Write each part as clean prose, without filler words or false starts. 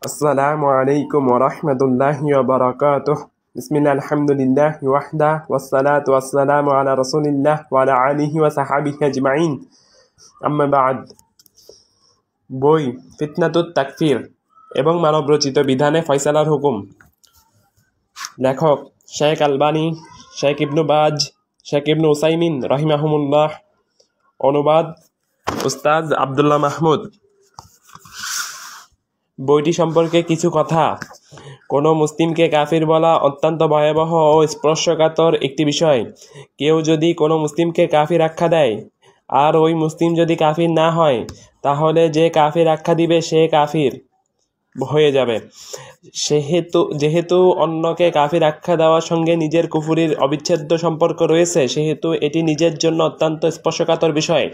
আসসালামু আলাইকুম ওয়া রাহমাতুল্লাহি ওয়া বারাকাতুহু। বিসমিল্লাহ আলহামদুলিল্লাহ ওয়াহদা ওয়াসসালাতু ওয়াসসালামু আলা রাসূলিল্লাহ ওয়া আলা আলিহি ওয়া সাহবিহি আজমাইন। আম্মা বা'দ। বই ফিতনাতুত তাকফির এবং মানবরচিত বিধানে ফয়সালার হুকুম। লেখক শেখ আলবানী, শেখ ইবনু বাজ, শেখ ইবনু উসাইমিন রাহিমাহুমুল্লাহ। অনুবাদ উস্তাদ আব্দুল্লাহ মাহমুদ। বইটি সম্পর্কে কিছু কথা। কোনো মুসলিমকে কাফির বলা অত্যন্ত ভয়াবহ ও স্পর্শকাতর একটি বিষয়। কেউ যদি কোনো মুসলিমকে কাফির আখ্যা দেয় আর ওই মুসলিম যদি কাফির না হয়, তাহলে যে কাফির আখ্যা দিবে সে কাফির হয়ে যাবে। যেহেতু অন্যকে কাফির আখ্যা দেওয়ার সঙ্গে নিজের কুফরির অবিচ্ছেদ্য সম্পর্ক রয়েছে, সেহেতু এটি নিজের জন্য অত্যন্ত স্পর্শকাতর বিষয়।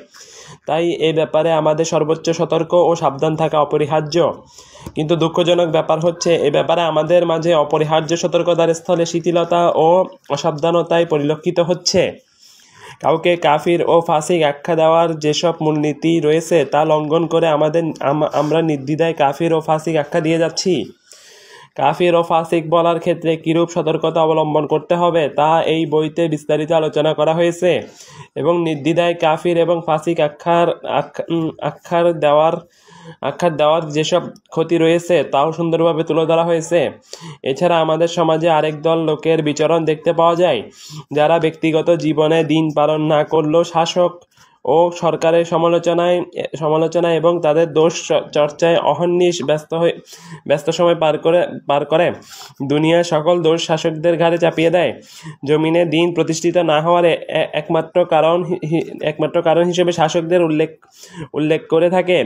তাই এ ব্যাপারে আমাদের সর্বোচ্চ সতর্ক ও সাবধান থাকা অপরিহার্য। কিন্তু দুঃখজনক ব্যাপার হচ্ছে, এ ব্যাপারে আমাদের মাঝে অপরিহার্য সতর্কতার স্থলে শিথিলতা ও অসাবধানতায় পরিলক্ষিত হচ্ছে। কাউকে কাফির ও ফাসিক আখ্যা দেওয়ার যেসব মূলনীতি রয়েছে তা লঙ্ঘন করে আমরা নির্দ্বিধায় কাফির ও ফাসিক আখ্যা দিয়ে যাচ্ছি। কাফির ও ফাসিক বলার ক্ষেত্রে কিরূপ সতর্কতা অবলম্বন করতে হবে তা এই বইতে বিস্তারিত আলোচনা করা হয়েছে এবং নির্দ্বিধায় কাফির এবং ফাসিক আখ্যার দেওয়ার যেসব ক্ষতি রয়েছে তাও সুন্দরভাবে তুলে ধরা হয়েছে। এছাড়া আমাদের সমাজে আরেক দল লোকের বিচরণ দেখতে পাওয়া যায়, যারা ব্যক্তিগত জীবনে দিন পালন না করলেও শাসক ও সরকারের সমালোচনা এবং তাদের দোষ চর্চায় অহর্নিশ ব্যস্ত সময় পার করে দুনিয়ার সকল দোষ শাসকদের ঘাড়ে চাপিয়ে দেয়। জমিনে দিন প্রতিষ্ঠিত না হওয়ার একমাত্র কারণ হিসেবে শাসকদের উল্লেখ করে থাকে।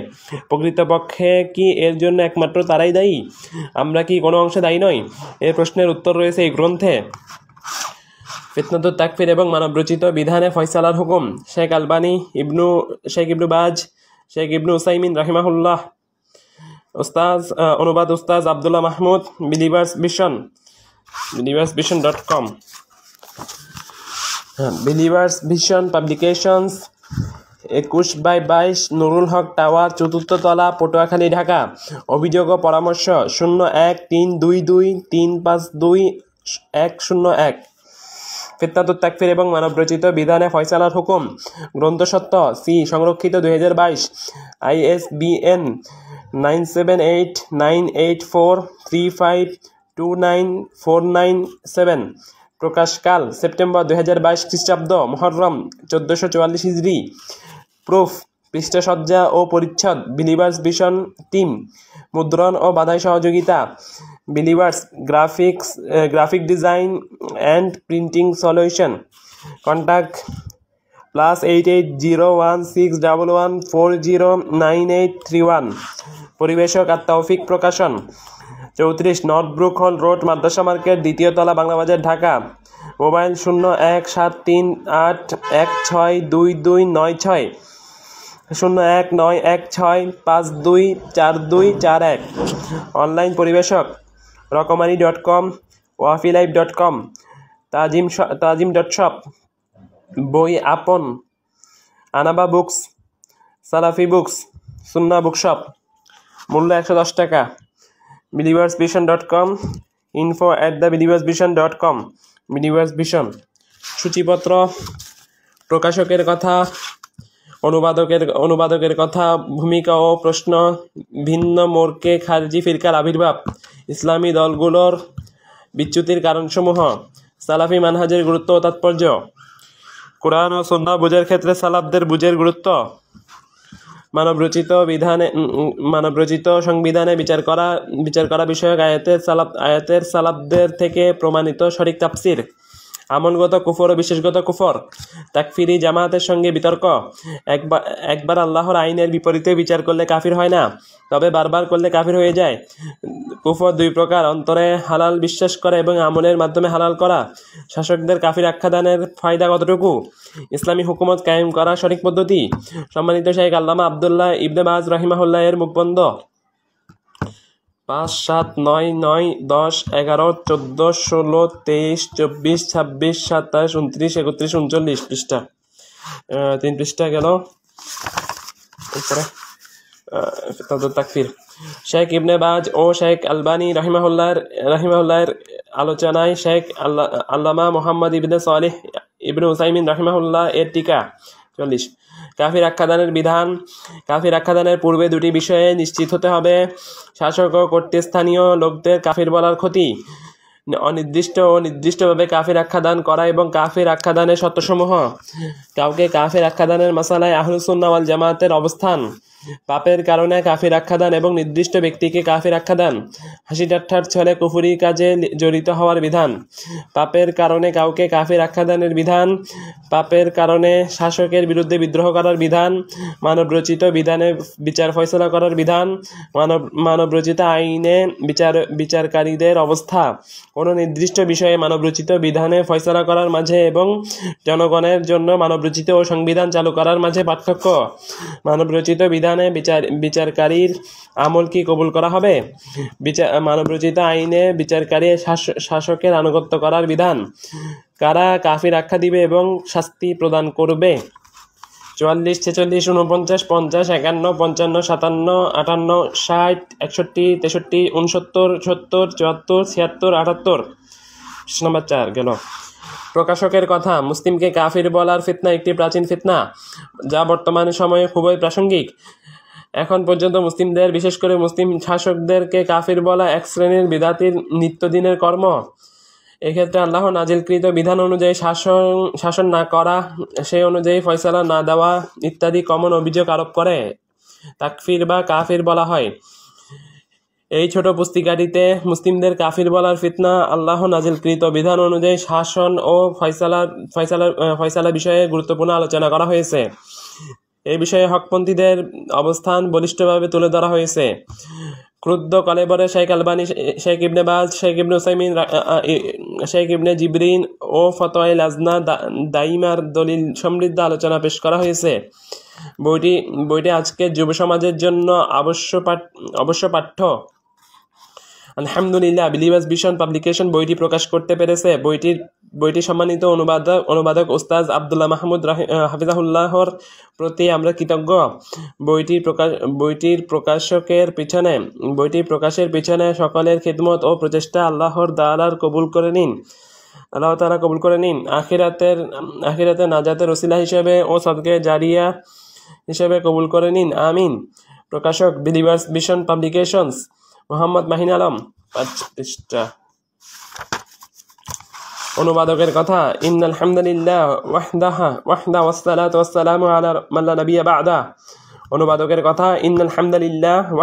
প্রকৃতপক্ষে কি এর জন্য একমাত্র তারাই দায়ী? আমরা কি কোনো অংশে দায়ী নই? এর প্রশ্নের উত্তর রয়েছে এই গ্রন্থে। ফিতনাতুত তাকফির এবং মানবরচিত বিধানে ফয়সালার হুকুম। শেখ আলবানী, শেখ ইবনু বাজ, শেখ ইবনু উসাইমিন রাহিমাহুল্লাহ। অনুবাদ উস্তাদ Abdullah Mahmud. believers.com। Believers vision publications, 21/22 Nurul Haque tower, 4th তলা, পটুয়াখালী, ঢাকা। অভিযোগ ও পরামর্শ 01-322-352-101। ফিতনাতুত তাকফির এবং মানবরচিত বিধানে ফয়সালার হুকুম। গ্রন্থসত্ত্ব সি সংরক্ষিত 2022, ISBN 9789384294997। প্রকাশকাল সেপ্টেম্বর 2022 খ্রিস্টাব্দ, মুহররম 1444 হিজরি। প্রুফ, পৃষ্ঠাসজ্জা ও পরিচ্ছদ বিলিভার্স ভিশন টিম। মুদ্রণ ও বাধাই সহযোগিতা believers graphic design and printing solution. Contact +88016114098131। পরিবেশক আত-তাওফিক প্রকাশন, 34 নর্থ ব্রুক হল রোড, মাদ্রাসা মার্কেট, 2য় তলা, বাংলাবাজার, ঢাকা। মোবাইল 017381622296, 019165244241। অনলাইন পরিবেশক রকমারি.com, ওয়াফিলাইভ.com, তাজিম.shop। বই আপন, Anaba books, Salafi books, Sunnah bookshop. মূল্য 110 টাকা। believers.com, info@thebelieversvision.com। বিলিভার্স ভিশন সূচিপত্র, প্রকাশকের কথা, অনুবাদকের কথা, ভূমিকা ও প্রশ্ন, ভিন্ন মোড়কে খারিজি ফিরকার আবির্ভাব, ইসলামী দলগুলোর বিচ্যুতির কারণসমূহ, সালাফি মানহাজের গুরুত্ব ও তাৎপর্য, কোরআন ও সুন্নাহ বুঝের ক্ষেত্রে সালাফদের বুঝের গুরুত্ব, মানবরচিত সংবিধানে বিচার করা বিষয়ক আয়াতের সালাফদের থেকে প্রমাণিত সঠিক তাফসির, আমলগত কুফর ও বিশেষগত কুফর, তাকফিরি জামায়াতের সঙ্গে বিতর্ক। একবার আল্লাহর আইনের বিপরীতে বিচার করলে কাফির হয় না, তবে বারবার করলে কাফির হয়ে যায়। কুফর 2 প্রকার: অন্তরে হালাল বিশ্বাস করা এবং আমলের মাধ্যমে হালাল করা। শাসকদের কাফির আখ্যাদানের ফায়দা কতটুকু? ইসলামী হুকুমত কায়েম করা সঠিক পদ্ধতি। সম্মানিত শেখ আল্লামা আব্দুল্লাহ ইবনে বাজ রাহিমাহুল্লাহ এর মুখবন্ধ। 5, 7, 9, 9, 10, 11, 14, 16, 23, 24, 26, 27, 29, 31, 39 পৃষ্ঠা। 3 পৃষ্ঠা গেল। তাকফির। শেখ ইবনে বাজ ও শেখ আলবানী রাহিমাহুল্লাহর আলোচনায় শেখ আল্লামা মোহাম্মদ ইবনে সালেহ ইবনে উসাইমিন রাহিমাহুল্লাহ এর টিকা। 40। কাফির আখ্যাদানের বিধান। কাফির আখ্যাদানের পূর্বে দুটি বিষয়ে নিশ্চিত হতে হবে: শাসক ও কর্তৃস্থানীয় লোকদের কাফির বলার ক্ষতি, অনির্দিষ্ট ও নির্দিষ্টভাবে কাফির আখ্যাদান করা এবং কাফির আখ্যাদানের শর্তসমূহ। কাউকে কাফির আখ্যাদানের মাসালায় আহলুস সুন্নাহ ওয়াল জামাতের অবস্থান। পাপের কারণে কাফির আখ্যাদান এবং নির্দিষ্ট ব্যক্তিকে কাফির আখ্যাদান। হাসি ঠাট্টার ছলে কুফরি কাজে জড়িত হওয়ার বিধান। পাপের কারণে কাউকে কাফির আখ্যাদানের বিধান। পাপের কারণে শাসকের বিরুদ্ধে বিদ্রোহ করার বিধান। মানবরচিত বিধানে বিচার ফয়সালা করার বিধান। মানবরচিত আইনে বিচারকারীদের অবস্থা। কোনো নির্দিষ্ট বিষয়ে মানবরচিত বিধানে ফয়সালা করার মাঝে এবং জনগণের জন্য মানবরচিত ও সংবিধান চালু করার মাঝে পার্থক্য। মানবরচিত বিধানে বিচারকারীর আমল কি কবুল করা হবে? মানবরচিত আইনে বিচারকারী শাসকের আনুগত্য করার বিধান। কারা কাফির আখ্যা দিবে এবং শাস্তি প্রদান করবে। 44, 46, 49, 50, 51, 55, 57, 58, 60, 61, 63, 69, 70, 74, 76, 78। নম্বর 4 গেল। প্রকাশকের কথা। মুসলিমকে কাফির বলার ফিতনা একটি প্রাচীন ফিতনা, যা বর্তমান সময়ে খুবই প্রাসঙ্গিক। এখন পর্যন্ত মুসলিমদের, বিশেষ করে মুসলিম শাসকদেরকে কাফির বলা এক শ্রেণীর বিদাতির নিত্যদিনের কর্ম। এক্ষেত্রে আল্লাহ নাজিলকৃত বিধান অনুযায়ী শাসন না করা, সেই অনুযায়ী ফয়সালা না দেওয়া ইত্যাদি কমন অভিযোগ আরোপ করে তাকফির বা কাফির বলা হয়। এই ছোট পুস্তিকাটিতে মুসলিমদের কাফির বলার ফিতনা, আল্লাহ নাজিলকৃত বিধান অনুযায়ী শাসন ও ফয়সালা বিষয়ে গুরুত্বপূর্ণ আলোচনা করা হয়েছে। এই বিষয়ে হকপন্থীদের অবস্থান বলিষ্ঠভাবে তুলে ধরা হয়েছে। ক্রুদ্ধ কলেবরে শেখ আলবানী, শেখ ইবনে বাজ, শেখ ইবনে উসাইমিন, শেখ ইবনে জিবরিন ও ফতোয়ায়ে লাজনা দাইমার দলিল সমৃদ্ধ আলোচনা পেশ করা হয়েছে। বইটি আজকের যুব সমাজের জন্য অবশ্য পাঠ্য। আলহামদুলিল্লাহ, বিলিভার্স ভিশন পাবলিকেশন বইটি প্রকাশ করতে পেরেছে। বইটি সম্মানিত অনুবাদক ওস্তাদ আব্দুল্লাহ মাহমুদ হাফিজাহুল্লাহর প্রতি আমরা কৃতজ্ঞ। বইটির প্রকাশের পিছনে সকলের খিদমত ও প্রচেষ্টা আল্লাহ তাআলা কবুল করে নিন। আখিরাতে নাজাতের ওসিলা হিসেবে ও সদকে জারিয়া হিসেবে কবুল করে নিন, আমিন। প্রকাশক believers vision publications, Mohammad Mahin Alam, 5 পৃষ্ঠা। অনুবাদকের কথা। ইন্নাল হামদুলিল্লাহ ওয়াহদা ওয়াসসালাতু ওয়াসসালামু আলা মান লা নাবিয়্যা বা'দা। অনুবাদকের কথা। ইন্নাল হামদুলিল্লাহি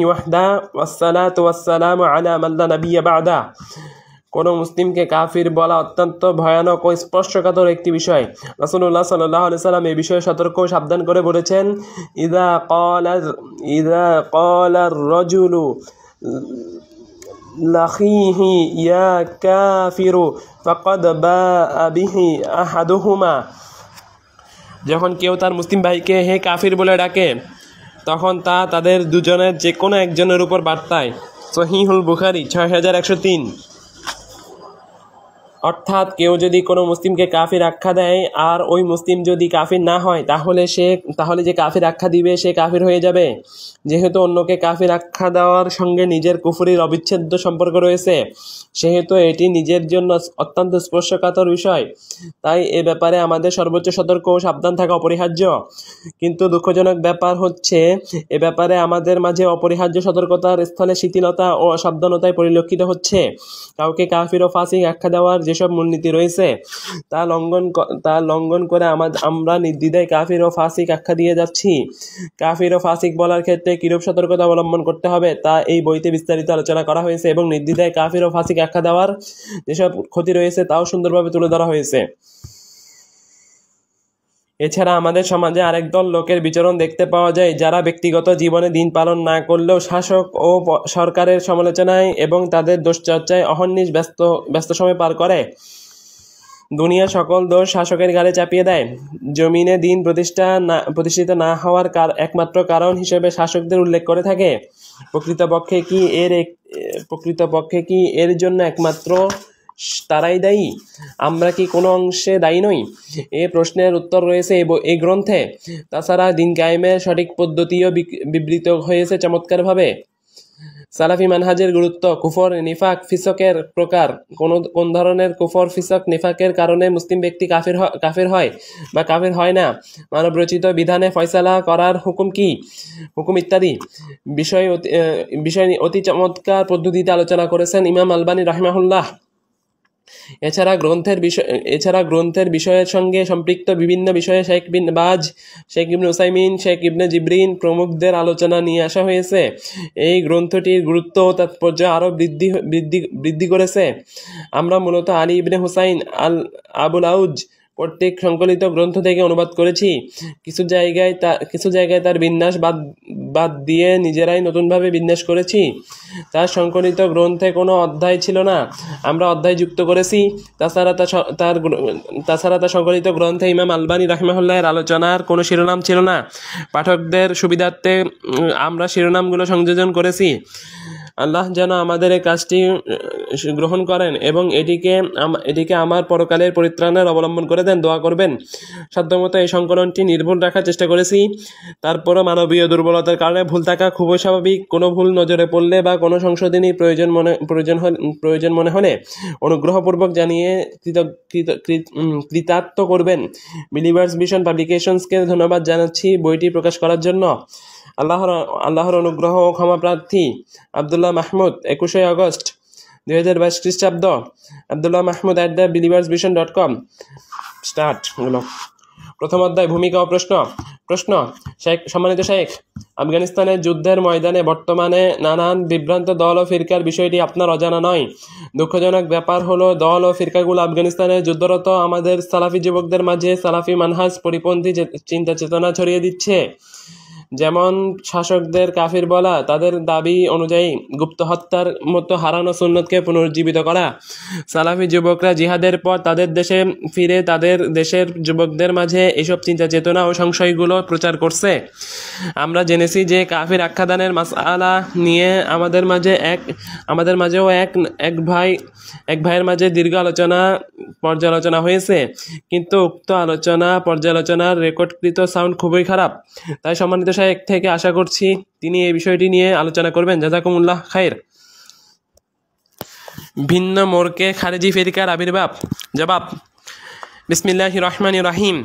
ওয়াহদা ওয়াসসালাতু ওয়াসসালামু আলা মান লা নাবিয়্যা বা'দা। কোনো মুসলিমকে কাফির বলা অত্যন্ত ভয়ানক ও স্পর্শকাতর একটি বিষয়। রাসূলুল্লাহ সাল্লাল্লাহু আলাইহি সাল্লাম এই বিষয়ে সতর্ক ও সাবধান করে বলেছেন, ইযা ক্বালা আর-রাজুলু লাখিহি ইয়া কাফিরু ফাকাদ বাআ বিহি আহাদুহুমা। যখন কেউ তার মুসলিম ভাইকে হে কাফির বলে ডাকে, তখন তা তাদের দুজনের যে কোনো একজনের উপর বার্তায়। সহিহুল বুখারী 6103। অর্থাৎ কেউ যদি কোনো মুসলিমকে কাফির আখ্যা দেয় আর ওই মুসলিম যদি কাফির না হয়, তাহলে যে কাফির আখ্যা দিবে সে কাফির হয়ে যাবে। যেহেতু অন্যকে কাফির আখ্যা দেওয়ার সঙ্গে নিজের কুফরির অবিচ্ছেদ্য সম্পর্ক রয়েছে, সেহেতু এটি নিজের জন্য অত্যন্ত স্পর্শকাতর বিষয়। তাই এ ব্যাপারে আমাদের সর্বোচ্চ সতর্ক ও সাবধান থাকা অপরিহার্য। কিন্তু দুঃখজনক ব্যাপার হচ্ছে, এ ব্যাপারে আমাদের মাঝে অপরিহার্য সতর্কতার স্থলে শিথিলতা ও অসাবধানতায় পরিলক্ষিত হচ্ছে। কাউকে কাফির ও ফাসিক আখ্যা দেওয়ার যেসব মূলনীতি রয়েছে তা লঙ্ঘন করে আমরা নির্দ্বিধায় কাফির ও ফাসিক আখ্যা দিয়ে যাচ্ছি। কাফির ও ফাসিক বলার ক্ষেত্রে কিরূপ সতর্কতা অবলম্বন করতে হবে তা এই বইতে বিস্তারিত আলোচনা করা হয়েছে এবং নির্দ্বিধায় কাফির ও ফাসিক আখ্যা দেওয়ার যেসব ক্ষতি রয়েছে তাও সুন্দরভাবে তুলে ধরা হয়েছে। এছাড়া আমাদের সমাজে আরেক দল লোকের বিচরণ দেখতে পাওয়া যায়, যারা ব্যক্তিগত জীবনে দিন পালন না করলেও শাসক ও সরকারের সমালোচনায় এবং তাদের দোষচর্চায় অহর্নিশ ব্যস্ত সময় পার করে। দুনিয়া সকল দোষ শাসকের ঘাড়ে চাপিয়ে দেয়। জমিনে দিন প্রতিষ্ঠিত না হওয়ার একমাত্র কারণ হিসেবে শাসকদের উল্লেখ করে থাকে। প্রকৃতপক্ষে কি এর জন্য একমাত্র তারাই দায়ী? আমরা কি কোনো অংশে দায়ী নই? এ প্রশ্নের উত্তর রয়েছে এই গ্রন্থে। তাছাড়া দিন কায়েমের সঠিক পদ্ধতিও বিবৃত হয়েছে চমৎকারভাবে। সালাফি মানহাজের গুরুত্ব, কুফর, নিফাক, ফিসকের প্রকার, কোন ধরনের কুফর, ফিসক, নিফাকের কারণে মুসলিম ব্যক্তি কাফের হয় বা কাফের হয় না, মানবরচিত বিধানে ফয়সালা করার হুকুম কি, হুকুম ইত্যাদি বিষয় অতি চমৎকার পদ্ধতিতে আলোচনা করেছেন ইমাম আলবানী রাহিমাহুল্লাহ। এছাড়া গ্রন্থের বিষয়ের সঙ্গে সম্পৃক্ত বিভিন্ন বিষয়ে শেখ বিন বাজ, শেখ ইবনে উসাইমিন, শেখ ইবনে জিবরিন প্রমুখদের আলোচনা নিয়ে আসা হয়েছে। এই গ্রন্থটির গুরুত্ব ও তাৎপর্য আরও বৃদ্ধি করেছে। আমরা মূলত আলী ইবনে হুসাইন আল আবুল আউজ কর্তৃক সংকলিত গ্রন্থ থেকে অনুবাদ করেছি। কিছু জায়গায় তার বিন্যাস বাদ দিয়ে নিজেরাই নতুনভাবে বিন্যাস করেছি। তার সংকলিত গ্রন্থে কোনো অধ্যায় ছিল না, আমরা অধ্যায় যুক্ত করেছি। তাছাড়া তার সংকলিত গ্রন্থে ইমাম আলবানী রাহিমাহুল্লাহের আলোচনার কোনো শিরোনাম ছিল না। পাঠকদের সুবিধার্থে আমরা শিরোনামগুলো সংযোজন করেছি। আল্লাহ যেন আমাদের এই কাজটি গ্রহণ করেন এবং এটিকে আমার পরকালের পরিত্রাণের অবলম্বন করে দেন। দোয়া করবেন। সাধ্যমতো এই সংকলনটি নির্ভুল রাখার চেষ্টা করেছি। তারপরও মানবীয় দুর্বলতার কারণে ভুল থাকা খুবই স্বাভাবিক। কোনো ভুল নজরে পড়লে বা কোনো সংশোধনী প্রয়োজন মনে হলে অনুগ্রহপূর্বক জানিয়ে কৃতার্থ করবেন। বিলিভার্স ভিশন পাবলিকেশনসকে ধন্যবাদ জানাচ্ছি বইটি প্রকাশ করার জন্য। আল্লাহর অনুগ্রহ ও ক্ষমা প্রার্থী আবদুল্লাহ মাহমুদ, 21 আগস্ট 2022 খ্রিস্টাব্দ। আবদুল্লাহ মাহমুদ @thebelieversvision.com। স্টার্ট হলো। প্রথম অধ্যায়, ভূমিকা ও প্রশ্ন। সম্মানিত শেখ, আফগানিস্তানের যুদ্ধের ময়দানে বর্তমানে নানান বিভ্রান্ত দল ও ফিরকার বিষয়টি আপনার অজানা নয়। দুঃখজনক ব্যাপার হলো, দল ও ফিরকাগুলো আফগানিস্তানে যুদ্ধরত আমাদের সালাফি যুবকদের মাঝে সালাফি মানহাজ পরিপন্থী চিন্তা চেতনা ছড়িয়ে দিচ্ছে। যেমন শাসকদের কাফির বলা, তাদের দাবি অনুযায়ী গুপ্ত হত্যার মতো হারানো সুন্নতকে পুনরুজ্জীবিত করা। সালাফি যুবকরা জিহাদের পর তাদের দেশে ফিরে তাদের দেশের যুবকদের মাঝে এসব চিন্তা চেতনা ও সংশয়গুলো প্রচার করছে। আমরা জেনেছি যে কাফির আখ্যাদানের মাসআলা নিয়ে আমাদের মাঝেও এক ভাইয়ের মাঝে দীর্ঘ পর্যালোচনা হয়েছে, কিন্তু উক্ত পর্যালোচনার রেকর্ডকৃত সাউন্ড খুবই খারাপ। তাই সম্মানিত শাইখ থেকে আশা করছি তিনি এই বিষয়টি নিয়ে আলোচনা করবেন। জাযাকুমুল্লাহ খাইর। ভিন্ন মোড়কে খারেজি ফিরকার আবির্ভাব। জবাব, বিসমিল্লাহির রহমানির রহিম।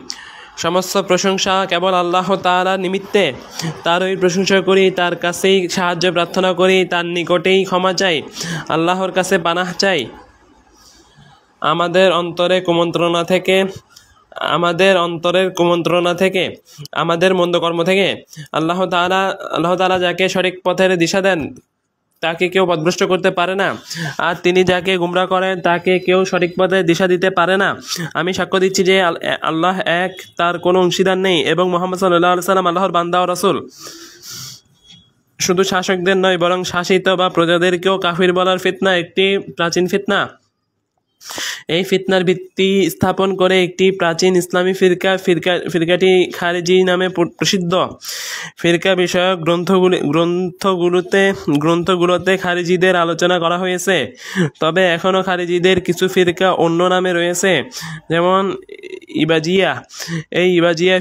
সমস্ত প্রশংসা কেবল আল্লাহ তাআলার নিমিত্তে। তারই প্রশংসা করি, তার কাছেই সাহায্য প্রার্থনা করি, তার নিকটেই ক্ষমা চাই, আল্লাহর কাছে পানাহ চাই আমাদের অন্তরের কুমন্ত্রণা থেকে, আমাদের মন্দ কর্ম থেকে। আল্লাহ তাআলা যাকে সঠিক পথের দিশা দেন তাকে কেউ পথভ্রষ্ট করতে পারে না, আর তিনি যাকে গুমরা করেন তাকে কেউ সঠিক পথে দিশা দিতে পারে না। আমি সাক্ষ্য দিচ্ছি যে আল্লাহ এক, তার কোনো অংশীদার নেই, এবং মুহাম্মদ সাল্লাল্লাহু আলাইহি সাল্লাম আল্লাহর বান্দা ও রাসূল। শুধু শাসকদের নয়, বরং শাসিত বা প্রজাদেরকেও কাফির বলার ফিতনা একটি প্রাচীন ফিতনা। এই ফিতনার ভিত্তি স্থাপন করে একটি প্রাচীন ইসলামী ফিরকাটি খারেজি নামে প্রসিদ্ধ। ফিরকা বিষয়ক গ্রন্থগুলোতে খারিজিদের আলোচনা করা হয়েছে, তবে এখনও খারিজিদের কিছু ফিরকা অন্য নামে রয়েছে, যেমন ইবাজিয়া। এই ইবাজিয়া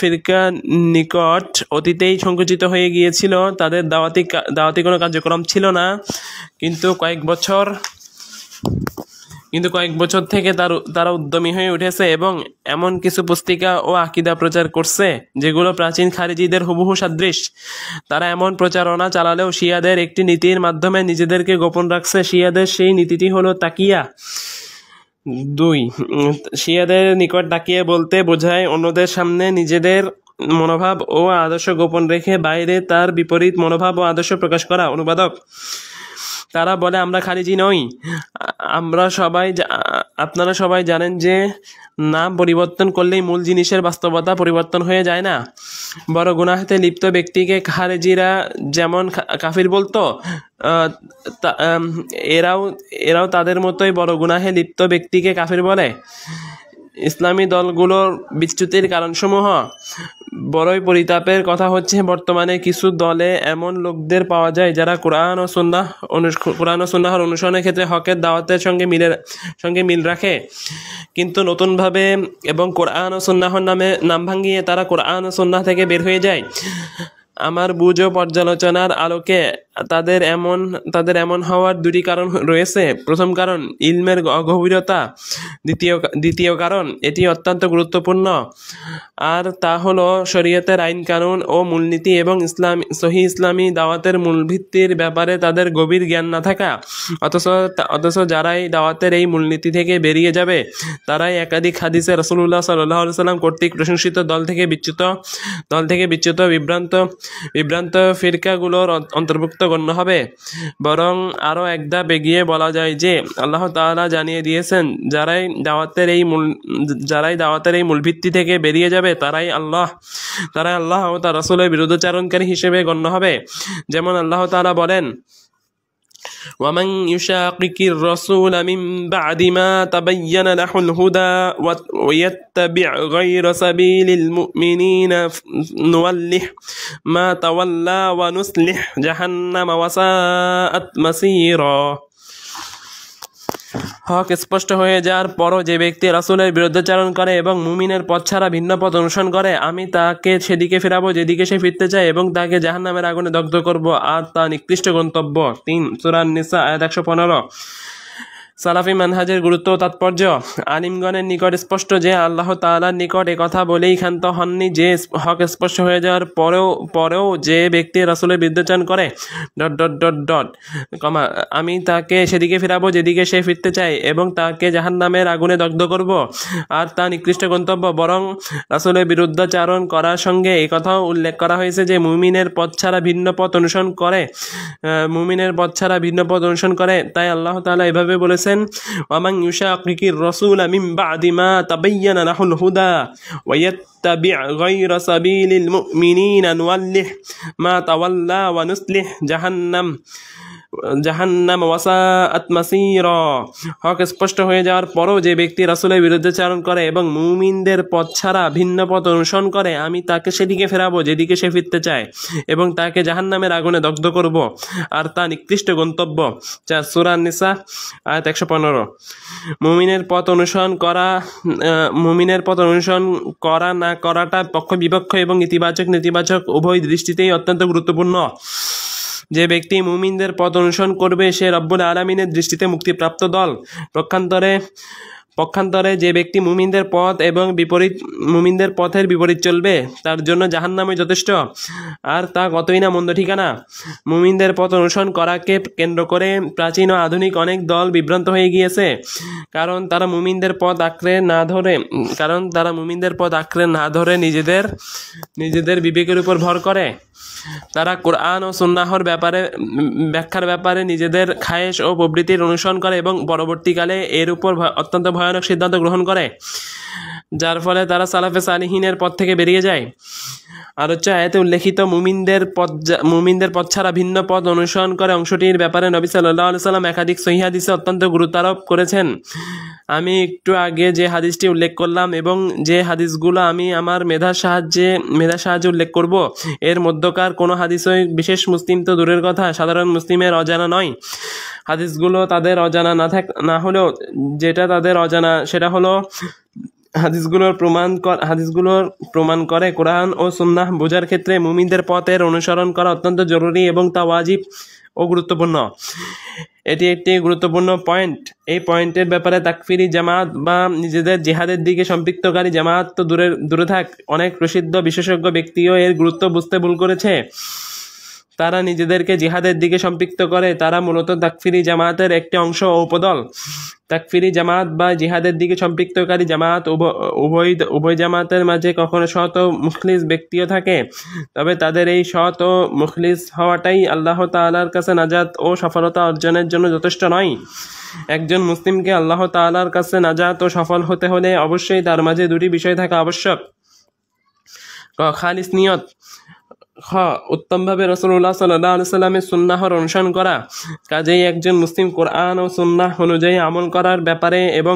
ফিরকা নিকট অতীতেই সংকুচিত হয়ে গিয়েছিল। তাদের দাওয়াতি কোনো কার্যক্রম ছিল না, কিন্তু কয়েক বছর থেকে তারা উদ্যমী হয়ে উঠেছে এবং এমন কিছু পুস্তিকা ও আকিদা প্রচার করছে যেগুলো প্রাচীন খারিজিদের হুবহু সাদৃশ। তারা এমন প্রচারণা চালালেও শিয়াদের একটি নীতির মাধ্যমে নিজেদেরকে গোপন রাখছে। শিয়াদের সেই নীতিটি হলো তাকিয়া। 2. শিয়াদের নিকট তাকিয়া বলতে বোঝায় অন্যদের সামনে নিজেদের মনোভাব ও আদর্শ গোপন রেখে বাইরে তার বিপরীত মনোভাব ও আদর্শ প্রকাশ করা। অনুবাদক, তারা বলে, আমরা খারিজি নই। আপনারা সবাই জানেন যে নাম পরিবর্তন করলেই মূল জিনিসের বাস্তবতা পরিবর্তন হয়ে যায় না। বড় গুনাহেতে লিপ্ত ব্যক্তিকে খারেজিরা যেমন কাফির বলতো, এরাও তাদের মতোই বড় গুনাহে লিপ্ত ব্যক্তিকে কাফির বলে। ইসলামী দলগুলোর বিচ্যুতির কারণসমূহ। বড়ই পরিতাপের কথা হচ্ছে বর্তমানে কিছু দলে এমন লোকদের পাওয়া যায় যারা কোরআন ও সুন্নাহর অনুসরণের ক্ষেত্রে হকের দাওয়াতের সঙ্গে মিল রাখে, কিন্তু নতুনভাবে এবং কোরআন ও সুন্নাহর নাম ভাঙিয়ে তারা কোরআন ও সুন্নাহ থেকে বের হয়ে যায়। আমার বুঝ ও পর্যালোচনার আলোকে তাদের এমন হওয়ার দুটি কারণ রয়েছে। প্রথম কারণ ইলমের অগভীরতা, দ্বিতীয় কারণ এটি অত্যন্ত গুরুত্বপূর্ণ, আর তা হলো শরীয়তের আইন কানুন ও মূলনীতি এবং সহি ইসলামী দাওয়াতের মূল ভিত্তির ব্যাপারে তাদের গভীর জ্ঞান না থাকা। অথচ যারাই দাওয়াতের এই মূলনীতি থেকে বেরিয়ে যাবে তারাই একাধিক হাদিসে রাসূলুল্লাহ সাল্লাল্লাহু আলাইহি ওয়াসাল্লাম কর্তৃক প্রশংসিত দল থেকে বিচ্যুত বিভ্রান্ত ফিরকাগুলোর অন্তর্ভুক্ত গণ্য হবে। বরং আরও এক ধাপ এগিয়ে বলা যায় যে আল্লাহ তাআলা জানিয়ে দিয়েছেন যারাই দাওয়াতের এই মূল ভিত্তি থেকে বেরিয়ে যাবে তারাই আল্লাহ ও তার রাসূলের বিরুদ্ধাচরণকারী হিসেবে গণ্য হবে। যেমন আল্লাহ তাআলা বলেন, ومن يشاقق الرسول من بعد ما تبين له الهدى ويتبع غير سبيل المؤمنين نوله ما تولى ونصلح جهنم وساءت مصيرا। হক স্পষ্ট হয়ে যাওয়ার পরও যে ব্যক্তি রাসূলের বিরুদ্ধাচরণ করে এবং মুমিনের পথ ছাড়া ভিন্ন পথ অনুসরণ করে, আমি তাকে সেদিকে ফেরাবো যেদিকে সে ফিরতে চায় এবং তাকে জাহান্নামের আগুনে দগ্ধ করব, আর তা নিকৃষ্ট গন্তব্য। ৩ সূরা নিসা আয়াত ১১৫। সালাফি মানহাজের গুরুত্ব ও তাৎপর্য। আলিমগণের নিকট স্পষ্ট যে আল্লাহ তাআলার নিকট একথা বলেই ক্ষান্ত হননি যে হক স্পষ্ট হয়ে যাওয়ার পরেও যে ব্যক্তি রাসূলের বিরুদ্ধাচরণ করে ... আমি তাকে সেদিকে ফিরাবো যেদিকে সে ফিরতে চায় এবং তাকে জাহান্নামের আগুনে দগ্ধ করব, আর তা নিকৃষ্ট গন্তব্য। বরং রাসূলের বিরুদ্ধাচরণ করার সঙ্গে এই কথাও উল্লেখ করা হয়েছে যে মুমিনের পথ ছাড়া ভিন্ন পথ অনুসরণ করে। তাই আল্লাহ তাআলা এভাবে বলেছেন, ومن يشاقق الرسول من بعد ما تبين له الهدى ويتبع غير سبيل المؤمنين نوله ما تولى ونصلح জাহান্নাম ওয়াসাআত মাসীরা। হক স্পষ্ট হয়ে যাওয়ার পরও যে ব্যক্তি রাসূলের বিরুদ্ধাচরণ করে এবং মুমিনদের পথ ছাড়া ভিন্ন পথ অনুসরণ করে, আমি তাকে সেদিকে ফেরাবো যেদিকে সে ফিরতে চায় এবং তাকে জাহান্নামের আগুনে দগ্ধ করব, আর তা নিকৃষ্ট গন্তব্য। ৪ সূরা নিসা আয়াত ১১৫। মুমিনের পথ অনুসরণ করা না করাটা পক্ষ বিপক্ষ এবং ইতিবাচক নেতিবাচক উভয় দৃষ্টিতেই অত্যন্ত গুরুত্বপূর্ণ। যে ব্যক্তি মুমিনদের পথ অনুসরণ করবে সে রব্বুল আলামিনের দৃষ্টিতে মুক্তিপ্রাপ্ত দল। পক্ষান্তরে যে ব্যক্তি মুমিনদের পথের বিপরীত চলবে তার জন্য জাহান্নামই যথেষ্ট, আর তা কতই না মন্দ ঠিকানা। মুমিনদের পথ অনুসরণ করাকে কেন্দ্র করে প্রাচীন ও আধুনিক অনেক দল বিভ্রান্ত হয়ে গিয়েছে, কারণ তারা মুমিনদের পথ আঁকড়ে না ধরে নিজেদের বিবেকের উপর ভর করে। তারা কোরআন ও সুন্নাহর ব্যাখ্যার ব্যাপারে নিজেদের খায়েশ ও প্রবৃত্তির অনুসরণ করে এবং পরবর্তীকালে এর উপর অত্যন্ত ভয়ানক সিদ্ধান্ত গ্রহণ করে, যার ফলে তারা সালাফে সালিহিনের পথ থেকে বেরিয়ে যায়। আর আয়াতে উল্লেখিত মুমিনদের পথ ছাড়া ভিন্ন পথ অনুসরণ করে অংশটির ব্যাপারে নবী সাল্লাল্লাহু আলাইহি ওয়াসাল্লাম একাধিক সহিহ হাদিসে অত্যন্ত গুরুত্ব আরোপ করেছেন। আমি একটু আগে যে হাদিসটি উল্লেখ করলাম এবং যে হাদিসগুলো আমি আমার মেধার সাহায্যে উল্লেখ করব, এর মধ্যকার কোনো হাদিসই বিশেষ মুসলিম তো দূরের কথা, সাধারণ মুসলিমের অজানা নয়। হাদিসগুলো তাদের অজানা না হলেও যেটা তাদের অজানা সেটা হলো হাদিসগুলোর প্রমাণ করে কোরআন ও সুন্নাহ বোঝার ক্ষেত্রে মুমিনদের পথের অনুসরণ করা অত্যন্ত জরুরি এবং তা ওয়াজিব ও গুরুত্বপূর্ণ। এটি একটি গুরুত্বপূর্ণ পয়েন্ট। এই পয়েন্টের ব্যাপারে তাকফিরি জামাত বা নিজেদের জিহাদের দিকে সম্পৃক্তকারী জামাত তো দূরে থাক, অনেক প্রসিদ্ধ বিশেষজ্ঞ ব্যক্তিও এর গুরুত্ব বুঝতে ভুল করেছে। তারা নিজেদেরকে জিহাদের দিকে সম্পৃক্ত করে, তারা মূলত তাকফিরি জামাতের একটি অংশ ও উপদল। তাকফিরি জামাত বা জিহাদের দিকে সম্পৃক্তকারী জামাত উভয় জামাতের মাঝে কখনো সৎ ও মুখলিস ব্যক্তিও থাকে, তবে তাদের এই সৎ ও মুখলিস হওয়াটাই আল্লাহ তাআলার কাছে নাজাত ও সফলতা অর্জনের জন্য যথেষ্ট নয়। একজন মুসলিমকে আল্লাহ তাআলার কাছে নাজাত ও সফল হতে হলে অবশ্যই তার মাঝে দুটি বিষয় থাকা আবশ্যক। উত্তমভাবে রাসূলুল্লাহ সাল্লাল্লাহু আলাইহি সাল্লামের সুন্নাহর অনুসরণ করা। কাজেই একজন মুসলিম কোরআন ও সুন্নাহ অনুযায়ী আমল করার ব্যাপারে এবং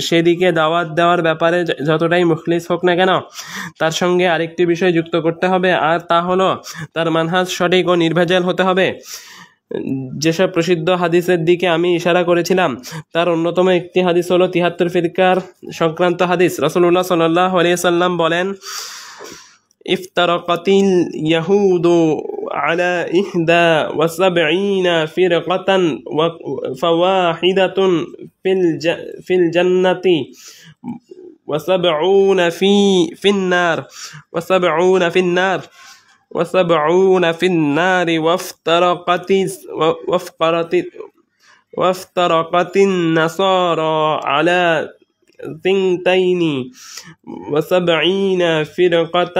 সেদিকে দাওয়াত দেওয়ার ব্যাপারে যতটাই মুখলিস হোক না কেন, তার সঙ্গে আরেকটি বিষয় যুক্ত করতে হবে, আর তা হলো তার মানহাজ সঠিক ও নির্ভেজাল হতে হবে। যেসব প্রসিদ্ধ হাদিসের দিকে আমি ইশারা করেছিলাম তার অন্যতম একটি হাদিস হলো ৭৩ ফিরকার সংক্রান্ত হাদিস। রাসূলুল্লাহ সাল্লাল্লাহু আলাইহি সাল্লাম বলেন, ইফতারাকাতিল ইয়াহুদু আলা ৭১ ফিরকাতান ওয়া ফাওয়াহিদাতুন ফিল জান্নাতি ওয়া ৭০ ফিন্নার ওয়া ৭০ ফিন্নার وسبعون في النار وافترقت النصارى على 72 فرقة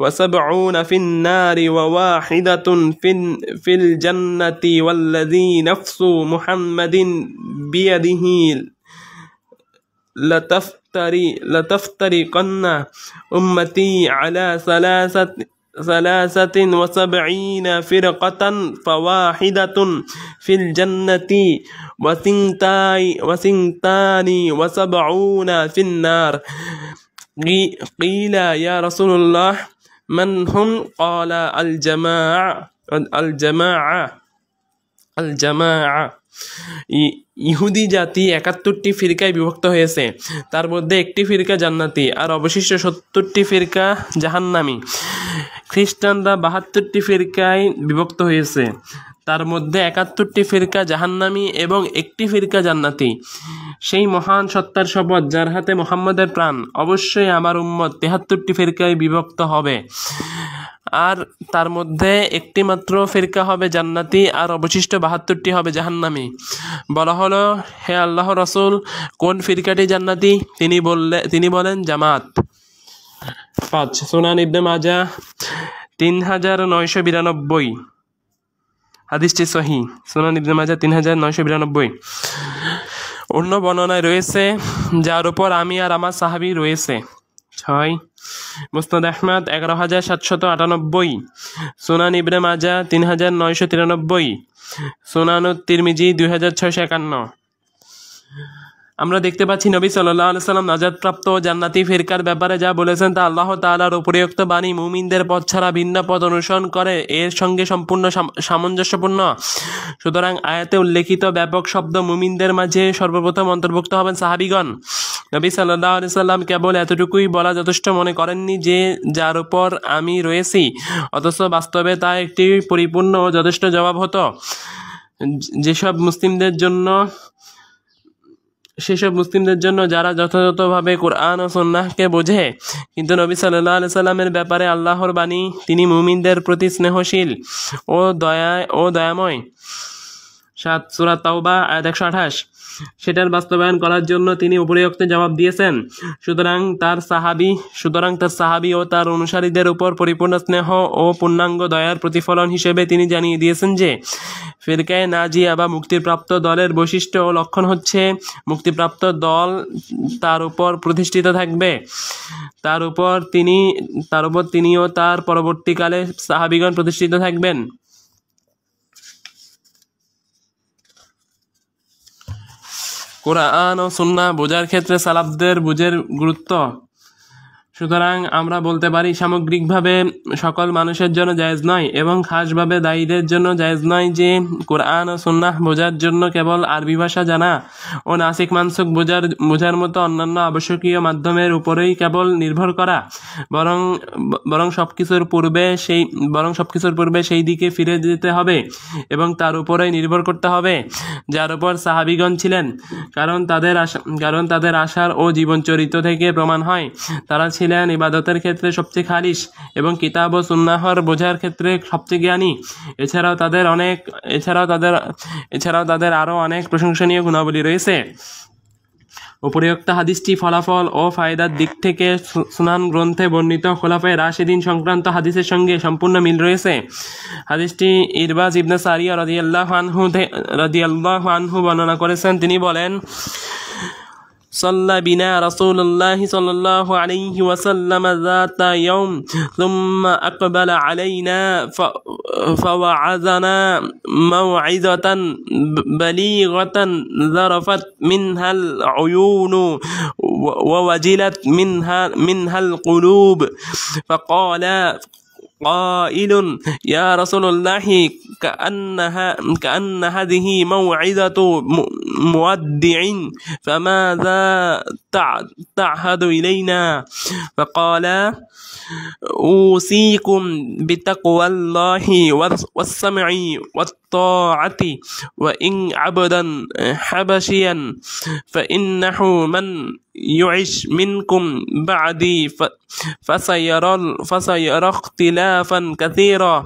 وسبعون في النار وواحدة في الجنة والذي نفس محمد بيده لتفترقن أمتي على 73 فرقة فواحدة في الجنة وثنتان وسبعون في النار. قيل يا رسول الله من هم؟ قال الجماعة. ইহুদি জাতি ৭১টি ফিরকায় বিভক্ত হয়েছে, তার মধ্যে একটি ফিরকা জান্নাতি আর অবশিষ্ট ৭০টি ফিরকা জাহান্নামী। খ্রিস্টানরা ৭২টি ফিরকায় বিভক্ত হয়েছে, তার মধ্যে ৭১টি ফিরকা জাহান্নামী এবং একটি ফিরকা জান্নাতি। সেই মহান সত্তার শপথ যার হাতে মুহাম্মদের প্রাণ, অবশ্যই আমার উম্মত ৭৩টি ফিরকায় বিভক্ত হবে, আর তার মধ্যে একটি মাত্র ফিরকা হবে জান্নাতি আর অবশিষ্ট ৭২টি হবে জাহান্নামী। বলা হলো, হে আল্লাহ রাসূল, কোন ফিরকাটি জান্নাতি? তিনি বলেন, জামাত। ৫ সুনান ইবনে মাজাহ ৩৯৯২, হাদিসটি সহিহ। সুনান ইবনে মাজাহ ৩৯৯২। অন্য বর্ণনায় রয়েছে, যার উপর আমি আর আমার সাহাবী রয়েছে। ৬ মুসনাদ আহমদ ১১৭৯৮, সুনান ইবনে মাজাহ ৩৯৯৩, সুনানুত তিরমিজি ২৬৫১। আমরা দেখতে পাচ্ছি নবী সাল্লাল্লাহু আলাইহি সাল্লাম নাজাতপ্রাপ্ত জান্নাতি ফিরকার ব্যাপারে যা বলেছেন তা আল্লাহ তাআলার উপরিউক্ত বাণী মুমিনদের পথ ছাড়া ভিন্ন পথ অনুসরণ করে এর সঙ্গে সম্পূর্ণ সামঞ্জস্যপূর্ণ। সুতরাং আয়াতে উল্লেখিত ব্যাপক শব্দ মুমিনদের মাঝে সর্বপ্রথম অন্তর্ভুক্ত হবেন সাহাবীগণ। নবী সাল্লাল্লাহু আলাইহি সাল্লাম কেবল এতটুকুই বলা যথেষ্ট মনে করেননি যে যার উপর আমি রয়েছি, অথচ বাস্তবে তা একটি পরিপূর্ণ ও যথেষ্ট জবাব হতো। সেসব মুসলিমদের জন্য যারা যথাযথভাবে কোরআন ও সুন্নাহকে বোঝে, কিন্তু নবী সাল্লাল্লাহু আলাইহি সাল্লামের ব্যাপারে আল্লাহর বাণী তিনি মুমিনদের প্রতি স্নেহশীল ও দয়াময়। ৭ সূরা তাওবা আয়াত ১২৮, সেটার বাস্তবায়ন করার জন্য তিনি উপরিউক্ত জবাব দিয়েছেন। সুতরাং তার সাহাবী ও তার অনুসারীদের উপর পরিপূর্ণ স্নেহ ও পূর্ণাঙ্গ দয়ার প্রতিফলন হিসেবে তিনি জানিয়ে দিয়েছেন যে ফিরকায়ে নাজিয়া বা মুক্তিপ্রাপ্ত দলের বৈশিষ্ট্য ও লক্ষণ হচ্ছে মুক্তিপ্রাপ্ত দল তার উপর প্রতিষ্ঠিত থাকবে, তার উপর তিনি ও তার পরবর্তীকালে সাহাবীগণ প্রতিষ্ঠিত থাকবেন। কোরআন ও সুন্নাহ বোঝার ক্ষেত্রে সালাফদের বুঝের গুরুত্ব। সুতরাং আমরা বলতে পারি সামগ্রিকভাবে সকল মানুষের জন্য জায়েজ নয় এবং খাসভাবে দায়ীদের জন্য জায়েজ নয় যে কোরআন ও সুন্নাহ বোঝার জন্য কেবল আরবি ভাষা জানা ও নাসিক মানসুক বোঝার মতো অন্যান্য আবশ্যকীয় মাধ্যমের উপরেই কেবল নির্ভর করা, বরং সবকিছুর পূর্বে সেই দিকে ফিরে যেতে হবে এবং তার উপরেই নির্ভর করতে হবে যার উপর সাহাবীগণ ছিলেন। কারণ তাদের আশার ও জীবন চরিত্র থেকে প্রমাণ হয় তারা ছিলেন ইবাদতের ক্ষেত্রে সবচেয়ে খালিস এবং কিতাব ও সুন্নাহর বোঝার ক্ষেত্রে সবচেয়ে জ্ঞানী। এছাড়াও তাদের আরও অনেক প্রশংসনীয় গুণাবলী রয়েছে। উপরিউক্ত হাদিসটি ফলাফল ও ফায়দার দিক থেকে সুনান গ্রন্থে বর্ণিত খোলাফায়ে রাশিদিন সংক্রান্ত হাদিসের সঙ্গে সম্পূর্ণ মিল রয়েছে। হাদিসটি ইরবাজ ইবনে সারিয়া রাদিয়াল্লাহু আনহু বর্ণনা করেছেন। তিনি বলেন, صلى بنا رسول الله صلى الله عليه وسلم ذات يوم ثم أقبل علينا فوعظنا موعظة بليغة ذرفت منها العيون ووجلت منها القلوب. فقال قائل يا رسول الله كأن هذه موعظة مودع فماذا تعهد إلينا؟ فقال أوصيكم بتقوى الله والسمع والطاعة وإن عبدا حبشيا فإنه من يعش منكم بعدي فسيرى اختلافا كثيرا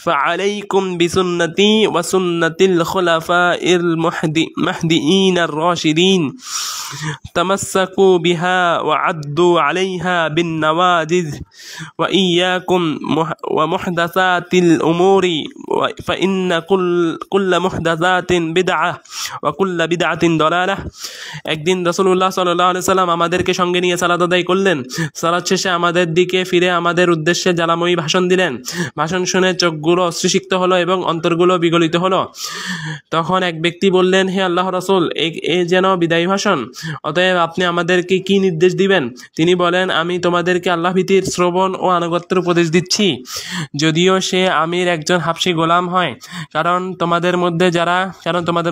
فعليكم بسنتي وسنة الخلفاء المهديين الراشدين تمسكوا بها وعدوا عليها بالنواجذ وإياكم ومحدثات الأمور فإن كل محدثات بدعة وكل بدعة ضلالة। একদিন রাসূলুল্লাহ সাল্লাল্লাহু আলাইহি সাল্লাম আমাদেরকে সঙ্গে নিয়ে সালাত আদায় করলেন। সালাত শেষে আমাদের দিকে ফিরে আমাদের উদ্দেশ্যে জ্বালাময়ী ভাষণ দিলেন। ভাষণ শুনে চোখগুলো অশ্রুসিক্ত হলো এবং অন্তরগুলো বিগলিত হলো। তখন এক ব্যক্তি বললেন, হে আল্লাহ রাসূল, এ যেন বিদায়ী ভাষণ, অতএব আপনি আমাদেরকে কি নির্দেশ দিবেন? তিনি বলেন, আমি তোমাদেরকে আল্লাহ ভীতির শ্রবণ ও আনুগত্যের উপদেশ দিচ্ছি, যদিও সে আমির একজন হাবশী গোলাম হয়। কারণ তোমাদের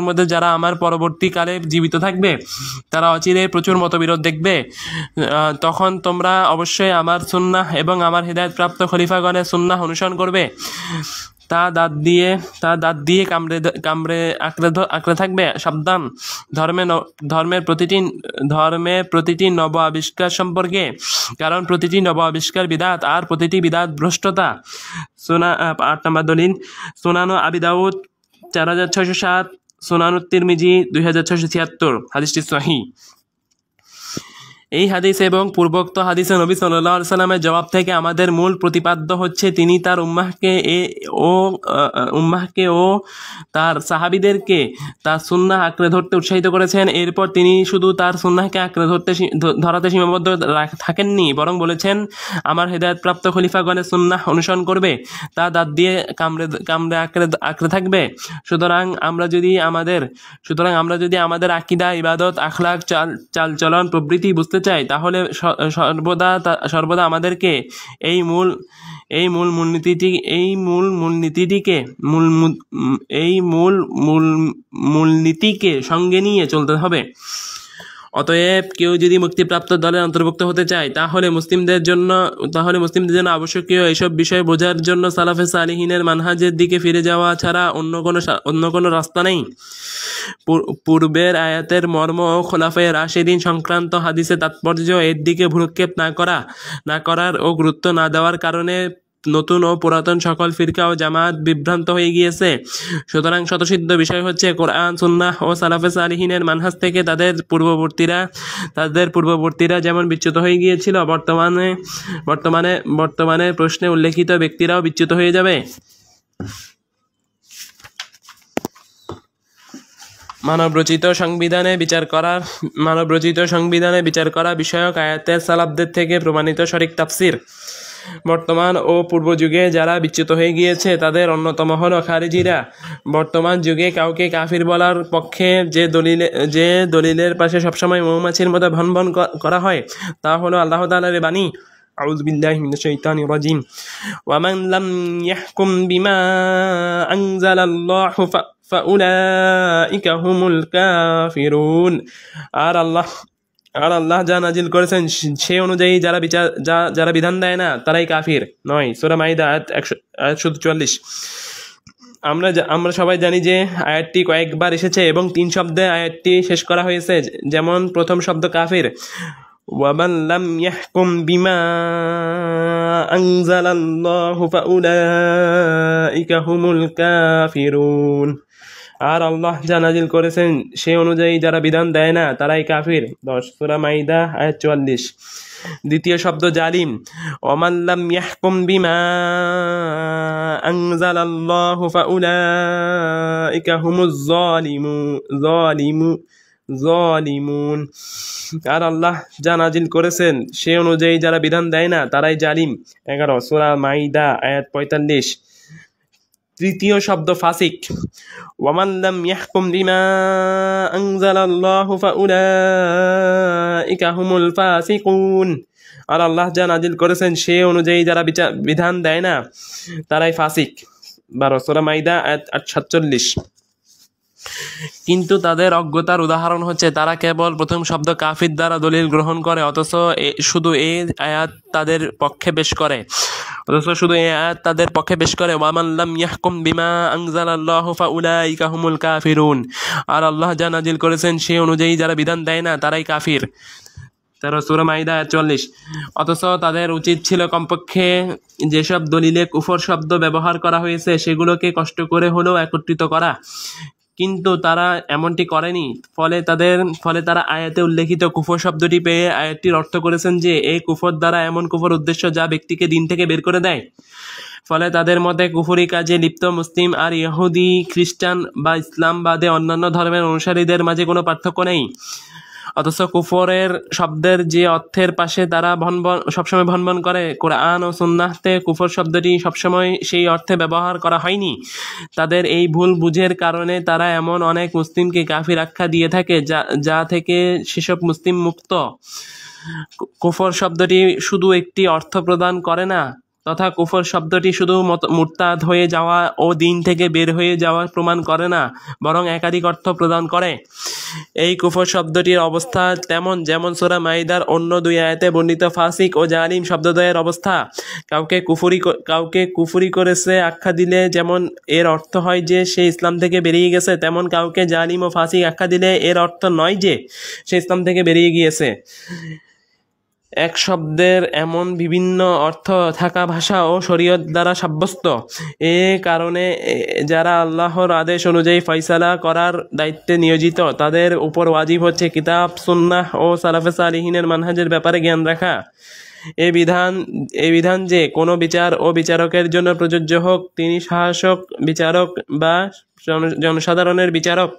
মধ্যে যারা আমার পরবর্তীকালে জীবিত থাকবে তারা অচিরে প্রচুর মতবিরোধ দেখবে। তখন তোমরা অবশ্যই আমার সুন্নাহ এবং আমার হিদায়াতপ্রাপ্ত খলিফাগণের সুন্নাহ অনুসরণ করবে। তা দাঁত দিয়ে কামড়ে আঁকড়ে থাকবে। সাবধান ধর্মের প্রতিটি নব আবিষ্কার সম্পর্কে, কারণ প্রতিটি নব আবিষ্কার বিদাত আর প্রতিটি বিদাত ভ্রষ্টতা। 8 নম্বর দলিল, সুনান আবি দাউদ 4607, সুনান তিরমিজি 2676, হাদিসটি সহিহ। এই হাদিস এবং পূর্বোক্ত হাদিসে নবী সাল্লাল্লাহু আলাইহি সাল্লামের জবাব থেকে আমাদের মূল প্রতিপাদ্য হচ্ছে তিনি তার উম্মাহকে ও তার সাহাবীদেরকে তার সুন্নাহ আঁকড়ে ধরতে উৎসাহিত করেছেন। এরপর তিনি শুধু তার সুন্নাহকে আঁকড়ে ধরাতে সীমাবদ্ধ থাকেননি, বরং বলেছেন আমার হেদায়েতপ্রাপ্ত খলিফাগণের সুন্নাহ অনুসরণ করবে, তা দাঁত দিয়ে কামড়ে আঁকড়ে থাকবে। সুতরাং আমরা যদি আমাদের আকীদা, ইবাদত, আখলাক, চালচলন প্রভৃতি বুঝতে চাই, তাহলে সর্বদা আমাদেরকে এই মূল মূলনীতিকে সঙ্গে নিয়ে চলতে হবে। অতএব কেউ যদি মুক্তিপ্রাপ্ত দলের অন্তর্ভুক্ত হতে চায়, তাহলে মুসলিমদের জন্য আবশ্যকীয় এইসব বিষয় বোঝার জন্য সালাফে সালিহিনের মানহাজের দিকে ফিরে যাওয়া ছাড়া অন্য কোনো রাস্তা নেই। পূর্বের আয়াতের মর্ম ও খোলাফায়ে রাশিদিন সংক্রান্ত হাদিসে তাৎপর্য এর দিকে ভ্রুক্ষেপ না করার ও গুরুত্ব না দেওয়ার কারণে নতুন ও পুরাতন সকল ফিরকা ও জামাত বিভ্রান্ত হয়ে গিয়েছে। সুতরাং স্বতঃসিদ্ধ বিষয় হচ্ছে কোরআন, সুন্নাহ ও সালাফে সালিহিনের মানহাজ থেকে তাদের পূর্ববর্তীরা যেমন বিচ্যুত হয়ে গিয়েছিল, বর্তমানে প্রশ্নে উল্লেখিত ব্যক্তিরাও বিচ্যুত হয়ে যাবে। মানবরচিত সংবিধানে বিচার করা বিষয়ক আয়াতের সালাফদের থেকে প্রমাণিত সঠিক তাফসির। বর্তমান ও পূর্ব যুগে যারা বিচ্যুত হয়ে গিয়েছে তাদের অন্যতম হলো খারিজিরা। বর্তমান যুগে কাউকে কাফির বলার পক্ষে যে দলিলের পাশে সবসময় মৌমাছির মতো ভনভন করা হয়, তা হলো আল্লাহ তাআলার বাণী। আউযু বিল্লাহি মিনাশ শাইতানির রাজিম। ওয়া মান লাম ইয়াহকুম বিমা আনজালাল্লাহু ফাউলাইকা হুমুল কাফিরুন। আর আল্লাহ যা নাজিল করেছেন সে অনুযায়ী যারা বিধান দেয় না তারাই কাফির। 9 সূরা মাইদা আয়াত 144। আমরা সবাই জানি যে আয়াতটি কয়েকবার এসেছে এবং 3 শব্দে আয়াতটি শেষ করা হয়েছে। যেমন প্রথম শব্দ কাফির, ওয়ামান লাম ইয়াহকুম বিমা আনজালাল্লাহু ফাউলাইকা হুমুল কাফিরুন। আর আল্লাহ যা নাজিল করেছেন সে অনুযায়ী যারা বিধান দেয় না তারাই কাফির। 10 সূরা মাইদা আয়াত 44। দ্বিতীয় শব্দ জালিম, ওয়ামান লাম ইয়াহকুম বিমা আনজালাল্লাহু ফাউলাইকা হুমুজ যালিমুন। আর আল্লাহ যা নাজিল করেছেন সে অনুযায়ী যারা বিধান দেয় না তারাই জালিম। 11 সূরা মাইদা আয়াত 45। তৃতীয় শব্দ ফাসিক। ওয়ামান লাম ইয়াহকুম বিমা আনজালাল্লাহু ফাউলাইকা হুমুল ফাসিকুন। আর আল্লাহ যা নাজিল করেছেন সে অনুযায়ী যারা বিধান দেয় না তারাই ফাসিক। 12 সূরা মাইদা আয়াত 47। কিন্তু তাদের অজ্ঞতার উদাহরণ হচ্ছে তারা কেবল প্রথম শব্দ কাফির দ্বারা দলিল গ্রহণ করে, অথচ শুধু এই আয়াত তাদের পক্ষে পেশ করে ওয়ামান লাম ইয়াহকুম বিমা আনজালাল্লাহু ফাউলাইকা হুমুল কাফিরুন। আর আল্লাহ যা নাজিল করেছেন সে অনুযায়ী যারা বিধান দেয় না তারাই কাফির। 13 সূরা মাইদা 40। অথচ তাদের উচিত ছিল কমপক্ষে যেসব দলিলে কুফর শব্দ ব্যবহার করা হয়েছে সেগুলোকে কষ্ট করে হলেও একত্রিত করা, কিন্তু তারা এমনটি করেনি। ফলে তারা আয়াতে উল্লেখিত কুফর শব্দটি পেয়ে আয়াতটির অর্থ করেছেন যে এই কুফর দ্বারা এমন কুফর উদ্দেশ্য যা ব্যক্তিকে দিন থেকে বের করে দেয়। ফলে তাদের মতে কুফরি কাজে লিপ্ত মুসলিম আর ইহুদি, খ্রিস্টান বা ইসলাম বাদে অন্যান্য ধর্মের অনুসারীদের মাঝে কোনো পার্থক্য নেই। অথচ কুফরের শব্দের যে অর্থের পাশে তারা সবসময় ভনভন করে, কোরআন ও সুন্নাহতে কুফর শব্দটি সবসময় সেই অর্থে ব্যবহার করা হয়নি। তাদের এই ভুল বুঝের কারণে তারা এমন অনেক মুসলিমকে কাফির আখ্যা দিয়ে থাকে যা থেকে সেসব মুসলিম মুক্ত। কুফর শব্দটি শুধু একটি অর্থ প্রদান করে না, তথা কুফর শব্দটি শুধু মুরতাদ হয়ে যাওয়া ও দিন থেকে বের হয়ে যাওয়া প্রমাণ করে না, বরং একাধিক অর্থ প্রদান করে। এই কুফর শব্দটির অবস্থা যেমন সূরা মাইদার অন্য 2 আয়াতে বর্ণিত ফাসিক ও জালিম শব্দদ্বয়ের অবস্থা। কাউকে কুফরি করেছে আখ্যা দিলে যেমন এর অর্থ হয় যে সে ইসলাম থেকে বেরিয়ে গেছে, তেমন কাউকে জালিম ও ফাসিক আখ্যা দিলে এর অর্থ নয় যে সে ইসলাম থেকে বেরিয়ে গিয়েছে। এক শব্দের এমন বিভিন্ন অর্থ থাকা ভাষা ও শরীয়ত দ্বারা সাব্যস্ত। এ কারণে যারা আল্লাহর আদেশ অনুযায়ী ফয়সালা করার দায়িত্বে নিয়োজিত তাদের উপর ওয়াজিব হচ্ছে কিতাব, সুন্নাহ ও সালাফে সালিহিনের মানহাজের ব্যাপারে জ্ঞান রাখা। এই বিধান যে কোনো বিচার ও বিচারকের জন্য প্রযোজ্য হোক, তিনি শাসক, বিচারক বা জনসাধারণের বিচারক।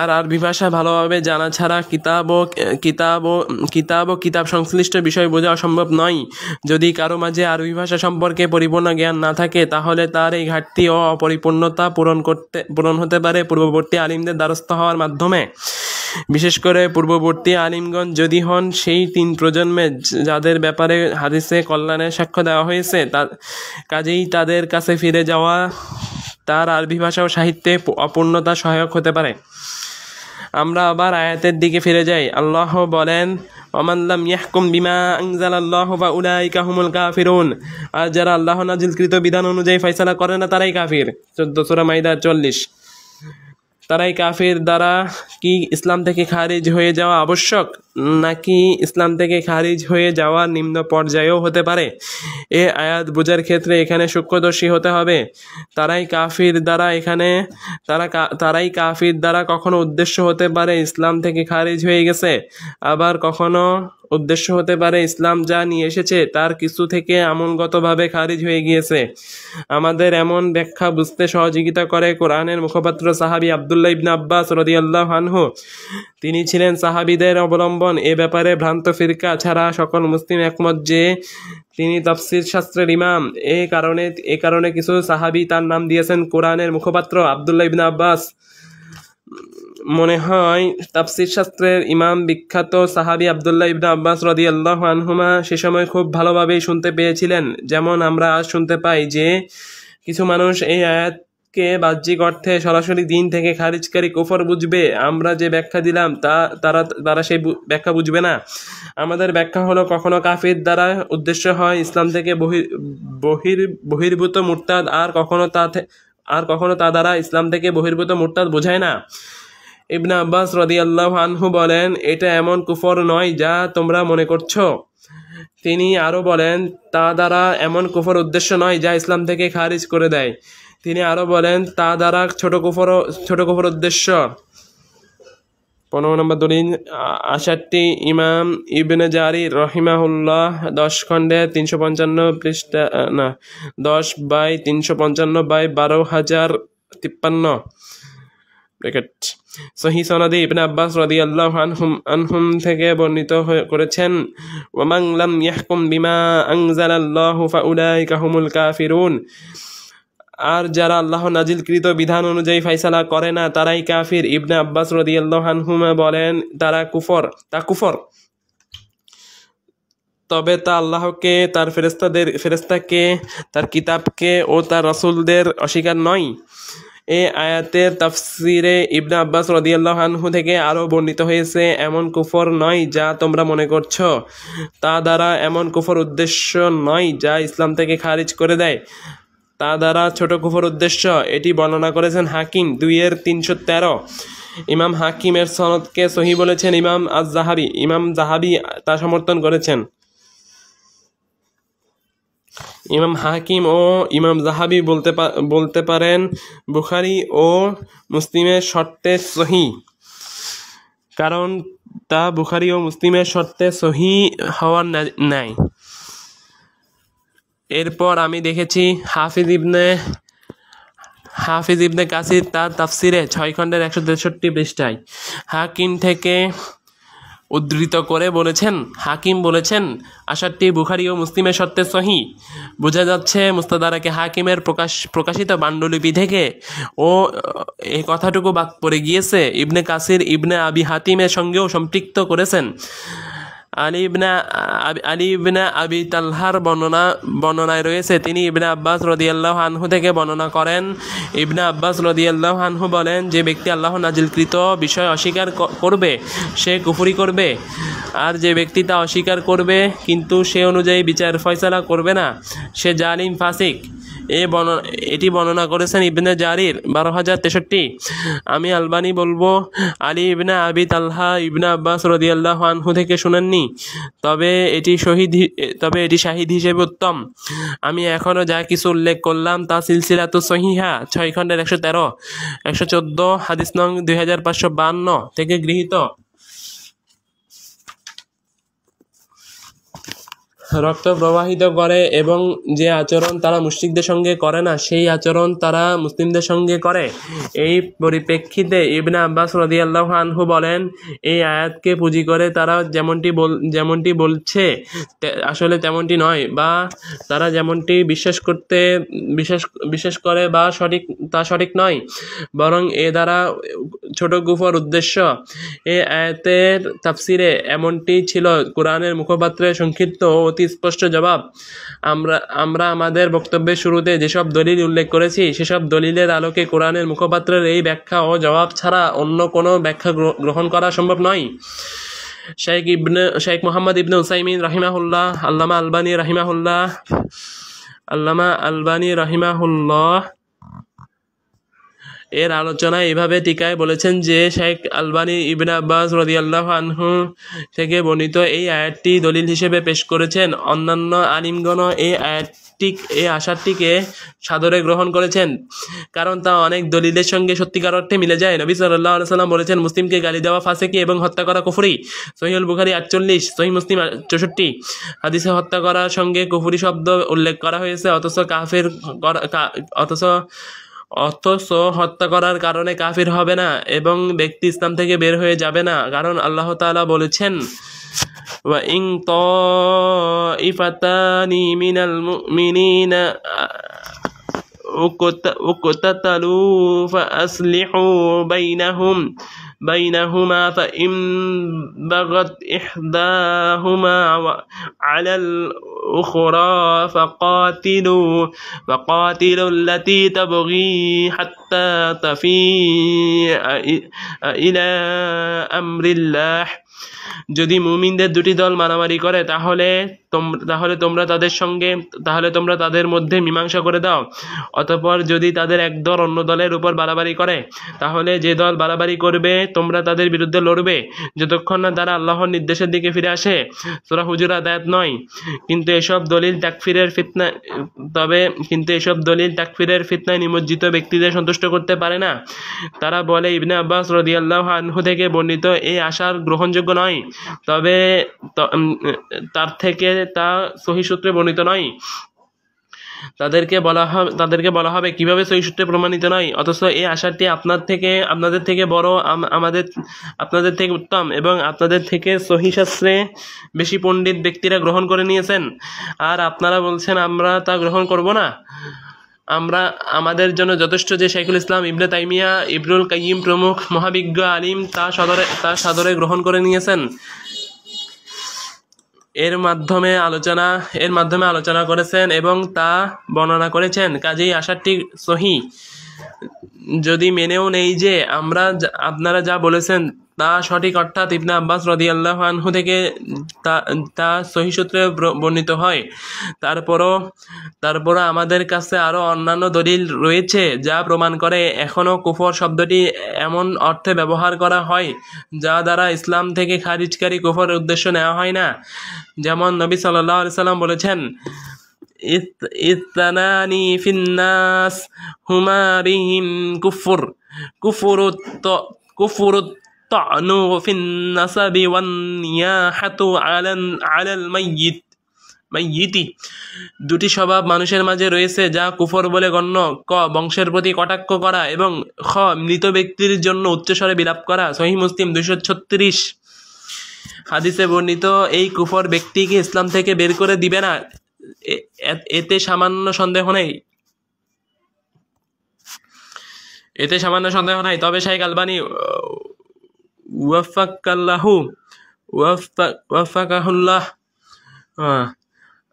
আর আরবি ভাষা ভালোভাবে জানা ছাড়া কিতাব সংশ্লিষ্ট বিষয় বোঝা অসম্ভব নয়। যদি কারো মাঝে আরবি ভাষা সম্পর্কে পরিপূর্ণ জ্ঞান না থাকে তাহলে তার এই ঘাটতি ও অপরিপূর্ণতা পূরণ হতে পারে পূর্ববর্তী আলিমদের দ্বারস্থ হওয়ার মাধ্যমে। বিশেষ করে পূর্ববর্তী আলিমগণ যদি হন সেই 3 প্রজন্মে যাদের ব্যাপারে হাদিসে কল্যাণের সাক্ষ্য দেওয়া হয়েছে, কাজেই তাদের কাছে ফিরে যাওয়া তার আরবি ভাষা ও সাহিত্যে অপূর্ণতা সহায়ক হতে পারে। আমরা আবার আয়াতের দিকে ফিরে যাই। আল্লাহ বলেন ওয়ামান লাম ইয়াহকুম বিমা আনজালাল্লাহু ফাউলাইকা হুমুল কাফিরুন। আর যারা আল্লাহ নাজিলকৃত বিধান অনুযায়ী ফয়সালা করে না তারাই কাফির। 14 সূরা মাইদা 40। তারাই কাফির দ্বারা কি ইসলাম থেকে খারিজ হয়ে যাওয়া আবশ্যক, নাকি ইসলাম থেকে খারিজ হয়ে যাওয়া নিম্ন পর্যায়েও হতে পারে? এ আয়াত বোঝার ক্ষেত্রে এখানে সূক্ষ্মদর্শী হতে হবে। তারাই কাফির দ্বারা কখনো উদ্দেশ্য হতে পারে ইসলাম থেকে খারিজ হয়ে গেছে, আবার কখনো উদ্দেশ্য হতে পারে ইসলাম যা নিয়ে এসেছে তার কিছু থেকে আমলগতভাবে খারিজ হয়ে গিয়েছে। আমাদের এমন ব্যাখ্যা বুঝতে সহযোগিতা করে কোরআনের মুখপাত্র সাহাবী আব্দুল্লাহ ইবনে আব্বাস রাদিয়াল্লাহু আনহু। তিনি ছিলেন সাহাবীদের অবলম্বন। এ ব্যাপারে ভ্রান্ত ফিরকা ছাড়া সকল মুসলিম একমত যে তিনি তাফসীর শাস্ত্রের ইমাম। এ কারণে কিছু সাহাবী তার নাম দিয়েছেন কোরআনের মুখপাত্র আব্দুল্লাহ ইবনে আব্বাস। মনে হয় তাফসীর শাস্ত্রের ইমাম বিখ্যাত সাহাবী আব্দুল্লাহ ইবনে আব্বাস রাদিয়াল্লাহু আনহুমা সে সময় খুব ভালোভাবেই শুনতে পেয়েছিলেন। যেমন আমরা আজ শুনতে পাই যে কিছু মানুষ এই আয়াতকে বাহ্যিক অর্থে সরাসরি দিন থেকে খারিজকারী কুফর বুঝবে। আমরা যে ব্যাখ্যা দিলাম তারা সেই ব্যাখ্যা বুঝবে না। আমাদের ব্যাখ্যা হলো কখনো কাফির দ্বারা উদ্দেশ্য হয় ইসলাম থেকে বহির্ভূত মুরতাদ, আর কখনো তা দ্বারা ইসলাম থেকে বহির্ভূত মুরতাদ বোঝায় না। ইবনে আব্বাস রাদিয়াল্লাহু আনহু বলেন, এটা এমন কুফর নয় যা তোমরা মনে করছো। তিনি আরো বলেন, তা দ্বারা এমন কুফর উদ্দেশ্য নয় যা ইসলাম থেকে খারিজ করে দেয়। তিনি আরো বলেন, তা দ্বারা ছোট কুফর উদ্দেশ্য। 15 নম্বর দলিল 68 ইমাম ইবনে জারির রহিমাহুল্লাহ 10 খণ্ডে 355 পৃষ্ঠা 10/355/12000 53 ব্র্যাকেট সহিহ সনদে ইবনে আব্বাস রাদিয়াল্লাহু আনহুম থেকে বর্ণিত করেছেন, ওয়ামান লাম ইয়াহকুম বিমা আনজালাল্লাহু ফাউলাইকা হুমুল কাফিরুন, আর যারা আল্লাহ নাজিলকৃত বিধান অনুযায়ী ফাইসালা করে না তারাই কাফির। ইবনে আব্বাস রাদিয়াল্লাহু আনহুমা বলেন, তা কুফর, তবে তা আল্লাহকে, তার ফেরেশতাকে, তার কিতাবকে ও তার রাসূলদের অস্বীকার নয়। এই আয়াতের তাফসিরে ইবনে আব্বাস রাদিয়াল্লাহু আনহু থেকে আরও বর্ণিত হয়েছে, এমন কুফর নয় যা তোমরা মনে করছো, তা দ্বারা এমন কুফর উদ্দেশ্য নয় যা ইসলাম থেকে খারিজ করে দেয়, তা দ্বারা ছোট কুফর উদ্দেশ্য। এটি বর্ণনা করেছেন হাকিম 2-313। ইমাম হাকিমের সনদকে সহিহ বলেছেন ইমাম জাহাবি তা সমর্থন করেছেন। ইমাম হাকিম ও ইমাম জাহাবি বলতে পারেন বুখারী ও মুসলিমের শর্তে সহিহ, কারণ তা বুখারী ও মুসলিমের শর্তে সহিহ হওয়ার ন্যায়। এরপর আমি দেখেছি হাফিজ ইবনে কাসির তার তাফসিরে 6 খণ্ডের 163 পৃষ্ঠায় হাকিম থেকে উদ্ধৃত করে হাকিম বলেছেন আশারটি বুখারী ও মুসলিমের শর্তে সহিহ। বোঝা যাচ্ছে মুস্তাদরাকে হাকিমের প্রকাশিত পাণ্ডুলিপি থেকে ও এই কথাটুকু বাদ পড়ে গিয়েছে। ইবনে কাসির ইবনে আবি হাতিমের সঙ্গেও সম্পৃক্ত করেছেন। আলী ইবনে আবি তালহার বর্ণনায় রয়েছে, তিনি ইবনে আব্বাস রাদিয়াল্লাহু আনহু থেকে বর্ণনা করেন। ইবনে আব্বাস রাদিয়াল্লাহু আনহু বলেন, যে ব্যক্তি আল্লাহ নাজিলকৃত বিষয় অস্বীকার করবে সে কুফরি করবে, আর যে ব্যক্তি তা অস্বীকার করবে কিন্তু সে অনুযায়ী বিচার ফয়সালা করবে না সে জালিম ফাসিক। এটি বর্ণনা করেছেন ইবনে জারির 12063। আমি আলবানি বলবো, আলী ইবনে আবি তালহা ইবনে আব্বাস রাদিয়াল্লাহু আনহু থেকে শুনেননি, তবে এটি শাহিদ হিসেবে উত্তম। আমি এখনও যা কিছু উল্লেখ করলাম তা সিলসিলাতুস সহিহা 6 খণ্ডের 113, 114, হাদিস নং 2552 থেকে গৃহীত। রক্ত প্রবাহিত করে এবং যে আচরণ তারা মুশরিকদের সঙ্গে করে না সেই আচরণ তারা মুসলিমদের সঙ্গে করে। এই পরিপ্রেক্ষিতে ইবনে আব্বাস রাদিয়াল্লাহু আনহু বলেন, এই আয়াতকে পুঁজি করে তারা যেমনটি বলছে আসলে তেমনটি নয়, বা তারা যেমনটি বিশ্বাস করে বা সঠিক নয়, বরং এ দ্বারা ছোট কুফর উদ্দেশ্য। এই আয়াতের তাফসিরে এমনটি ছিল কোরআনের মুখপাত্রের সংক্ষিপ্ত ও অতি স্পষ্ট জবাব। আমরা আমাদের বক্তব্যের শুরুতে যেসব দলিল উল্লেখ করেছি সেসব দলিলের আলোকে কোরআনের মুখপাত্রের এই ব্যাখ্যা ও জবাব ছাড়া অন্য কোনো ব্যাখ্যা গ্রহণ করা সম্ভব নয়। শেখ মুহাম্মদ ইবনে উসাইমিন রাহিমাহুল্লাহ, আল্লামা আলবানী রাহিমাহুল্লাহ এর আলোচনায় এভাবে টিকায় বলেছেন যে, শেখ আলবানী ইবনে আব্বাস রাদিয়াল্লাহু আনহু থেকে বর্ণিত এই আয়াতটি দলিল হিসেবে পেশ করেছেন। অন্যান্য আলিমগণ এই আশারটিকে সাদরে গ্রহণ করেছেন, কারণ তা অনেক দলিলের সঙ্গে সত্যিকার অর্থে মিলে যায়। নবী সাল্লাল্লাহু আলাইহি ওয়াসাল্লাম বলেছেন, মুসলিমকে গালি দেওয়া ফাসিকি এবং হত্যা করা কুফরি। সহিহুল বুখারী 48, সহিহ মুসলিম 64। হাদিসে হত্যা করার সঙ্গে কুফরি শব্দ উল্লেখ করা হয়েছে, অথচ হত্যা করার কারণে কাফির হবে না এবং ব্যক্তি ইসলাম থেকে বের হয়ে যাবে না, কারণ আল্লাহ তাআলা বলেছেন, ওয়া ইন তাইফাতানি মিনাল মুমিনিনা উকতাতালু ফাআসলিহু বাইনাহুমা ফাইন বাগাত ইহদাহুমা আলাল উখরা ফাকাতিলু আল্লাতী তাবগী হাত্তা তাফিআ ইলা আমরিল্লাহ। যদি মুমিনদের দুটি দল মারামারি করে তাহলে তোমরা তাদের মধ্যে মীমাংসা করে দাও। অতঃপর যদি তাদের এক দল অন্য দলের উপর বাড়াবাড়ি করে তাহলে যে দল বাড়াবাড়ি করবে তোমরা তাদের বিরুদ্ধে লড়বে যতক্ষণ না তারা আল্লাহর নির্দেশের দিকে ফিরে আসে। সূরা হুজুরাত আয়াত 9। কিন্তু এসব দলিল তাকফিরের ফিতনায় নিমজ্জিত ব্যক্তিদের সন্তুষ্ট করতে পারে না। তারা বলে, ইবনে আব্বাস রাদিয়াল্লাহু আনহু থেকে বর্ণিত এই আশার গ্রহণযোগ্য নয়, তবে তার থেকে তা সহিহ সূত্রে বর্ণিত নয়। তাদেরকে বলা হবে কিভাবে সহিহ সূত্রে প্রমাণিত নয়, অথচ এই আশাটি আপনাদের থেকে বড়, আপনাদের থেকে উত্তম এবং আপনাদের থেকে সহিহ শাস্ত্রে বেশি পণ্ডিত ব্যক্তিরা গ্রহণ করে নিয়েছেন, আর আপনারা বলছেন আমরা তা গ্রহণ করব না। আমাদের জন্য যথেষ্ট যে শাইখুল ইসলাম ইবনে তাইমিয়া, ইবনুল কাইয়িম প্রমুখ মহাবিজ্ঞ আলিম তা সাদরে গ্রহণ করে নিয়েছেন। এর মাধ্যমে আলোচনা করেছেন এবং তা বর্ণনা করেছেন। কাজেই আশাটি সহিহ। যদি মেনেও নেই যে আপনারা যা বলেছেন তা সঠিক, অর্থাৎ ইবনে আব্বাস রাদিয়াল্লাহু আনহু থেকে তা সহিহ সূত্রে বর্ণিত হয়, তারপরও আমাদের কাছে আরো অন্যান্য দলিল রয়েছে যা প্রমাণ করে এখনো কুফর শব্দটি এমন অর্থে ব্যবহার করা হয় যা দ্বারা ইসলাম থেকে খারিজকারী কুফরের উদ্দেশ্য নেওয়া হয় না। যেমন নবী সাল্লাল্লাহু আলাইহি সাল্লাম বলেছেন, ইসতানানি ফিন্নাস হুমা বিহিম কুফরুত তা'নু ফিন্নাসাবি ওয়ান নিয়াহাতু আলাল মাইয়িতি। দুটি স্বভাব মানুষের মাঝে রয়েছে যা কুফর বলে গণ্য: ক, বংশের প্রতি কটাক্ষ করা, এবং খ, মৃত ব্যক্তির জন্য উচ্চস্বরে বিলাপ করা। সহিহ মুসলিম 236 হাদিসে বর্ণিত এই কুফর ব্যক্তিকে ইসলাম থেকে বের করে দিবে না, এতে সামান্য সন্দেহ নেই। তবে শাইখ আলবানী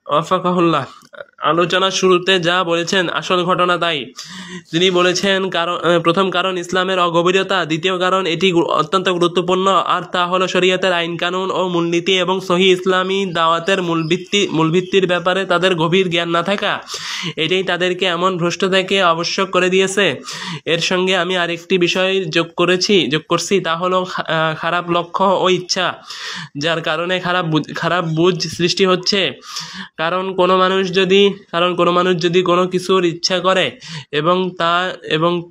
ওয়াফাকাহুল্লাহ আলোচনার শুরুতে যা বলেছেন আসল ঘটনা তাই। তিনি বলেছেন, প্রথম কারণ ইসলামের অগভীরতা, দ্বিতীয় কারণ এটি অত্যন্ত গুরুত্বপূর্ণ, আর তা হলো শরীয়তের আইন কানুন ও মূলনীতি এবং সহিহ ইসলামী দাওয়াতের মূলভিত্তির ব্যাপারে তাদের গভীর জ্ঞান না থাকা। এটাই তাদেরকে এমন ভ্রষ্ট থেকে আবশ্যক করে দিয়েছে। এর সঙ্গে আমি আরেকটি বিষয় যোগ করছি, তা হলো খারাপ লক্ষ্য ও ইচ্ছা, যার কারণে খারাপ বুঝ সৃষ্টি হচ্ছে। কারণ কোনো মানুষ যদি কোনো কিছুর ইচ্ছা করে এবং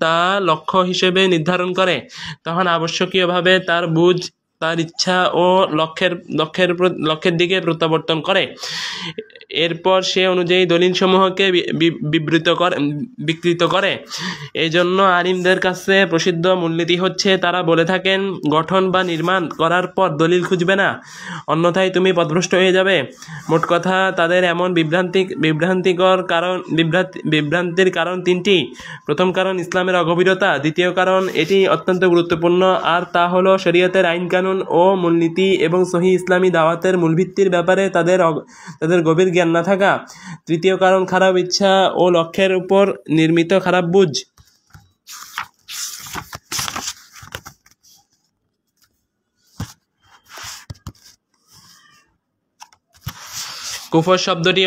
তা লক্ষ্য হিসেবে নির্ধারণ করে, তখন আবশ্যকীয়ভাবে তার বুঝ তার ইচ্ছা ও লক্ষ্যের দিকে প্রত্যাবর্তন করে। এরপর সে অনুযায়ী দলিলসমূহকে বিকৃত করে। এই জন্য আলিমদের কাছে প্রসিদ্ধ মূলনীতি হচ্ছে, তারা বলে থাকেন, গঠন বা নির্মাণ করার পর দলিল খুঁজবে না, অন্যথায় তুমি পথভ্রষ্ট হয়ে যাবে। মোট কথা, তাদের এমন বিভ্রান্তির কারণ তিনটি। প্রথম কারণ ইসলামের অগভীরতা, দ্বিতীয় কারণ এটি অত্যন্ত গুরুত্বপূর্ণ, আর তা হলো শরীয়তের আইন কানুন ও মূলনীতি এবং সহিহ ইসলামী দাওয়াতের মূলভিত্তির ব্যাপারে তাদের গভীর জ্ঞান না থাকা, তৃতীয় কারণ খারাপ ইচ্ছা ও লক্ষ্যের উপর নির্মিত খারাপ বুঝ। কুফর শব্দটি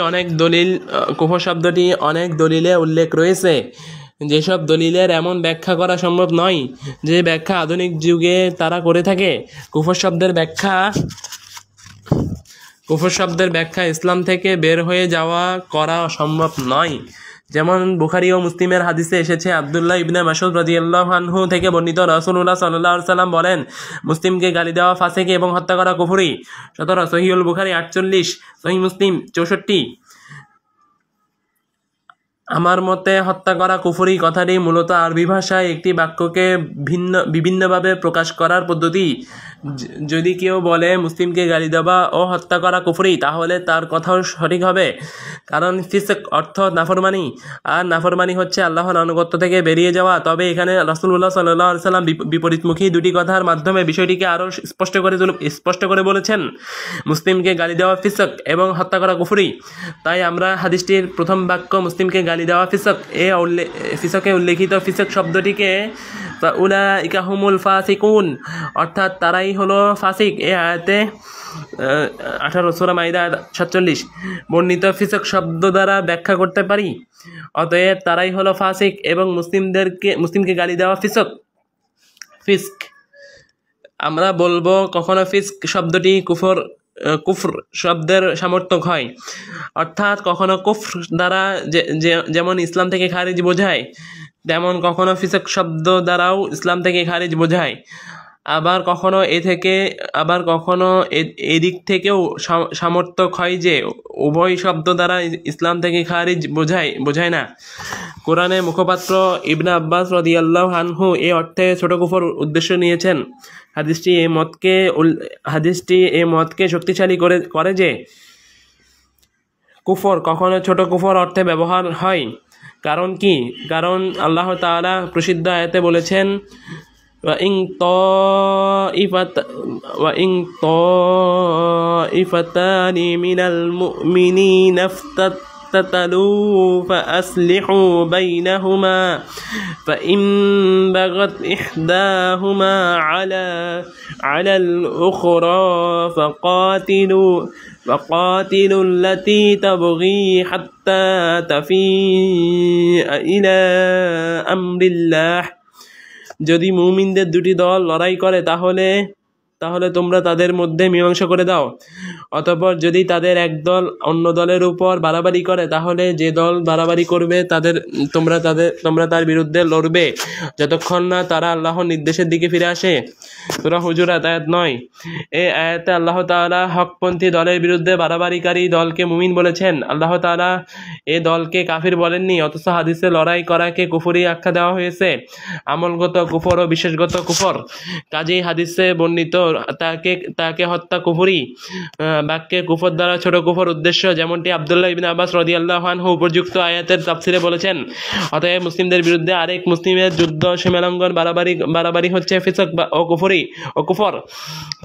অনেক দলিলে উল্লেখ রয়েছে, যেসব দলিলের এমন ব্যাখ্যা করা সম্ভব নয় যে ব্যাখ্যা আধুনিক যুগে তারা করে থাকে। কুফর শব্দের ব্যাখ্যা ইসলাম থেকে বের হয়ে যাওয়া করা সম্ভব নয়। যেমন বুখারী ও মুসলিমের হাদিসে এসেছে, আব্দুল্লাহ ইবনে মাসউদ রাদিয়াল্লাহু আনহু থেকে বর্ণিত, রাসূলুল্লাহ সাল্লাল্লাহু আলাইহি সাল্লাম বলেন, মুসলিমকে গালি দেওয়া ফাসিক এবং হত্যা করা কুফরি। 17 সহিহুল বুখারী 48, সহিহ মুসলিম 64। আমার মতে হত্যা করা কুফরি কথাটি মূলত আরবি ভাষায় একটি বাক্যকে বিভিন্নভাবে প্রকাশ করার পদ্ধতি। যদি কেউ বলে মুসলিমকে গালি দেওয়া ও হত্যা করা কুফরি, তাহলে তার কথাও সঠিক হবে, কারণ ফিসক অর্থ নাফরমানি, আর নাফরমানি হচ্ছে আল্লাহর আনুগত্য থেকে বেরিয়ে যাওয়া। তবে এখানে রাসূলুল্লাহ সাল্লাল্লাহু আলাইহি সাল্লাম বিপরীতমুখী দুটি কথার মাধ্যমে বিষয়টিকে আরও স্পষ্ট করে বলেছেন, মুসলিমকে গালি দেওয়া ফিসক এবং হত্যা করা কুফরি। তাই আমরা হাদিসটির প্রথম বাক্য মুসলিমকে গালি দেওয়া ফিসকে উল্লেখিত ফিসক শব্দটিকে উলাইকা হুমুল ফাসিকুন, অর্থাৎ তারাই হলো ফাসিক, এ আয়াতে 18 সূরা মাইদা 47 বর্ণিত ফিসক শব্দ দ্বারা ব্যাখ্যা করতে পারি। অতএব তারাই হলো ফাসিক এবং মুসলিমকে গালি দেওয়া ফিস্ক। আমরা বলবো, কখনো ফিস্ক শব্দটি কুফর শব্দের সমর্থক হয়, অর্থাৎ কখনো কুফর দ্বারা যেমন ইসলাম থেকে খারিজ বোঝায়, তেমন কখনো ফিসক শব্দ দ্বারাও ইসলাম থেকে খারিজ বোঝায়। আবার কখনো এদিক থেকেও সমর্থক হয় যে উভয় শব্দ দ্বারা ইসলাম থেকে খারিজ বোঝায় না। কোরআনের মুখপাত্র ইবনে আব্বাস রাদিয়াল্লাহু আনহু এই অর্থে ছোট কুফর উদ্দেশ্য নিয়েছেন। হাদিসটি এই মতকে শক্তিশালী করে যে কুফর কখনো ছোট কুফর অর্থে ব্যবহার হয়। কারণ কি? কারণ আল্লাহ তাআলা প্রসিদ্ধ আয়াতে বলেছেন, وَإِن طَائِفَتَانِ مِنَ الْمُؤْمِنِينَ اقْتَتَلُوا فَأَصْلِحُوا بَيْنَهُمَا فَإِن بَغَتْ إِحْدَاهُمَا على الأخرى فقاتلوا التي تبغي حتى تفيء إلى أمر الله। যদি মুমিনদের দুটি দল লড়াই করে তাহলে তোমরা তাদের মধ্যে মীমাংসা করে দাও। অতঃপর যদি তাদের এক দল অন্য দলের উপর বাড়াবাড়ি করে, তাহলে যে দল বাড়াবাড়ি করবে তোমরা তার বিরুদ্ধে লড়বে যতক্ষণ না তারা আল্লাহর নির্দেশের দিকে ফিরে আসে। সূরা হুজুরাত আয়াত 9। এই আয়াতে আল্লাহ তাআলা হকপন্থী দলের বিরুদ্ধে বাড়াবাড়িকারী দলকে মুমিন বলেছেন। আল্লাহ তাআলা এই দলকে কাফির বলেননি, অথচ হাদিসে লড়াই করাকে কুফরি আখ্যা দেওয়া হয়েছে, আমলগত কুফর ও বিশেষগত কুফর। কাজেই হাদিসে বর্ণিত তাকে হত্যা কুফরি বাক্যে কুফর দ্বারা ছোট কুফর উদ্দেশ্য, যেমনটি আব্দুল্লাহ ইবনে আব্বাস রাদিয়াল্লাহু আনহু উপযুক্ত আয়াতের তাফসিরে বলেছেন। অতএব মুসলিমদের বিরুদ্ধে আরেক মুসলিমের যুদ্ধ সীমালঙ্ঘন বাড়াবাড়ি হচ্ছে ফিসক ও কুফর।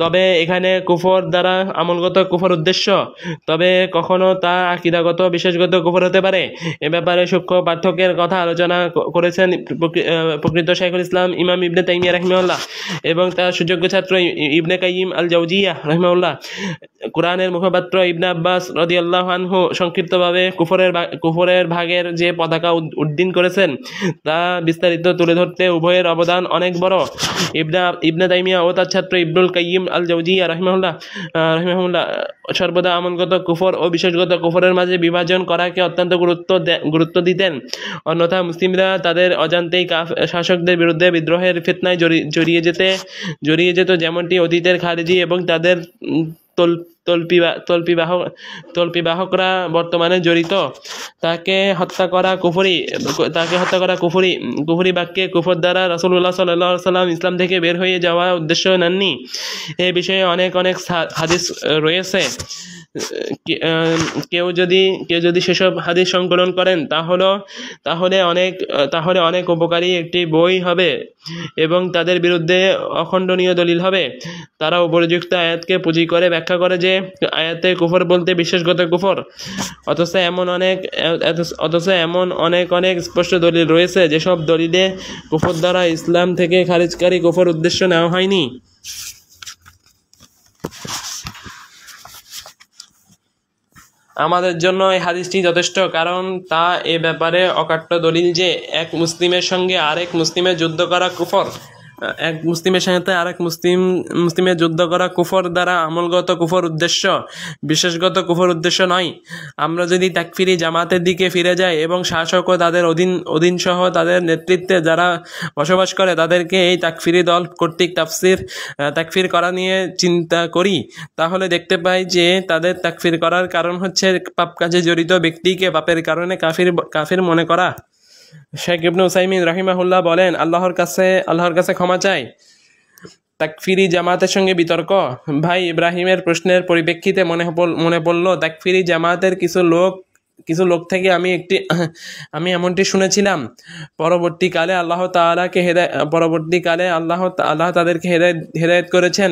তবে এখানে কুফর দ্বারা আমলগত কুফর উদ্দেশ্য, তবে কখনো তা আকীদাগত বিশেষগত কুফর হতে পারে। এ ব্যাপারে সূক্ষ্ম পার্থক্যের কথা আলোচনা করেছেন প্রকৃত শাইখুল ইসলাম ইমাম ইবনে তাইমিয়া রাহিমাহুল্লাহ এবং তার সুযোগ্য ছাত্র ইবনে কাইয়িম আল জাওজিয়া রাহিমাহুল্লাহ। কোরআনের মুখপাত্র ইবনে আব্বাস রাদিয়াল্লাহু আনহু সংক্ষিপ্তভাবে কুফরের ভাগের যে পতাকা উড্ডীন করেছেন তা বিস্তারিত তুলে ধরতে উভয়ের অবদান অনেক বড়। ইবনে তাইমিয়া ও তার ছাত্র ইবনুল কাইয়িম আল জাওজিয়া রাহিমাহুল্লাহ সর্বদা আমলগত কুফর ও বিশেষগত কুফরের মাঝে বিভাজন করাকে অত্যন্ত গুরুত্ব দিতেন। অন্যথা মুসলিমরা তাদের অজান্তেই শাসকদের বিরুদ্ধে বিদ্রোহের ফিতনায় জড়িয়ে যেত, যেমনটি অতীতের খারিজি এবং তাদের তল্পিবাহকরা বর্তমানে জড়িত। তাকে হত্যা করা কুফরি বাক্যে কুফর দ্বারা রাসূলুল্লাহ সাল্লাল্লাহু আলাইহি ওয়াসাল্লাম ইসলাম থেকে বের হয়ে যাওয়া উদ্দেশ্য নেননি। এ বিষয়ে অনেক হাদিস রয়েছে। কেউ যদি সেসব হাদিস সংকলন করেন তাহলে অনেক উপকারী একটি বই হবে এবং তাদের বিরুদ্ধে অখণ্ডনীয় দলিল হবে। তারা উপযুক্ত আয়াতকে পুঁজি করে ব্যাখ্যা করে যে আয়াতে কুফর বলতে বিশেষগত কুফর, অথচ এমন অনেক স্পষ্ট দলিল রয়েছে যেসব দলিলে কুফর দ্বারা ইসলাম থেকে খারিজকারী কুফর উদ্দেশ্য নেওয়া হয়নি। আমাদের জন্য এই হাদিসটি যথেষ্ট, কারণ তা এ ব্যাপারে অকাট্য দলিল যে এক মুসলিমের সঙ্গে আরেক মুসলিমের যুদ্ধ করা কুফর, এক মুসলিমের সাথে আরেক মুসলিমের যুদ্ধ করা কুফর দ্বারা আমলগত কুফর উদ্দেশ্য, বিশেষগত কুফর উদ্দেশ্য নয়। আমরা যদি তাকফিরি জামাতের দিকে ফিরে যাই এবং শাসক ও তাদের অধীন সহ তাদের নেতৃত্বে যারা বসবাস করে তাদেরকে এই তাকফিরি দল কর্তৃক তাকফির করা নিয়ে চিন্তা করি, তাহলে দেখতে পাই যে তাদের তাকফির করার কারণ হচ্ছে পাপ কাজে জড়িত ব্যক্তিকে পাপের কারণে কাফির মনে করা। শেখ ইবনে উসাইমিন রাহিমাহুল্লাহ বলেন, আল্লাহর কাছে ক্ষমা চাই। তাকফিরি জামাতের সঙ্গে বিতর্ক। ভাই ইব্রাহিমের প্রশ্নের পরিপ্রেক্ষিতে মনে পড়ল তাকফিরি জামাতের কিছু লোক থেকে আমি এমনটি শুনেছিলাম। পরবর্তীকালে আল্লাহ তাদেরকে হেদায়েত করেছেন।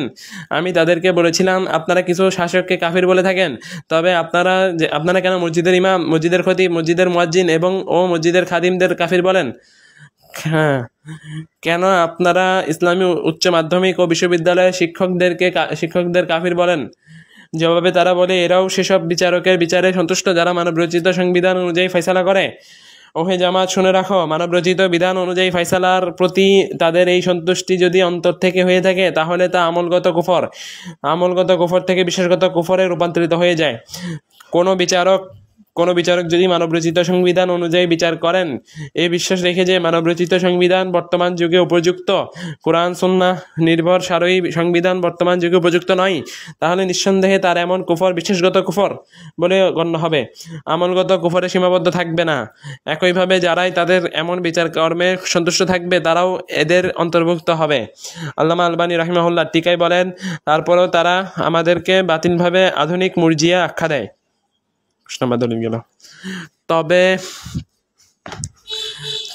আমি তাদেরকে বলেছিলাম, আপনারা কিছু শাসককে কাফির বলে থাকেন, তবে আপনারা কেন মসজিদের ইমাম, মসজিদের খতিব, মসজিদের মুয়াজ্জিন ও মসজিদের খাদিমদের কাফির বলেন? হ্যাঁ, কেন আপনারা ইসলামী উচ্চ মাধ্যমিক ও বিশ্ববিদ্যালয়ের শিক্ষকদের কাফির বলেন? জবাবে তারা বলে, এরাও সেসব বিচারকের বিচারে সন্তুষ্ট যারা মানবরচিত সংবিধান অনুযায়ী ফয়সালা করে। ওহে জামাত, শুনে রাখো, মানবরচিত বিধান অনুযায়ী ফয়সালার প্রতি তাদের এই সন্তুষ্টি যদি অন্তর থেকে হয়ে থাকে তাহলে তা আমলগত কুফর থেকে বিশেষগত কুফরে রূপান্তরিত হয়ে যায়। কোনো বিচারক কোনো বিচারক যদি মানবরচিত সংবিধান অনুযায়ী বিচার করেন, এই বিশ্বাস রেখে যে মানবরচিত সংবিধান বর্তমান যুগে উপযুক্ত, কোরআন সুন্নাহ নির্ভর সারয়ী সংবিধান বর্তমান যুগে উপযুক্ত নয়, তাহলে নিঃসন্দেহে তার এমন কুফর বিশ্বাসগত কুফর বলে গণ্য হবে, আমলগত কুফরে সীমাবদ্ধ থাকবে না। একইভাবে যারাই তাদের এমন বিচার কর্মে সন্তুষ্ট থাকবে তারাও এদের অন্তর্ভুক্ত হবে। আল্লামা আলবানী রাহিমাহুল্লাহ টিকায় বলেন, তারপরেও তারা আমাদেরকে বাতিলভাবে আধুনিক মুরজিয়া আখ্যা দেয়। তবে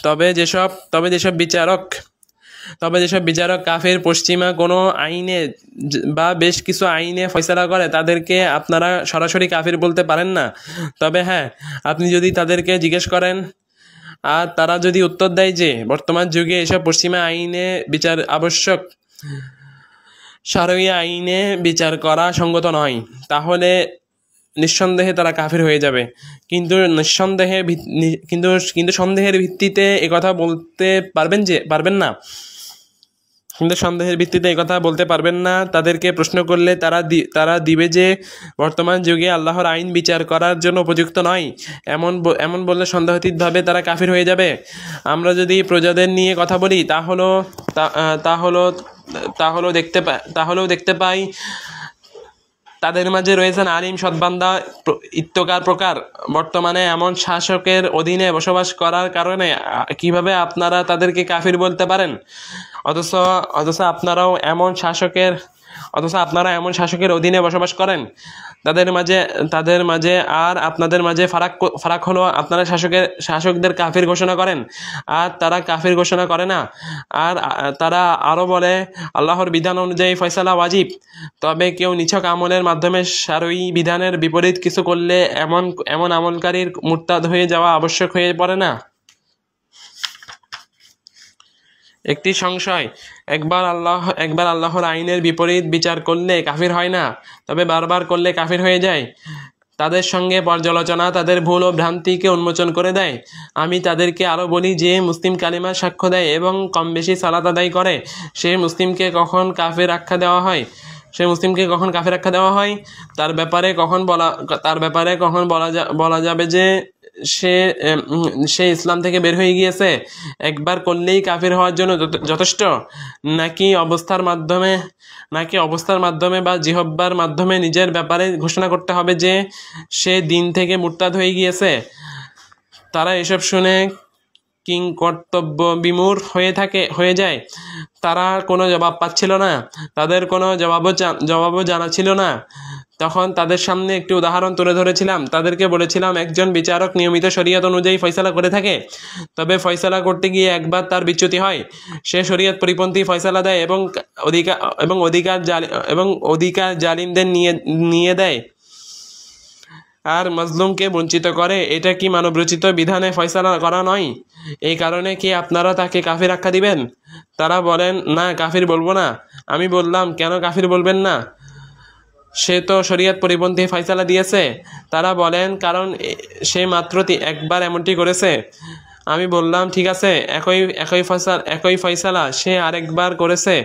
তবে যেসব বিচারক কাফির পশ্চিমা কোনো আইনে বা বেশ কিছু আইনে ফয়সালা করে, তাদেরকে আপনারা সরাসরি কাফির বলতে পারেন না। তবে হ্যাঁ, আপনি যদি তাদেরকে জিজ্ঞেস করেন আর তারা যদি উত্তর দেয় যে বর্তমান যুগে এসব পশ্চিমা আইনে বিচার আবশ্যক, শারঈ আইনে বিচার করা সঙ্গত নয়, তাহলে নিঃসন্দেহে তারা কাফির হয়ে যাবে। কিন্তু সন্দেহের ভিত্তিতে একথা বলতে পারবেন না। তাদেরকে প্রশ্ন করলে তারা দিবে যে বর্তমান যুগে আল্লাহর আইন বিচার করার জন্য উপযুক্ত নয়, এমন বললে সন্দেহাতীতভাবে তারা কাফির হয়ে যাবে। আমরা যদি প্রজাদের নিয়ে কথা বলি তাহলেও দেখতে পাই তাদের মাঝে রয়েছেন আলিম, সৎবান্দা, ইত্যকার প্রকার। বর্তমানে এমন শাসকের অধীনে বসবাস করার কারণে কিভাবে আপনারা তাদেরকে কাফির বলতে পারেন? অথচ আপনারাও এমন শাসকের অধীনে বসবাস করেন। তাদের মাঝে আর আপনাদের মাঝে ফারাক হলো, আপনারা শাসকদের কাফির ঘোষণা করেন আর তারা কাফির ঘোষণা করে না। আর তারা আরো বলে আল্লাহর বিধান অনুযায়ী ফয়সালা ওয়াজিব। তবে কেউ নিছক আমলের মাধ্যমে শারঈ বিধানের বিপরীত কিছু করলে এমন আমলকারীর মুরতাদ হয়ে যাওয়া আবশ্যক হয়ে পড়ে না। একটি সংশয়, একবার আল্লাহর আইনের বিপরীত বিচার করলে কাফির হয় না, তবে বারবার করলে কাফির হয়ে যায়। তাদের সঙ্গে পর্যালোচনা তাদের ভুল ও ভ্রান্তিকে উন্মোচন করে দেয়। আমি তাদেরকে আরও বলি, যে মুসলিম কালিমার সাক্ষ্য দেয় এবং কম বেশি সালাত আদায় করে, সে মুসলিমকে কখন কাফির আখ্যা দেওয়া হয় তার ব্যাপারে কখন বলা যাবে যে সে ইসলাম থেকে বের হয়ে গিয়েছে? একবার করলেই কাফির হওয়ার জন্য যথেষ্ট, নাকি অবস্থার মাধ্যমে বা জিহব্বার মাধ্যমে নিজের ব্যাপারে ঘোষণা করতে হবে যে সে দিন থেকে মুরতাদ হয়ে গিয়েছে? তারা এসব শুনে কিংকর্তব্য বিমূঢ় হয়ে যায়। তারা কোনো জবাব পাচ্ছিল না, তাদের কোনো জবাবও জানা ছিল না। তখন তাদের সামনে একটি উদাহরণ তুলে ধরেছিলাম। তাদেরকে বলেছিলাম, একজন বিচারক নিয়মিত শরীয়ত অনুযায়ী ফয়সালা করে থাকে, তবে ফয়সালা করতে গিয়ে একবার তার বিচ্যুতি হয়। সে শরীয়ত পরিপন্থী ফয়সালা দেয় এবং অধিকার জালিমদের নিয়ে দেয় আর মজলুমকে বঞ্চিত করে। এটা কি মানবরচিত বিধানে ফয়সালা করা নয়? এই কারণে কি আপনারা তাকে কাফির আখ্যা দিবেন? তারা বলেন, না, কাফির বলবো না। আমি বললাম, কেন কাফির বলবেন না? সে তো শরীয়ত পরিপন্থী ফয়সালা দিয়েছে। তারা বলেন, কারণ সে মাত্র একবার এমনটি করেছে। আমি বললাম, ঠিক আছে, একই ফয়সালা সে আরেকবার করেছে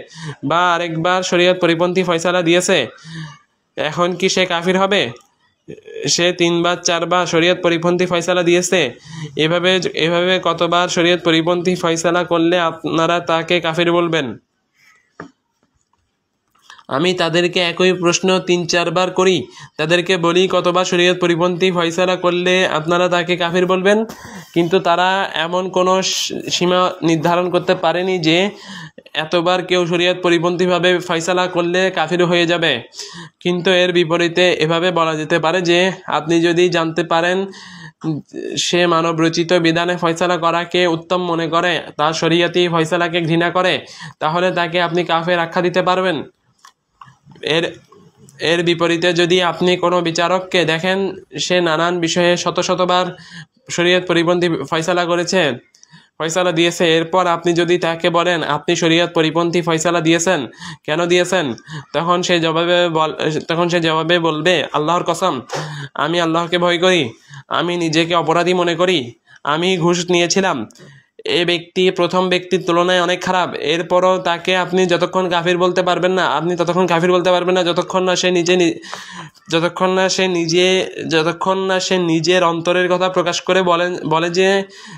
বা আরেকবার শরীয়ত পরিপন্থী ফয়সালা দিয়েছে, এখন কি সে কাফির হবে? সে 3 বা 4 বার শরীয়ত পরিপন্থী ফয়সালা দিয়েছে। এভাবে কতবার শরীয়ত পরিপন্থী ফয়সালা করলে আপনারা তাকে কাফির বলবেন? আমি তাদেরকে একই প্রশ্ন 3-4 বার করি। তাদেরকে বলি, কতবার শরীয়ত পরিপন্থী ফয়সালা করলে আপনারা তাকে কাফির বলবেন? কিন্তু তারা এমন কোনো সীমা নির্ধারণ করতে পারেনি যে এতবার কেউ শরীয়ত পরিপন্থীভাবে ফয়সালা করলে কাফির হয়ে যাবে। কিন্তু এর বিপরীতে এভাবে বলা যেতে পারে যে আপনি যদি জানতে পারেন সে মানব রচিত বিধানে ফয়সালা করাকে উত্তম মনে করে, তার শরীয়তি ফয়সালাকে ঘৃণা করে, তাহলে তাকে আপনি কাফের আখ্যা দিতে পারবেন। এর বিপরীতে যদি আপনি কোনো বিচারককে দেখেন সে নানান বিষয়ে শতবার শরীয়ত পরিপন্থী ফয়সালা দিয়েছে, এরপর আপনি যদি তাকে বলেন আপনি শরীয়ত পরিপন্থী ফয়সালা দিয়েছেন, কেন দিয়েছেন? তখন সে জবাবে বলবে, আল্লাহর কসম, আমি আল্লাহকে ভয় করি, আমি নিজেকে অপরাধী মনে করি, আমি ঘুষ নিয়েছিলাম, এ ব্যক্তি প্রথম ব্যক্তির তুলনায় অনেক খারাপ, এরপরও তাকে আপনি যতক্ষণ কাফির বলতে পারবেন না, আপনি ততক্ষণ কাফির বলতে পারবেন না যতক্ষণ না সে নিজের অন্তরের কথা প্রকাশ করে বলে যে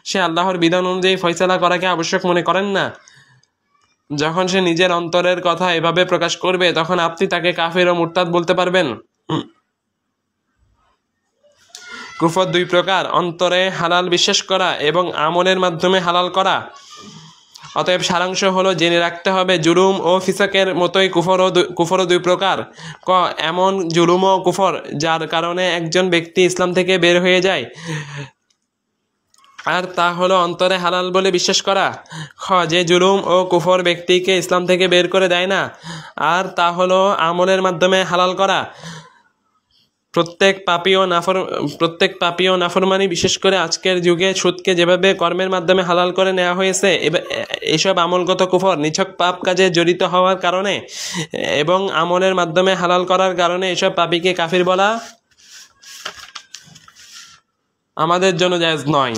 সে আল্লাহর বিধান অনুযায়ী ফয়সালা করাকে আবশ্যক মনে করেন না। যখন সে নিজের অন্তরের কথা এভাবে প্রকাশ করবে তখন আপনি তাকে কাফির ও মুরতাদ বলতে পারবেন। কুফর দুই প্রকার: অন্তরে হালাল বিশ্বাস করা এবং আমলের মাধ্যমে হালাল করা। অতএব সারাংশ হলো, জেনে রাখতে হবে জুলুম ও ফিসকের মতোই কুফরও দুই প্রকার। এমন জুলুম ও কুফর যার কারণে একজন ব্যক্তি ইসলাম থেকে বের হয়ে যায়, আর তা হলো অন্তরে হালাল বলে বিশ্বাস করা। যে জুলুম ও কুফর ব্যক্তিকে ইসলাম থেকে বের করে দেয় না, আর তা হলো আমলের মাধ্যমে হালাল করা। প্রত্যেক পাপী ও নাফরমানি, বিশেষ করে আজকের যুগে সুদকে যেভাবে কর্মের মাধ্যমে হালাল করে নেওয়া হয়েছে, এসব আমলগত কুফর নিছক পাপ কাজে জড়িত হওয়ার কারণে এবং আমলের মাধ্যমে হালাল করার কারণে এসব পাপীকে কাফির বলা আমাদের জন্য জায়েজ নয়।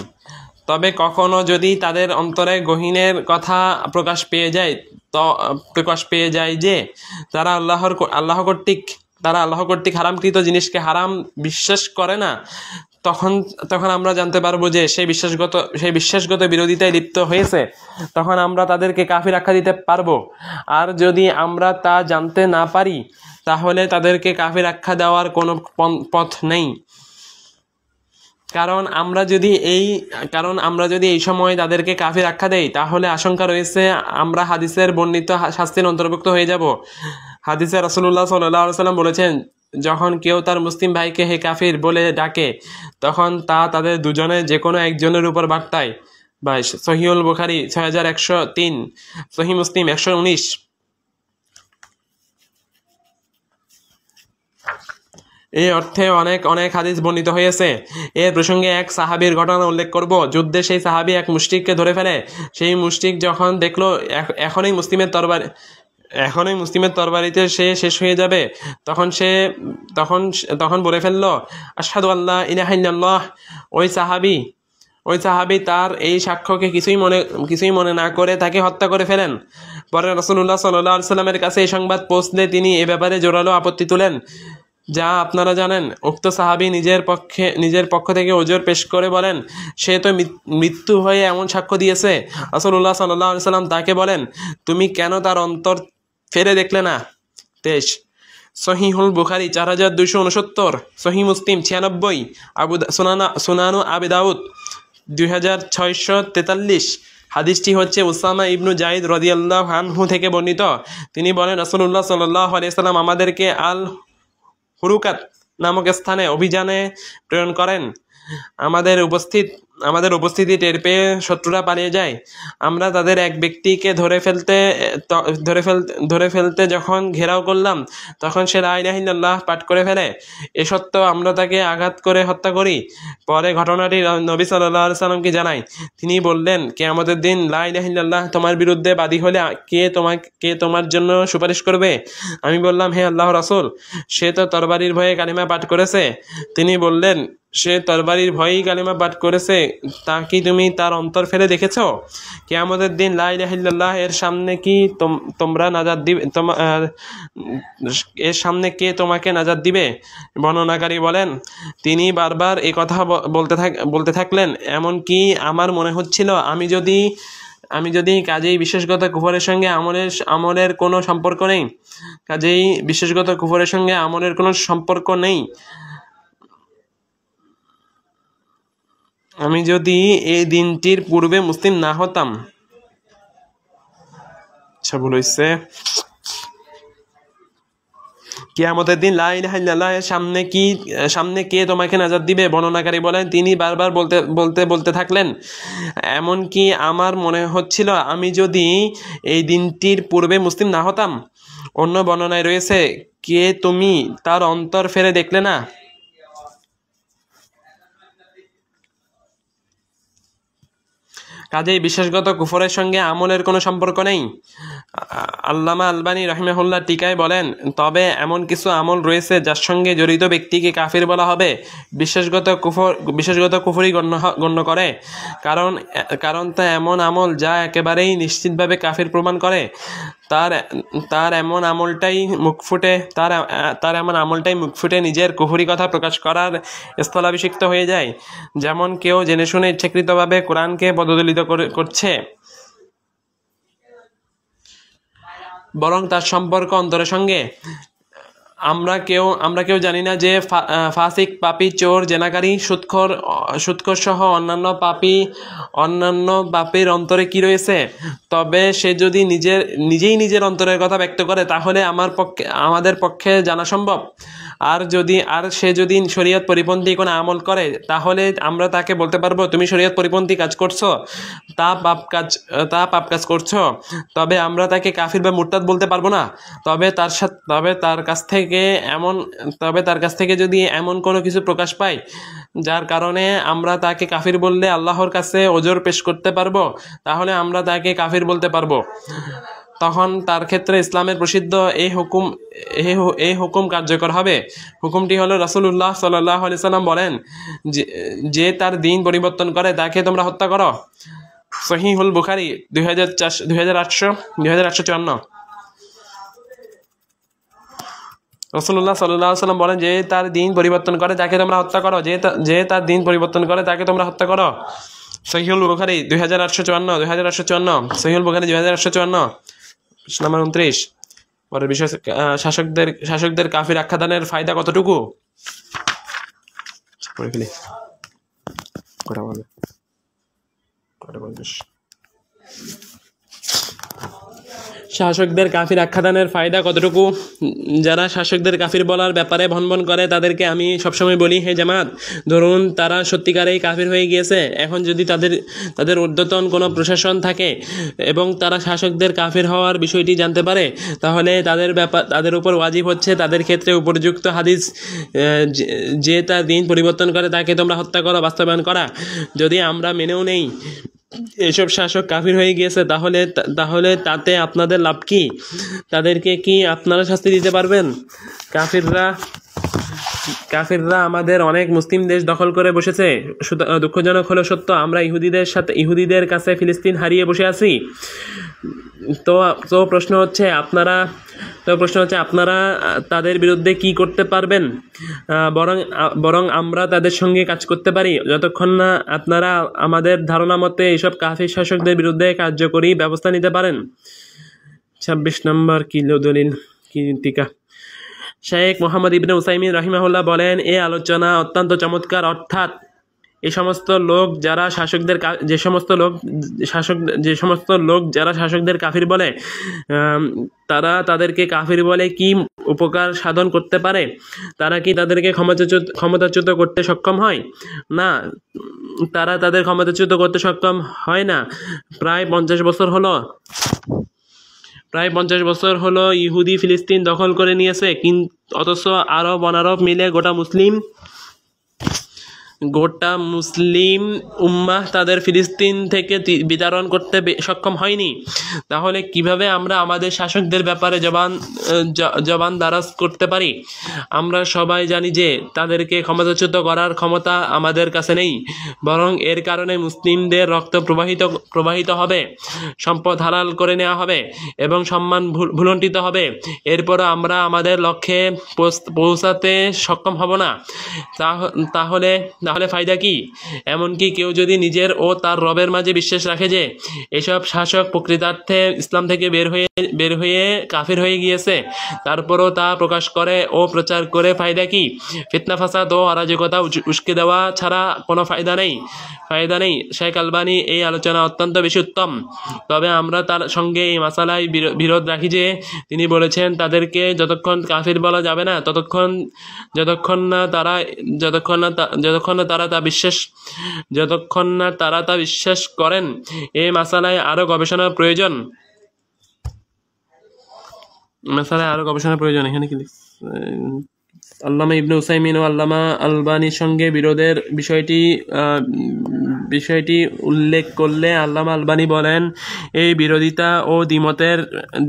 তবে কখনো যদি তাদের অন্তরে গহীনের কথা প্রকাশ পেয়ে যায় যে তারা আল্লাহ কর্তৃক হারামকৃত জিনিসকে হারাম বিশ্বাস করে না, তখন আমরা জানতে পারবো যে সেই বিশ্বাসগত বিরোধিতায় লিপ্ত হয়েছে। তখন আমরা তাদেরকে কাফির আখ্যা দিতে পারবো। আর যদি আমরা তা জানতে না পারি তাহলে তাদেরকে কাফির আখ্যা দেওয়ার কোনো পথ নেই। কারণ আমরা যদি এই সময় তাদেরকে কাফির আখ্যা দেই তাহলে আশঙ্কা রয়েছে আমরা হাদিসের বর্ণিত শাস্তির অন্তর্ভুক্ত হয়ে যাব। হাদিসে রাসূলুল্লাহ সাল্লাল্লাহু আলাইহি ওয়াসাল্লাম বলেছেন, যখন কেউ তার মুসলিম ভাইকে হে কাফির বলে ডাকে তখন তা তাদের দুজনে যে কোনো একজনের উপর বার্তায়। 22 সহিহুল বুখারী 6103, সহিহ মুসলিম 119। এই অর্থে অনেক হাদিস বর্ণিত হয়েছে। এর প্রসঙ্গে এক সাহাবীর ঘটনা উল্লেখ করব। যুদ্ধে সেই সাহাবী এক মুশরিককে ধরে ফেলে। সেই মুশরিক যখন দেখলো এখনই মুসলিমের তরবারিতে সে শেষ হয়ে যাবে, তখন বলে ফেললো, আশহাদু আল্লা ইলাহা ইল্লাল্লাহ। ওই সাহাবী তার এই সাক্ষ্যকে কিছুই মনে না করে তাকে হত্যা করে ফেলেন। পরে রাসূলুল্লাহ সাল্লাল্লাহু আলাইহি ওয়াসাল্লামের কাছে এই সংবাদ পৌঁছলে তিনি এ ব্যাপারে জোরালো আপত্তি তুলেন। যা আপনারা জানেন, উক্ত সাহাবী নিজের পক্ষ থেকে ওজর পেশ করে বলেন, সে তো মৃত্যু হয়ে এমন সাক্ষ্য দিয়েছে। রাসূলুল্লাহ সাল্লাল্লাহু আলাইহি ওয়াসাল্লাম তাকে বলেন, তুমি কেন তার অন্তর ফেরে দেখলে না? 23 সহিহুল বুখারী 4269, সহিহ মুসলিম 96, সুনানু আবি দাউদ 2643। হাদিসটি হচ্ছে উসামা ইবনু যায়েদ রাদিয়াল্লাহু আনহু থেকে বর্ণিত। তিনি বলেন, রাসূলুল্লাহ সাল্লাল্লাহু আলাইহি ওয়াসাল্লাম আমাদেরকে আল হুরুকাত নামক স্থানে অভিযানে প্রেরণ করেন। আমাদের উপস্থিতি টের পেয়ে শত্রুরা পালিয়ে যায়। আমরা তাদের এক ব্যক্তিকে ধরে ফেলতে যখন ঘেরাও করলাম তখন সে লা ইলাহা ইল্লাল্লাহ পাঠ করে ফেলে। এ সত্ত্বেও আমরা তাকে আঘাত করে হত্যা করি। পরে ঘটনাটি নবী সাল্লাল্লাহু আলাইহি সাল্লামকে জানাই। তিনি বললেন, কিয়ামতের দিন লা ইলাহা ইল্লাল্লাহ তোমার বিরুদ্ধে বাদী হলে কে তোমার জন্য সুপারিশ করবে? আমি বললাম, হে আল্লাহর রাসূল, সে তো তরবারির ভয়ে কালিমা পাঠ করেছে। তিনি বললেন, সে তরবারির ভয়েই কালিমা পাঠ করেছে, তা কি তুমি তার অন্তর ফেলে দেখেছ? কিয়ামতের দিন লা ইলাহা ইল্লাল্লাহ এর সামনে কি তোমরা নাজাত দিবে? এর সামনে কে তোমাকে নাজাত দিবে? বর্ণনাকারী বলেন, তিনি বারবার এই কথা বলতে থাকলেন, এমন কি আমার মনে হচ্ছিল আমি যদি কাজেই বিশ্বাসগত কুফরের সঙ্গে আমলের কোনো সম্পর্ক নেই, আমি যদি এই দিনটির পূর্বে মুসলিম না হতাম। ভুল হইছে। কিয়ামতের দিন লা ইলাহা ইল্লাল্লাহ এর সামনে কে তোমাকে নাজাত দিবে? বর্ণনাকারী বলেন, তিনি বারবার বলতে থাকলেন, এমন কি আমার মনে হচ্ছিল আমি যদি এই দিনটির পূর্বে মুসলিম না হতাম। অন্য বর্ণনায় রয়েছে, কে তুমি তার অন্তর ফেরে দেখলে না? কাজেই বিশ্বাসগত কুফরের সঙ্গে আমলের কোনো সম্পর্ক নেই। আল্লামা আলবানী রাহিমাহুল্লাহ টিকায় বলেন, তবে এমন কিছু আমল রয়েছে যার সঙ্গে জড়িত ব্যক্তিকে কাফির বলা হবে, বিশ্বাসগত কুফরই গণ্য করে, কারণ তা এমন আমল যা একেবারেই নিশ্চিতভাবে কাফির প্রমাণ করে। তার এমন আমলটাই মুখ ফুটে নিজের কুফরি কথা প্রকাশ করার স্থলাভিষিক্ত হয়ে যায়। যেমন কেউ জেনে শুনে ইচ্ছাকৃতভাবে কোরআনকে পদদলিত করছে, বরং তার সম্পর্ক অন্তরের সঙ্গে। আমরা কেউ জানি না যে ফাসিক, পাপী, চোর, জেনাকারী, সুদখোর সহ অন্যান্য পাপীর অন্তরে কি রয়েছে। তবে সে যদি নিজেই অন্তরের কথা ব্যক্ত করে তাহলে আমাদের পক্ষে জানা সম্ভব। আর সে যদি শরীয়ত পরিপন্থী কোনো আমল করে তাহলে আমরা তাকে বলতে পারবো, তুমি শরীয়ত পরিপন্থী কাজ করছো, তা পাপ কাজ করছো। তবে আমরা তাকে কাফির বা মুরতাদ বলতে পারবো না। তবে তার কাছ থেকে যদি এমন কোনো কিছু প্রকাশ পায় যার কারণে আমরা তাকে কাফির বললে আল্লাহর কাছে ওজর পেশ করতে পারবো, তাহলে আমরা তাকে কাফির বলতে পারবো। তখন তার ক্ষেত্রে ইসলামের প্রসিদ্ধ এই হুকুম কার্যকর হবে। হুকুমটি হলো, রাসূলুল্লাহ সাল্লাল্লাহু আলাইহি সাল্লাম বলেন, যে তার দিন পরিবর্তন করে তাকে তোমরা হত্যা করো। সহিহুল বুখারী 2854। রাসূলুল্লাহ সাল্লাল্লাহু আলাইহি সাল্লাম বলেন, যে তার দিন পরিবর্তন করে তাকে তোমরা হত্যা করো, যে তার দিন পরিবর্তন করে তাকে তোমরা হত্যা করো। সহিহুল বুখারী 2854, সহিহুল বুখারী 2854, নাম্বার 29। পরের বিষয়, শাসকদের কাফির আখ্যাদানের ফায়দা কতটুকু। পড়ে ফেলি। শাসকদের কাফির আখ্যাদানের ফায়দা কতটুকু। যারা শাসকদের কাফির বলার ব্যাপারে ভনভন করে তাদেরকে আমি সবসময় বলি, হে জামাত, ধরুন তারা সত্যিকারেই কাফির হয়ে গিয়েছে। এখন যদি তাদের ঊর্ধ্বতন কোনো প্রশাসন থাকে এবং তারা শাসকদের কাফির হওয়ার বিষয়টি জানতে পারে, তাহলে তাদের উপর ওয়াজিব হচ্ছে তাদের ক্ষেত্রে উপযুক্ত হাদিস, যে তার দিন পরিবর্তন করে তাকে তোমরা হত্যা করো, বাস্তবায়ন করা। যদি আমরা মেনেও নেই এসব শাসক কাফির হয়ে গিয়েছে, তাহলে তাতে আপনাদের লাভ কি? তাদেরকে কি আপনারা শাস্তি দিতে পারবেন? কাফিররা আমাদের অনেক মুসলিম দেশ দখল করে বসেছে। দুঃখজনক হলো সত্য, আমরা ইহুদিদের কাছে ফিলিস্তিন হারিয়ে বসে আছি। তো প্রশ্ন হচ্ছে আপনারা তাদের বিরুদ্ধে কি করতে পারবেন? বরং আমরা তাদের সঙ্গে কাজ করতে পারি যতক্ষণ না আপনারা আমাদের ধারণা মতে এইসব কাফির শাসকদের বিরুদ্ধে কার্যকরী ব্যবস্থা নিতে পারেন। 26 নম্বর দলিল টিকা। শেখ মোহাম্মদ ইবনে উসাইমিন রাহিমাহুল্লাহ বলেন, এই আলোচনা অত্যন্ত চমৎকার। অর্থাৎ যে সমস্ত লোক যারা শাসকদের কাফির বলে, তারা তাদেরকে কাফির বলে কি উপকার সাধন করতে পারে? তারা কি তাদেরকে ক্ষমতাচ্যুত করতে সক্ষম হয়? না, তারা তাদের ক্ষমতাচ্যুত করতে সক্ষম হয় না। প্রায় 50 বছর হলো ইহুদি ফিলিস্তিন দখল করে নিয়েছে, অথচ আরব অনারব মিলে গোটা মুসলিম উম্মাহ তাদের ফিলিস্তিন থেকে বিতাড়ন করতে সক্ষম হয়নি। তাহলে কিভাবে আমরা আমাদের শাসকদের ব্যাপারে জবান দারাজ করতে পারি? আমরা সবাই জানি যে তাদেরকে ক্ষমতাচ্যুত করার ক্ষমতা আমাদের কাছে নেই, বরং এর কারণে মুসলিমদের রক্ত প্রবাহিত হবে, সম্পদ হালাল করে নেওয়া হবে এবং সম্মান ভুলণ্ঠিত হবে। এরপর আমরা আমাদের লক্ষ্যে পৌঁছাতে সক্ষম হব না। তাহলে ফায়দা কি? এমনকি কেউ যদি নিজের ও তার রবের মাঝে বিশ্বাস রাখে যে এসব শাসক প্রকৃতার্থে ইসলাম থেকে বের হয়ে কাফির হয়ে গিয়েছে, তারপরও তা প্রকাশ করে ও প্রচার করে ফায়দা কি? ফিতনা ফাসাদ ও অরাজকতা উস্কে দেওয়া ছাড়া কোনো ফায়দা নেই। শেখ আলবানী এই আলোচনা অত্যন্ত বেশি উত্তম। তবে আমরা তার সঙ্গে এই মাসালায় বিরোধ রাখি যে তিনি বলেছেন তাদেরকে যতক্ষণ কাফির বলা যাবে না যতক্ষণ না তারা তা বিশ্বাস করেন। এই মাসালায় আরো গবেষণার প্রয়োজন। এখানে কি আল্লামা ইবনে উসাইমিন ও আল্লামা আলবানীর সঙ্গে বিরোধের বিষয়টি বিষয়টি উল্লেখ করলে আল্লামা আলবানী বলেন, এই বিরোধিতা ও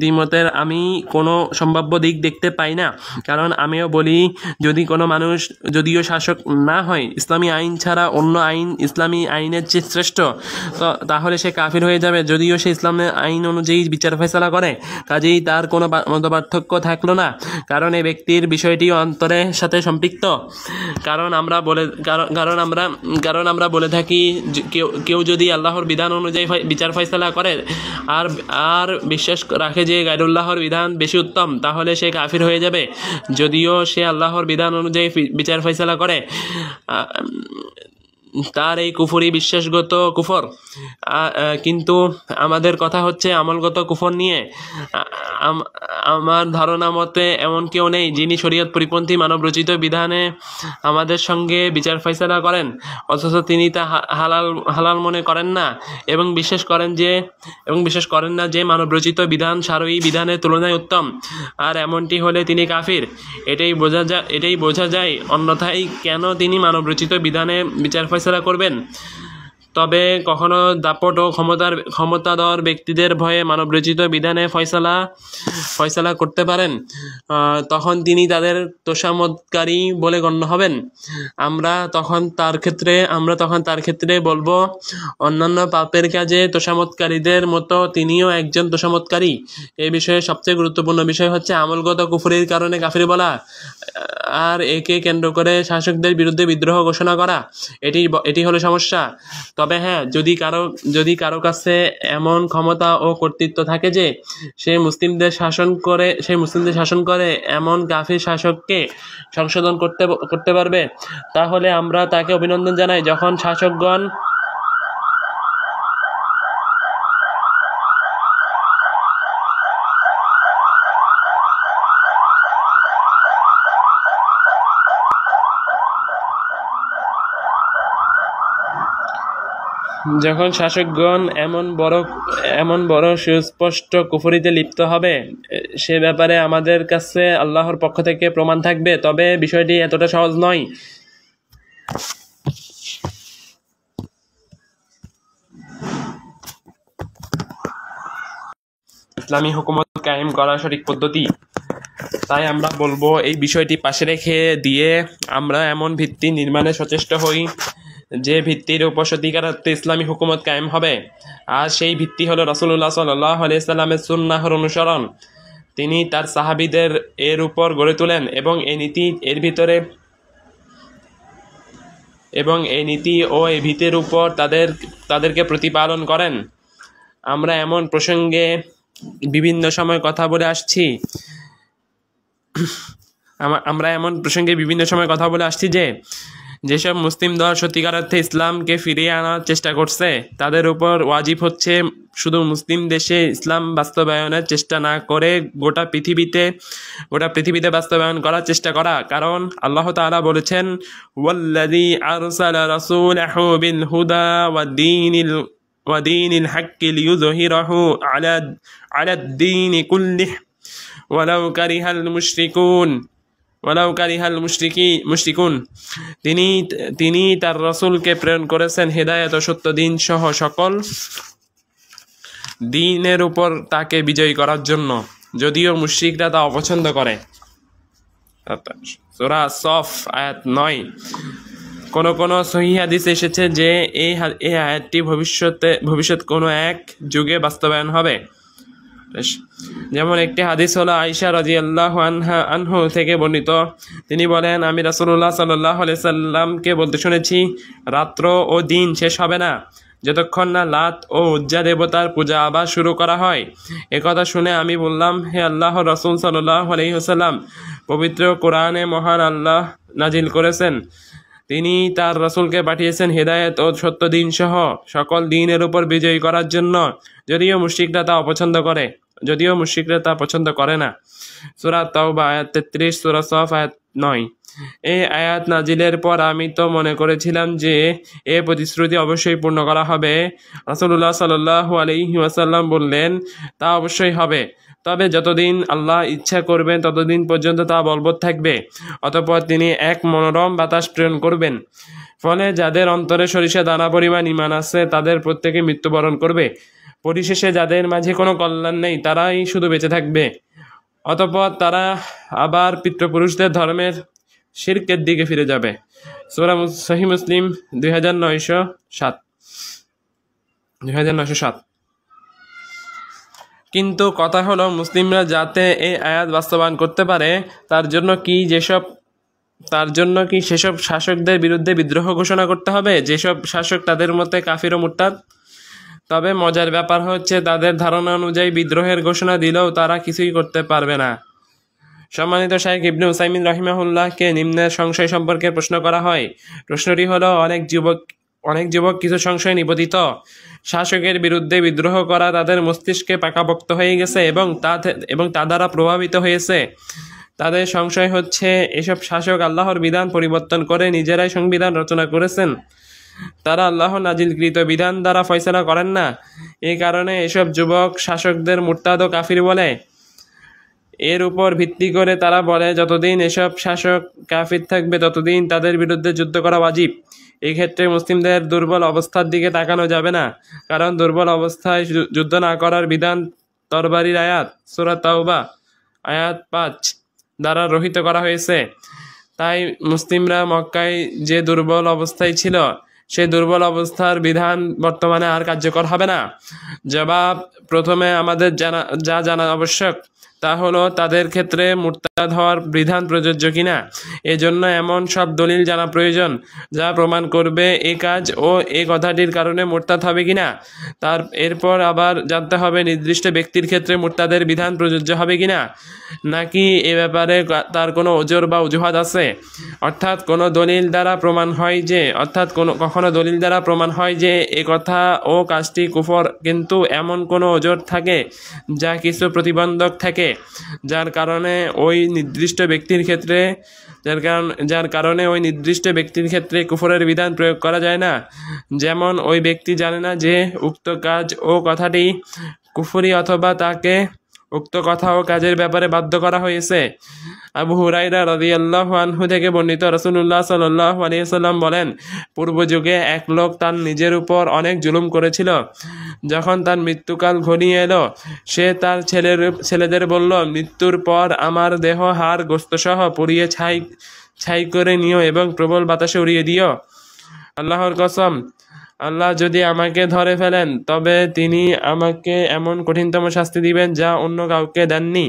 দ্বিমতের আমি কোনো সম্ভাব্য দিক দেখতে পাই না। কারণ আমিও বলি, যদি কোনো মানুষ যদিও শাসক না হয়, ইসলামী আইন ছাড়া অন্য আইন ইসলামী আইনের চেয়ে শ্রেষ্ঠ, তাহলে সে কাফির হয়ে যাবে। যদিও সে ইসলামের আইন অনুযায়ী বিচার ফয়সালা করে, কাজেই তার কোনো মতপার্থক্য থাকলো না, কারণ এই ব্যক্তির বিষয়টি অন্তরের সাথে সম্পৃক্ত। কারণ আমরা বলে থাকি, কেউ যদি আল্লাহর বিধান অনুযায়ী বিচার ফয়সালা করে আর বিশ্বাস রাখে যে গায়রুল্লাহর বিধান বেশি উত্তম, তাহলে সে কাফির হয়ে যাবে, যদিও সে আল্লাহর বিধান অনুযায়ী বিচার ফয়সালা করে। তার এই কুফরি বিশ্বাসগত কুফর। কিন্তু আমাদের কথা হচ্ছে আমলগত কুফর নিয়ে। আমার ধারণা মতে এমন কেউ নেই যিনি শরীয়ত পরিপন্থী মানবরচিত বিধানে আমাদের সঙ্গে বিচার ফয়সালা করেন, অথচ তিনি তা হালাল মনে করেন না এবং বিশ্বাস করেন না যে মানবরচিত বিধান সারয়ী বিধানের তুলনায় উত্তম। আর এমনটি হলে তিনি কাফির। এটাই বোঝা যায়, অন্যথায় কেন তিনি মানবরচিত বিধানে বিচার ফয়সালা করবেন? তবে কখনো দাপট ও ক্ষমতাধর ব্যক্তিদের ভয়ে মানবরচিত বিধানে ফয়সালা করতে পারেন, তখন তিনি তাদের তোষামতকারী বলে গণ্য হবেন। আমরা তখন তার ক্ষেত্রে বলবো, অন্যান্য পাপের কাজে তোষামতকারীদের মতো তিনিও একজন তোষামতকারী। এই বিষয়ে সবচেয়ে গুরুত্বপূর্ণ বিষয় হচ্ছে আমলগত কুফরির কারণে কাফির বলা আর একে কেন্দ্র করে শাসকদের বিরুদ্ধে বিদ্রোহ ঘোষণা করা। এটি হলো সমস্যা। তবে হ্যাঁ, যদি কারো কাছে এমন ক্ষমতা ও কর্তৃত্ব থাকে যে সে মুসলিমদের শাসন করে এমন কাফির শাসককে সংশোধন করতে পারবে, তাহলে আমরা তাকে অভিনন্দন জানাই। যখন শাসকগণ এমন বড় সুস্পষ্ট কুফরিতে লিপ্ত হবে, সে ব্যাপারে আমাদের কাছে আল্লাহর পক্ষ থেকে প্রমাণ থাকবে। তবে বিষয়টি এতটা সহজ নয়। ইসলামী হুকুমত কায়েম করার সঠিক পদ্ধতি। তাই আমরা বলবো, এই বিষয়টি পাশে রেখে দিয়ে আমরা এমন ভিত্তি নির্মাণে সচেষ্ট হই যে ভিত্তির উপর সত্যিকার অর্থে ইসলামী হুকুমত কায়েম হবে। আর সেই ভিত্তি হলো রাসূলুল্লাহ সাল্লাল্লাহু আলাইহি সাল্লামের সুন্নাহর অনুসরণ। তিনি তার সাহাবীদের এর উপর গড়ে তোলেন এবং এই নীতি ও এই ভীতির উপর তাদেরকে প্রতিপালন করেন। আমরা এমন প্রসঙ্গে বিভিন্ন সময় কথা বলে আসছি যে যেসব মুসলিম দল সত্যিকার অর্থে ইসলামকে ফিরিয়ে আনার চেষ্টা করছে, তাদের উপর ওয়াজিব হচ্ছে শুধু মুসলিম দেশে ইসলাম বাস্তবায়নের চেষ্টা না করে গোটা পৃথিবীতে বাস্তবায়ন করার চেষ্টা করা। কারণ আল্লাহ তাআলা বলেছেন, ওয়াল্লাযী আরসালা রাসূলাহু বিল হুদা ওয়া দীনিল হাক্কি লিইয়ুযহিরাহু আলাদ দীনি কুল্লিহি ওয়ালাউ কারিহাল মুশরিকুন। তিনি তার রাসূলকে প্রেরণ করেছেন হেদায়েত ও সত্য দিন সহ সকল দ্বীনের উপর তাকে বিজয়ী করার জন্য, যদিও মুশরিকরা তা অপছন্দ করে। সূরা সফ আয়াত 9। কোন সহিহ হাদিস এসেছে যে এই আয়াতটি ভবিষ্যৎ কোনো এক যুগে বাস্তবায়ন হবে। যেমন একটি হাদিস হলো আয়েশা রাদিয়াল্লাহু আনহা থেকে বর্ণিত। তিনি বলেন, আমি রাসূলুল্লাহ সাল্লাল্লাহু আলাইহি সাল্লামকে বলতে শুনেছি, রাত্র ও দিন শেষ হবে না যতক্ষণ না লাত ও উজ্জা দেবতার পূজা আবার শুরু করা হয়। একথা শুনে আমি বললাম, হে আল্লাহর রাসূল সাল্লাল্লাহু আলাইহি ওয়াসাল্লাম, পবিত্র কোরআনে মহান আল্লাহ নাজিল করেছেন, তিনি তার রাসূলকে পাঠিয়েছেন হেদায়েত ও সত্য দিন সহ সকল দ্বীনের উপর বিজয়ী করার জন্য, যদিও মুশরিকরা তা পছন্দ করে না। সূরা তাওবা আয়াত 33, সূরা সফ আয়াত 9। এই আয়াত নাজিলের পর আমি তো মনে করেছিলাম যে এ প্রতিশ্রুতি অবশ্যই পূর্ণ করা হবে। রাসূলুল্লাহ সাল্লাল্লাহু আলাইহি ওয়াসাল্লাম বললেন, তা অবশ্যই হবে, তবে যতদিন আল্লাহ ইচ্ছা করবেন ততদিন পর্যন্ত তা বলবৎ থাকবে। অতঃপর তিনি এক মনোরম বাতাস প্রেরণ করবেন, ফলে যাদের অন্তরে সরিষা দানা পরিমাণ ঈমান আছে তাদের প্রত্যেকে মৃত্যুবরণ করবে। পরিশেষে যাদের মাঝে কোনো কল্যাণ নেই তারাই শুধু বেঁচে থাকবে। অতঃপর তারা আবার পিতৃপুরুষদের ধর্মের শিরকের দিকে ফিরে যাবে। সূরা সহিহ মুসলিম 2907। কিন্তু কথা হলো, মুসলিমরা যাতে এই আয়াত বাস্তবায়ন করতে পারে তার জন্য কি সেসব শাসকদের বিরুদ্ধে বিদ্রোহ ঘোষণা করতে হবে যেসব শাসক তাদের মতে কাফির ও মুরতাদ? তবে মজার ব্যাপার হচ্ছে, তাদের ধারণা অনুযায়ী বিদ্রোহের ঘোষণা দিলেও তারা কিছুই করতে পারবে না। সম্মানিত শাইখ ইবনে উসাইমিন রাহিমাহুল্লাহকে নিম্নের সংশয় সম্পর্কে প্রশ্ন করা হয়। প্রশ্নটি হলো, অনেক যুবক কিছু সংশয় নিবেদিত। শাসকের বিরুদ্ধে বিদ্রোহ করা তাদের মস্তিষ্কে পাকাপোক্ত হয়ে গেছে এবং তা দ্বারা প্রভাবিত হয়েছে। তাদের সংশয় হচ্ছে, এসব শাসক আল্লাহর বিধান পরিবর্তন করে নিজেরাই সংবিধান রচনা করেছেন। তারা আল্লাহর নাজিলকৃত বিধান দ্বারা ফয়সালা করেন না। এই কারণে এসব যুবক শাসকদের মুরতাদ ও কাফির বলে। এর উপর ভিত্তি করে তারা বলে, যতদিন এসব শাসক কাফির থাকবে ততদিন তাদের বিরুদ্ধে যুদ্ধ করা ওয়াজিব। এই ক্ষেত্রে মুসলিমদের দুর্বল অবস্থার দিকে তাকানো যাবে না, কারণ দুর্বল অবস্থায় যুদ্ধ না করার বিধান তরবারির আয়াত সূরা তাওবা আয়াত 5 দ্বারা রহিত করা হয়েছে। তাই মুসলিমরা মক্কায় যে দুর্বল অবস্থায় ছিল সেই দুর্বল অবস্থার বিধান বর্তমানে আর কার্যকর হবে না। জবাব, প্রথমে আমাদের জানা আবশ্যক তা হলো তাদের ক্ষেত্রে মুরতাদ হওয়ার বিধান প্রযোজ্য কিনা। এজন্য এমন সব দলিল জানা প্রয়োজন যা প্রমাণ করবে এই কাজ ও এই কথাটির কারণে মুরতাদ হবে কিনা। এরপর আবার জানতে হবে নির্দিষ্ট ব্যক্তির ক্ষেত্রে মুরতাদের বিধান প্রযোজ্য হবে কিনা, নাকি এ ব্যাপারে তার কোনো ওজর বা অজুহাত আছে। অর্থাৎ কখনো দলিল দ্বারা প্রমাণ হয় যে এ কথা ও কাজটি কুফর, কিন্তু এমন কোনো ওজর থাকে যা কিছু প্রতিবন্ধক থাকে যার কারণে ওই নির্দিষ্ট ব্যক্তির ক্ষেত্রে কুফরের বিধান প্রয়োগ করা যায় না। যেমন, ওই ব্যক্তি জানে না যে উক্ত কাজ ও কথাটি কুফরি, অথবা তাকে উক্ত কথা ও কাজের ব্যাপারে বাধ্য করা হয়েছে। আবু হুরায়রা রাদিয়াল্লাহু আনহু থেকে বর্ণিত, রাসূলুল্লাহ সাল্লাল্লাহু আলাইহি ওয়াসাল্লাম বলেন, পূর্ব যুগে এক লোক তার নিজের উপর অনেক জুলুম করেছিল। যখন তার মৃত্যুকাল ঘনিয়ে এলো, সে তার ছেলেদের বলল, মৃত্যুর পর আমার দেহ হাড় গোশতসহ পুড়িয়ে ছাই করে নিও এবং প্রবল বাতাসে উড়িয়ে দিও। আল্লাহর কসম, আল্লাহ যদি আমাকে ধরে ফেলেন তবে তিনি আমাকে এমন কঠিনতম শাস্তি দিবেন যা অন্য কাউকে দেননি।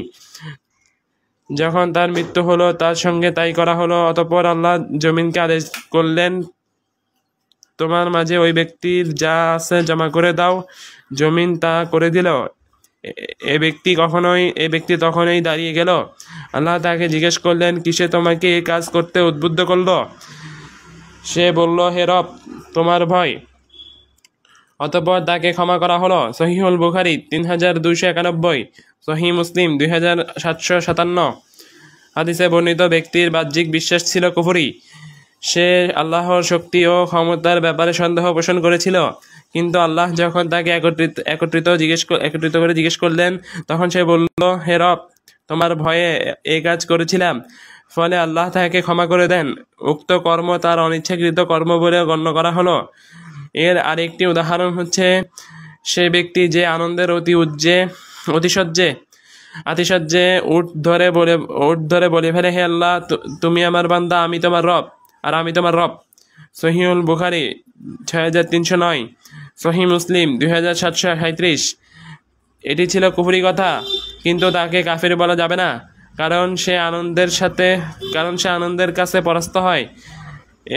যখন তার মৃত্যু হলো তার সঙ্গে তাই করা হলো। অতঃপর আল্লাহ জমিনকে আদেশ করলেন, তোমার মাঝে ওই ব্যক্তির যা আছে জমা করে দাও। জমিন তা করে দিল। এ ব্যক্তি তখনই দাঁড়িয়ে গেল। আল্লাহ তাকে জিজ্ঞেস করলেন, কিসে তোমাকে এই কাজ করতে উদ্বুদ্ধ করলো? সে বলল, হে রব, তোমার ভয়। অতঃপর তাকে ক্ষমা করা হলো। সহিহুল বুখারী 3291, সহিহ মুসলিম 2757। হাদিসে বর্ণিত ব্যক্তির বাহ্যিক বিশ্বাস ছিল কুফরি। সে আল্লাহর শক্তি ও ক্ষমতার ব্যাপারে সন্দেহ পোষণ করেছিল। কিন্তু আল্লাহ যখন তাকে একত্রিত করে জিজ্ঞেস করলেন, তখন সে বলল, হে রব, তোমার ভয়ে এই কাজ করেছিলাম। ফলে আল্লাহ তাকে ক্ষমা করে দেন। উক্ত কর্ম তার অনিচ্ছাকৃত কর্ম বলে গণ্য করা হলো। এর আরেকটি উদাহরণ হচ্ছে, সে ব্যক্তি যে আনন্দের আতিশয্যে উট ধরে বলে ফেলে, হে আল্লাহ, তুমি আমার বান্দা, আমি তোমার রব, আর আমি তোমার রব। সহিহুল বুখারী 6309, সহিহ মুসলিম 2737। এটি ছিল কুফরি কথা, কিন্তু তাকে কাফির বলা যাবে না, কারণ সে আনন্দের কাছে পরাস্ত হয়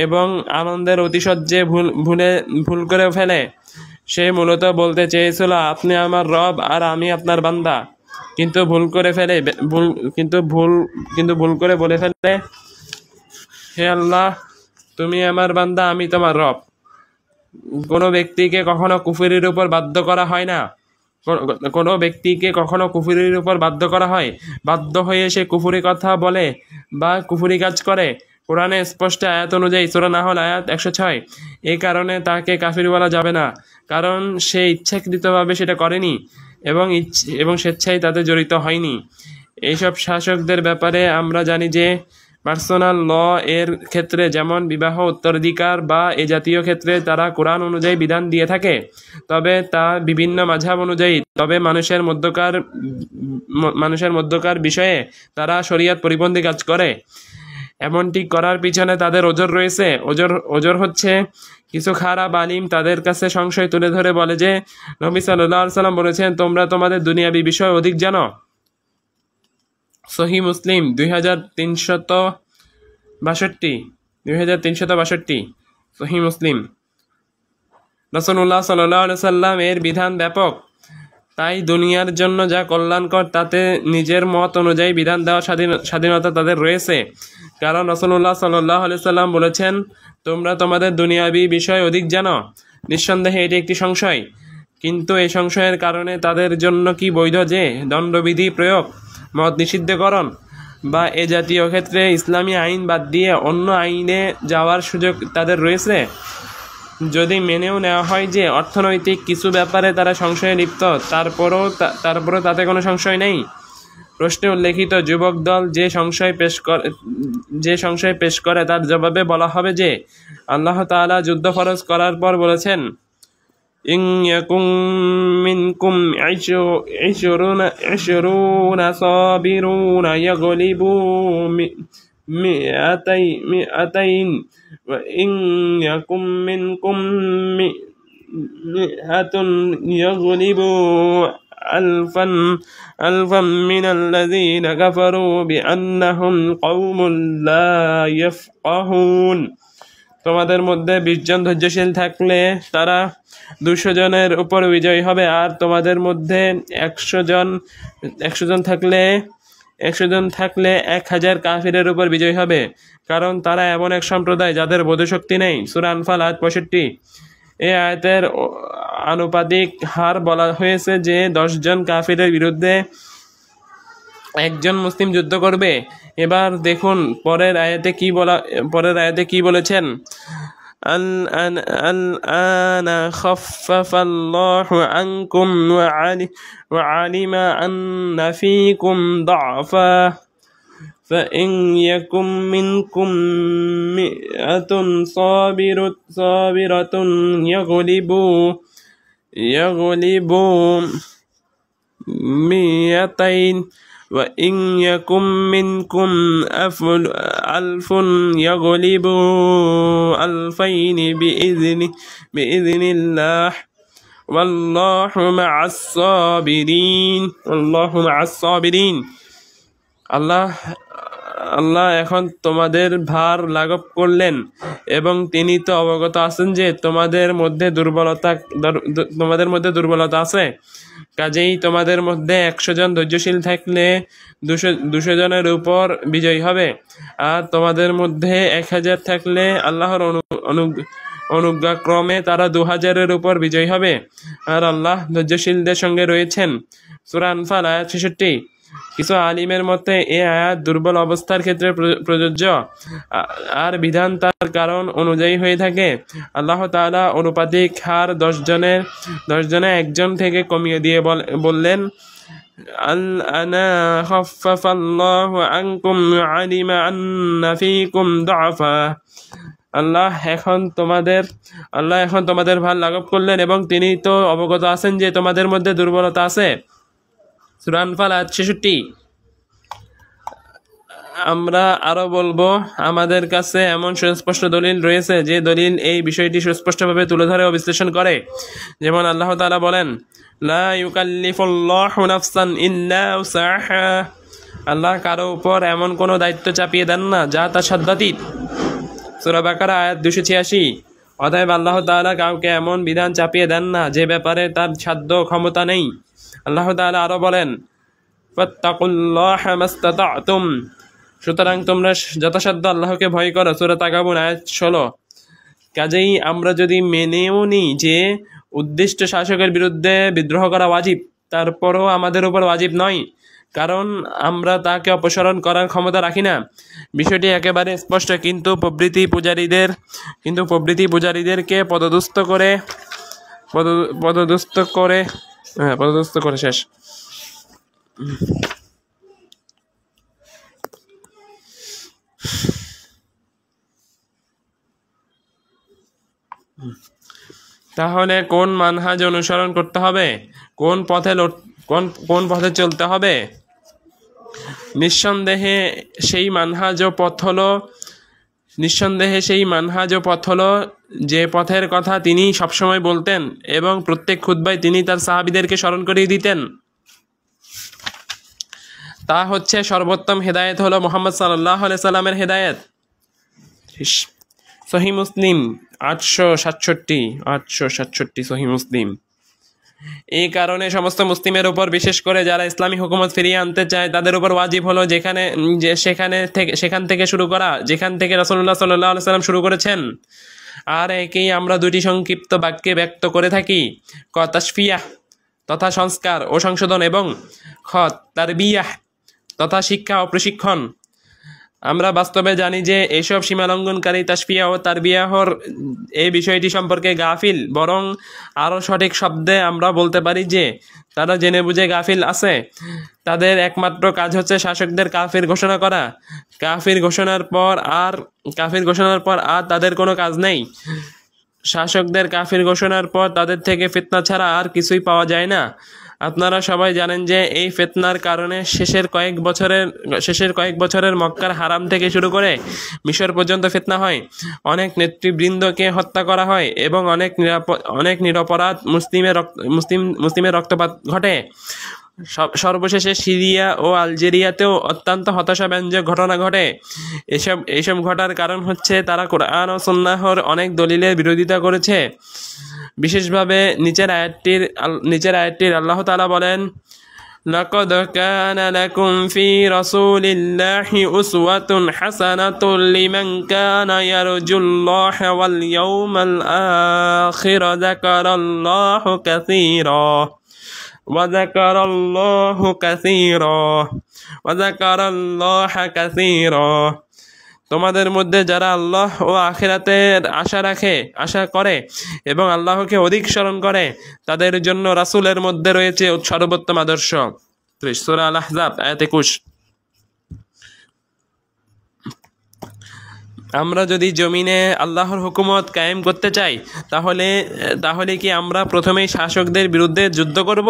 এবং আনন্দের অতিশয্যে ভুল করে ফেলে। সে মূলত বলতে চেয়েছিল, আপনি আমার রব আর আমি আপনার বান্দা, কিন্তু ভুল করে বলে ফেলে, হে আল্লাহ, তুমি আমার বান্দা, আমি তোমার রব। কোনো ব্যক্তিকে কখনো কুফরির উপর বাধ্য করা হয় না। বাধ্য হয়ে সে কুফরি কথা বলে বা কুফরি কাজ করে। কোরআনে স্পষ্ট আয়াত অনুযায়ী সূরা নাহল আয়াত 106। এই কারণে তাকে কাফির বলা যাবে না, কারণ সে ইচ্ছাকৃতভাবে সেটা করেনি। এবং স্বেচ্ছায় তাতে জড়িত হয়নি। এইসব শাসকদের ব্যাপারে আমরা জানি যে পার্সোনাল ল এর ক্ষেত্রে যেমন বিবাহ, উত্তরাধিকার বা এ জাতীয় ক্ষেত্রে তারা কোরআন অনুযায়ী বিধান দিয়ে থাকে, তবে তা বিভিন্ন মাযহাব অনুযায়ী। তবে মানুষের মধ্যকার বিষয়ে তারা শরীয়ত পরিপন্থী কাজ করে। এমনটি করার পিছনে তাদের ওজর রয়েছে। ওজর হচ্ছে কিছু খারাপ আলিম তাদের কাছে সংশয় তুলে ধরে বলে যে নবী সাল্লাল্লাহু আলাইহি ওয়াসাল্লাম বলেছেন, তোমরা তোমাদের দুনিয়াবী বিষয় অধিক জানো। সহিহ মুসলিম 2362 সহিহ মুসলিম। রাসূলুল্লাহ সাল্লাল্লাহু আলাইহি ওয়াসাল্লাম এর বিধান ব্যাপক, তাই দুনিয়ার জন্য যা কল্যাণকর তাতে নিজের মত অনুযায়ী বিধান দেওয়ার স্বাধীনতা তাদের রয়েছে। কারণ রাসূলুল্লাহ সাল্লাল্লাহু আলাইহি ওয়াসাল্লাম বলেছেন, তোমরা তোমাদের দুনিয়াবী বিষয় অধিক জানো। নিঃসন্দেহে এটি একটি সংশয়, কিন্তু এই সংশয়ের কারণে তাদের জন্য কি বৈধ যে দণ্ডবিধি প্রয়োগ, মত নিষিদ্ধকরণ বা এ জাতীয় ক্ষেত্রে ইসলামী আইন বাদ দিয়ে অন্য আইনে যাওয়ার সুযোগ তাদের রয়েছে? যদি মেনেও নেওয়া হয় যে অর্থনৈতিক কিছু ব্যাপারে তারা সংশয়ে লিপ্ত, তারপরও তাতে কোনো সংশয় নেই। প্রশ্নে উল্লেখিত যুবক দল যে সংশয় পেশ করে তার জবাবে বলা হবে যে আল্লাহ তাআলা যুদ্ধ ফরজ করার পর বলেছেন, ইন ইয়াকুম মিনকুম 20 সাবিরুনা ইয়াগলিবু মিআতাইন ওয়া ইন ইয়াকুম মিনকুম মিআতুন ইয়াগলিবু আলফান মিনাল্লাযীনা কাফারু বিআন্নাহুম কওমুন লা ইয়াফকাহুন। তোমাদের মধ্যে 20 জন ধৈর্যশীল থাকলে তারা 200 জনের উপর বিজয়ী হবে, আর তোমাদের মধ্যে 100 জন থাকলে 1000 কাফিরের উপর বিজয়ী হবে, কারণ তারা এমন এক সম্প্রদায় যাদের বোধশক্তি নেই। সূরা আনফাল আয়াত 65। এই আয়াতের আনুপাতিক হার বলা হয়েছে যে 10 জন কাফিরের বিরুদ্ধে একজন মুসলিম যুদ্ধ করবে। এবার দেখুন পরের আয়াতে কি বলেছেন, আল-আনা খাফফাল্লাহু আনকুম ওয়া আলিমা আন্না ফীকুম ضعفا فإن يكن منكم مئة صابرة يغلبوا مئتين وإن يكن منكم ألف يغلبوا ألفين بإذن الله والله مع الصابرين। আল্লাহ এখন তোমাদের ভার লাঘব করলেন এবং তিনি তো অবগত আছেন যে তোমাদের মধ্যে দুর্বলতা আছে। কাজেই তোমাদের মধ্যে 100 জন ধৈর্যশীল থাকলে 200 জনের উপর বিজয়ী হবে, আর তোমাদের মধ্যে 1000 থাকলে আল্লাহর অনুজ্ঞাক্রমে তারা 2000-এর উপর বিজয়ী হবে, আর আল্লাহ ধৈর্যশীলদের সঙ্গে রয়েছেন। সূরা আনফাল আয়াত 66। কিছু আলিমের মতে এই আয়াত দুর্বল অবস্থার ক্ষেত্রে প্রযোজ্য, আর বিধান তার কারণ অনুযায়ী হয়ে থাকে। আল্লাহ তাআলা অনুপাতিক হার 10 জনে একজন থেকে কমিয়ে দিয়ে বললেন, আল-আনা খাফফাল্লাহু আনকুম ওয়া আলিমা আন্না ফীকুম ضعفا। আল্লাহ এখন তোমাদের ভার লাঘব করলেন এবং তিনি তো অবগত আছেন যে তোমাদের মধ্যে দুর্বলতা আছে। সূরা আনফাল আয়াত 66। আমরা আরো বলবো, আমাদের কাছে এমন সুস্পষ্ট দলিল রয়েছে যে দলিল এই বিষয়টি সুস্পষ্টভাবে তুলে ধরে ও বিশ্লেষণ করে। যেমন আল্লাহ তাআলা বলেন, লা ইউকাল্লিফুল্লাহু নাফসান ইল্লা উসআহা। আল্লাহ কারো উপর এমন কোনো দায়িত্ব চাপিয়ে দেন না যা তার সাধ্যাতীত। সূরা বাকারা আয়াত 286। অতএব আল্লাহ তাআলা কাউকে এমন বিধান চাপিয়ে দেন না যে ব্যাপারে তার সাধ্য ক্ষমতা নেই। আল্লাহ তাআলা আরো বলেন, ফাত্তাকুল্লাহা মাসতাতা'তুম। সুতরাং তোমরা যথাসাধ্য আল্লাহকে ভয় করো। সূরা তাগাবুন আয়াত 16। কাজেই আমরা যদি মেনেও নিই যে উদ্দিষ্ট শাসকের বিরুদ্ধে বিদ্রোহ করা ওয়াজিব, তারপরও আমাদের উপর ওয়াজিব নয়, কারণ আমরা তাকে অপসারণ করার ক্ষমতা রাখি না। বিষয়টি একেবারে স্পষ্ট। কিন্তু প্রভৃতি পূজারীদেরকে পদদুস্ত করে হ্যাঁ, পদস্থ করে শেষ। তাহলে কোন মানহাজ অনুসরণ করতে হবে, কোন পথে কোন পথে চলতে হবে? নিঃসন্দেহে সেই মানহাজ ও পথ হলো যে পথের কথা তিনি সবসময় বলতেন এবং প্রত্যেক খুতবায় তিনি তার সাহাবীদেরকে স্মরণ করিয়ে দিতেন। তা হচ্ছে সর্বোত্তম হেদায়েত হলো মুহাম্মদ সাল্লাল্লাহু আলাইহি সাল্লামের হেদায়েত। সহিহ মুসলিম 867 সহিহ মুসলিম। এই কারণে সমস্ত মুসলিমের উপর, বিশেষ করে যারা ইসলামী হুকুমত ফিরিয়ে আনতে চায়, তাদের উপর ওয়াজিব হলো সেখান থেকে শুরু করা যেখান থেকে রাসূলুল্লাহ সাল্লাল্লাহু আলাইহি সাল্লাম শুরু করেছেন। আর একেই আমরা দুটি সংক্ষিপ্ত বাক্যে ব্যক্ত করে থাকি: ক তাশফিয়াহ তথা সংস্কার ও সংশোধন, এবং খ তারবিয়াহ তথা শিক্ষা ও প্রশিক্ষণ। আমরা বাস্তবে জানি যে এইসব সীমালঙ্ঘনকারী তাশফিয়া ও তারবিয়াহর এই বিষয়টি সম্পর্কে গাফিল, বরং আরও সঠিক শব্দে আমরা বলতে পারি যে তারা জেনে বুঝে গাফিল আছে। তাদের একমাত্র কাজ হচ্ছে শাসকদের কাফির ঘোষণা করা। কাফির ঘোষণার পর আর তাদের কোনো কাজ নেই। শাসকদের কাফির ঘোষণার পর তাদের থেকে ফিতনা ছাড়া আর কিছুই পাওয়া যায় না। আপনারা সবাই জানেন যে এই ফিতনার কারণে শেষের কয়েক বছরের মক্কার হারাম থেকে শুরু করে মিশর পর্যন্ত ফিতনা হয়। অনেক নেতৃবৃন্দকে হত্যা করা হয় এবং অনেক নিরপরাধ মুসলিমের রক্তপাত ঘটে। সর্বশেষে সিরিয়া ও আলজেরিয়াতেও অত্যন্ত হতাশাব্যঞ্জক ঘটনা ঘটে। এইসব ঘটার কারণ হচ্ছে তারা কোরআন ও সুন্নাহর অনেক দলিলের বিরোধিতা করেছে। বিশেষভাবে নিচের আয়াতটির আল্লাহ তাআলা বলেন, লাকাদ কানা লাকুম ফি রাসূলিল্লাহি উসওয়াতুন হাসানাতুন লিমান কানা ইয়ারজুল্লাহা ওয়াল ইয়াউমাল আখির যাকারাল্লাহা কাসীরা। তোমাদের মধ্যে যারা আল্লাহ ও আখিরাতের আশা করে এবং আল্লাহকে অধিক স্মরণ করে, তাদের জন্য রাসূলের মধ্যে রয়েছে সর্বোত্তম আদর্শ। সূরা আল আহজাব আয়াত 21। আমরা যদি জমিনে আল্লাহর হুকুমত কায়েম করতে চাই, তাহলে কি আমরা প্রথমেই শাসকদের বিরুদ্ধে যুদ্ধ করব,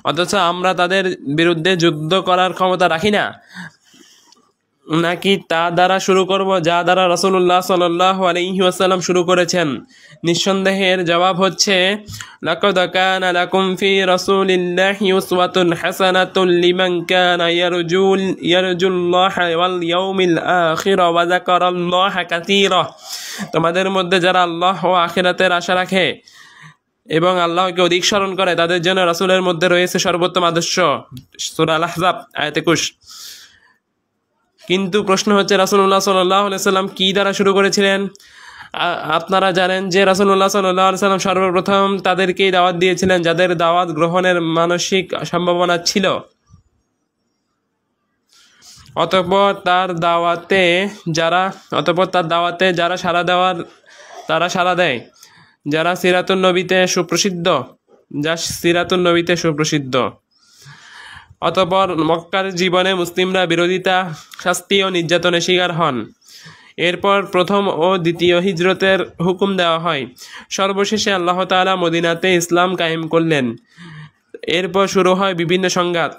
অথচ আমরা তাদের বিরুদ্ধে যুদ্ধ করার ক্ষমতা রাখি না? নাকি তা দ্বারা শুরু করব যা দ্বারা রাসূলুল্লাহ সাল্লাল্লাহু আলাইহি ওয়াসাল্লাম শুরু করেছেন? নিঃসন্দেহের জবাব হচ্ছে, লাকাদ কানা লাকুম ফি রাসূলিল্লাহি উসওয়াতুন হাসানাতুন লিমান কানা ইয়ারজুল্লাহা ওয়াল ইয়াউমিল আখির ওয়া যাকারাল্লাহা কাসীরা। তোমাদের মধ্যে যারা আল্লাহ ও আখিরাতের আশা রাখে এবং আল্লাহকে অধিক স্মরণ করে, তাদের জন্য রাসূলের মধ্যে রয়েছে সর্বোত্তম আদর্শ। সূরা আল আহজাব আয়াত 21। কিন্তু প্রশ্ন হচ্ছে, রাসূলুল্লাহ সাল্লাল্লাহু আলাইহি সাল্লাম কি দ্বারা শুরু করেছিলেন? আপনারা জানেন যে রাসূলুল্লাহ সাল্লাল্লাহু আলাইহি সাল্লাম সর্বপ্রথম তাদেরকেই দাওয়াত দিয়েছিলেন যাদের দাওয়াত গ্রহণের মানসিক সম্ভাবনা ছিল। অতঃপর তার দাওয়াতে যারা সাড়া দেয়, যারা সিরাতুন নবীতে সুপ্রসিদ্ধ। অতঃপর মক্কার জীবনে মুসলিমরা বিরোধিতা, শাস্তি ও নির্যাতনের শিকার হন। এরপর প্রথম ও দ্বিতীয় হিজরতের হুকুম দেওয়া হয়। সর্বশেষে আল্লাহ তাআলা মদিনাতে ইসলাম কায়েম করলেন। এরপর শুরু হয় বিভিন্ন সংঘাত।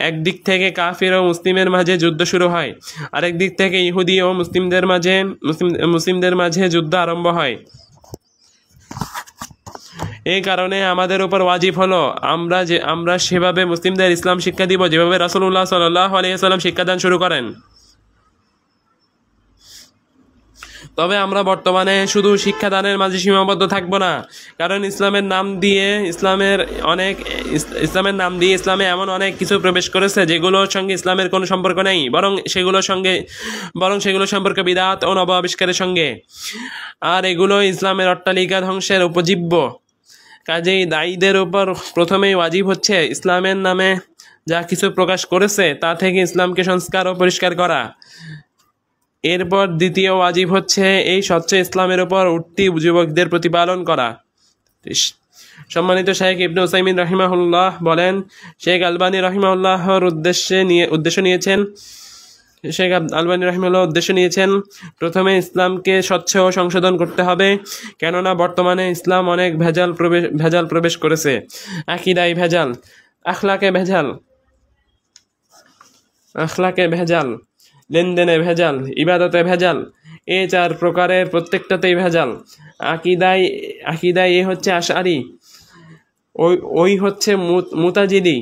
একদিক থেকে কাফির ও মুসলিমের মাঝে যুদ্ধ শুরু হয়, আরেক দিক থেকে ইহুদি ও মুসলিমদের মাঝে যুদ্ধ আরম্ভ হয়। এই কারণে আমাদের উপর ওয়াজিব হলো আমরা সেভাবে মুসলিমদের ইসলাম শিক্ষা দিব যেভাবে রাসূলুল্লাহ সাল্লাল্লাহু আলাইহি ওয়াসাল্লাম শিক্ষাদান শুরু করেন। তবে আমরা বর্তমানে শুধু শিক্ষাদানের মাঝে সীমাবদ্ধ থাকবো না, কারণ ইসলামের নাম দিয়ে ইসলামে এমন অনেক কিছু প্রবেশ করেছে যেগুলোর সঙ্গে ইসলামের কোনো সম্পর্ক নেই, বরং সেগুলো সম্পর্ক বিদআত ও নব আবিষ্কারের সঙ্গে। আর এগুলো ইসলামের অট্টালিকা ধ্বংসের উপজীব্য। কাজেই দায়ীদের উপর প্রথমেই ওয়াজিব হচ্ছে ইসলামের নামে যা কিছু প্রকাশ করেছে তা থেকে ইসলামকে সংস্কার ও পরিষ্কার করা। এরপর দ্বিতীয় ওয়াজিব হচ্ছে এই স্বচ্ছ ইসলামের উপর উঠতি যুবকদের প্রতিপালন করা। সম্মানিত শেখ ইবনে উসাইমিন রাহিমাহুল্লাহ বলেন, শেখ আলবানী রাহিমাহুল্লাহর উদ্দেশ্য নিয়েছেন প্রথমে ইসলামকে স্বচ্ছ ও সংশোধন করতে হবে, কেননা বর্তমানে ইসলাম অনেক ভেজাল প্রবেশ করেছে। আকীদায় ভেজাল, আখলাকে ভেজাল, লেনদেনে ভেজাল, ইবাদতে ভেজাল, এই 4 প্রকারের প্রত্যেকটাতেই ভেজাল। আকিদায় এ হচ্ছে আশআরি, ওই হচ্ছে মুতাজিলি,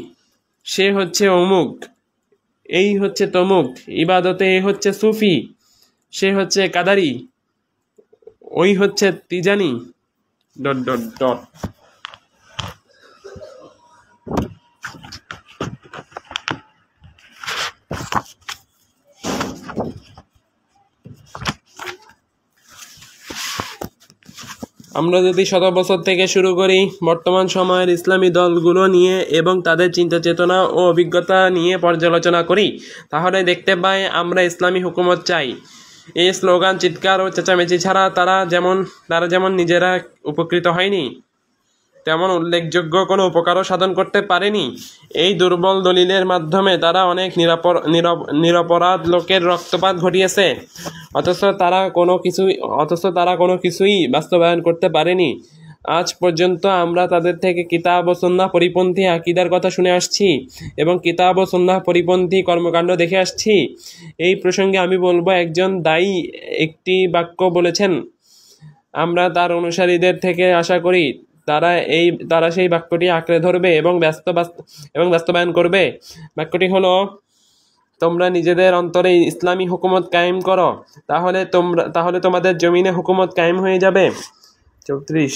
সে হচ্ছে অমুক, এই হচ্ছে তমুক। ইবাদতে এ হচ্ছে সুফি, সে হচ্ছে কাদারি, ওই হচ্ছে তিজানি... আমরা যদি শত বছর থেকে শুরু করি বর্তমান সময়ের ইসলামী দলগুলো নিয়ে এবং তাদের চিন্তা চেতনা ও অভিজ্ঞতা নিয়ে পর্যালোচনা করি, তাহলে দেখতে পাই আমরা ইসলামী হুকুমত চাই। এই স্লোগান, চিৎকার ও চেঁচামেচি ছাড়া তারা যেমন নিজেরা উপকৃত হয়নি, তেমন উল্লেখযোগ্য কোনো উপকারও সাধন করতে পারেনি। এই দুর্বল দলিলের মাধ্যমে তারা অনেক নিরপরাধ লোকের রক্তপাত ঘটিয়েছে, অথচ তারা কোনো কিছুই বাস্তবায়ন করতে পারেনি। আজ পর্যন্ত আমরা তাদের থেকে কিতাব ও সুন্নাহ পরিপন্থী আকীদার কথা শুনে আসছি এবং কিতাব ও সুন্নাহ পরিপন্থী কর্মকাণ্ড দেখে আসছি। এই প্রসঙ্গে আমি বলবো, একজন দায়ী একটি বাক্য বলেছেন, আমরা তার অনুসারীদের থেকে আশা করি তারা সেই বাক্যটি আঁকড়ে ধরবে এবং বাস্তবায়ন করবে। বাক্যটি হলো, তোমরা নিজেদের অন্তরে ইসলামী হুকুমত কায়েম করো, তাহলে তোমাদের জমিনে হুকুমত কায়েম হয়ে যাবে। 34।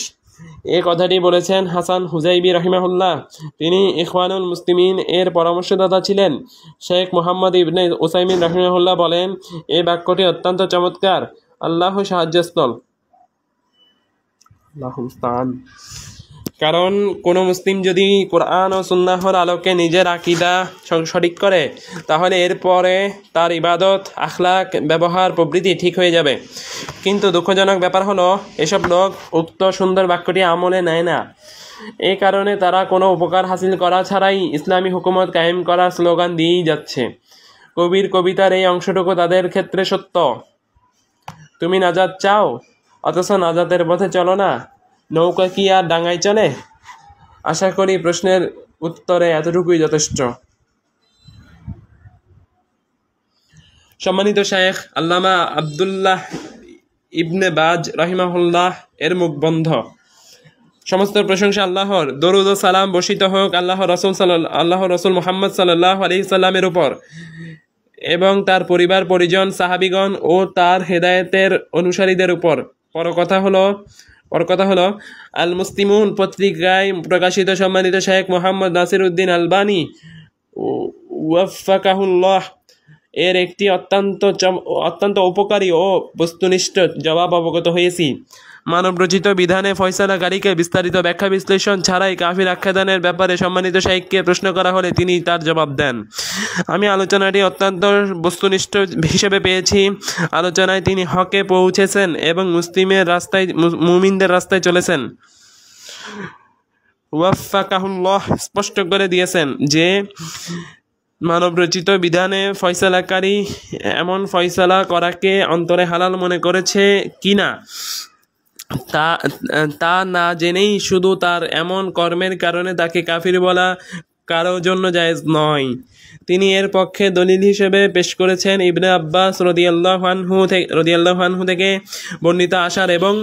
এই কথাটি বলেছেন হাসান হুজাইবি রাহিমাহুল্লাহ। তিনি ইখওয়ানুল মুসলিমিন এর পরামর্শদাতা ছিলেন। শেখ মুহাম্মদ ইবনে উসাইমিন রাহিমাহুল্লাহ বলেন, এই বাক্যটি অত্যন্ত চমৎকার। আল্লাহ সাহায্যস্থল। কারণ কোন মুসলিম যদি কোরআন ও সুন্নাহর আলোকে নিজের আকীদা সঠিক করে, তাহলে এরপরে তার ইবাদত, আখলাক, ব্যবহার প্রভৃতি ঠিক হয়ে যাবে। কিন্তু দুঃখজনক ব্যাপার হলো, এসব লোক উক্ত সুন্দর বাক্যটি আমলে নেয় না। এই কারণে তারা কোনো উপকার হাসিল করা ছাড়াই ইসলামী হুকুমত কায়েম করার স্লোগান দিয়েই যাচ্ছে। কবির কবিতার এই অংশটুকু তাদের ক্ষেত্রে সত্য। তুমি নাজাত চাও, অথচ নাজাতের পথে চলো না, নৌকা কি আর ডাঙায় চলে? আশা করি প্রশ্নের উত্তরে এতটুকুই যথেষ্ট। সম্মানিত শায়েখ আল্লামা আব্দুল্লাহ ইবনে বাজ রাহিমাহুল্লাহ এর মুখ বন্ধ। সমস্ত প্রশংসা আল্লাহর, দরুদ ও সালাম বর্ষিত হোক আল্লাহ রসুল মুহাম্মদ সাল্লাল্লাহু আলাইহি সাল্লামের উপর এবং তার পরিবার পরিজন, সাহাবিগণ ও তার হেদায়েতের অনুসারীদের উপর। পর কথা হলো আল মুসলিমুন পত্রিকায় প্রকাশিত সম্মানিত শেখ মোহাম্মদ নাসির উদ্দিন আলবানী ওয়াফাকাহুল্লাহ এর একটি অত্যন্ত উপকারী ও বস্তুনিষ্ঠ জবাব অবগত হয়েছি। মানবরচিত বিধানে ফয়সালাকারীকে বিস্তারিত ব্যাখ্যা বিশ্লেষণ ছাড়াই কাফির আখ্যাদানের ব্যাপারে সম্মানিত শাইখকে প্রশ্ন করা হলে তিনি তার জবাব দেন। আমি আলোচনাটি অত্যন্ত বস্তুনিষ্ঠ হিসেবে পেয়েছি। আলোচনায় তিনি হকে পৌঁছেছেন এবং মুমিনদের রাস্তায় চলেছেন। ওয়াফাকাহুল্লাহ স্পষ্ট করে দিয়েছেন যে মানবরচিত বিধানে ফয়সালাকারী এমন ফয়সালা করাকে অন্তরে হালাল মনে করেছে কিনা তা না জেনেই শুধু তার এমন কর্মের কারণে তাকে কাফির বলা কারো জন্য জায়েজ নয়। তিনি এর পক্ষে দলিল হিসেবে পেশ করেছেন ইবনে আব্বাস রাদিয়াল্লাহু আনহু থেকে বর্ণিত আসার এবং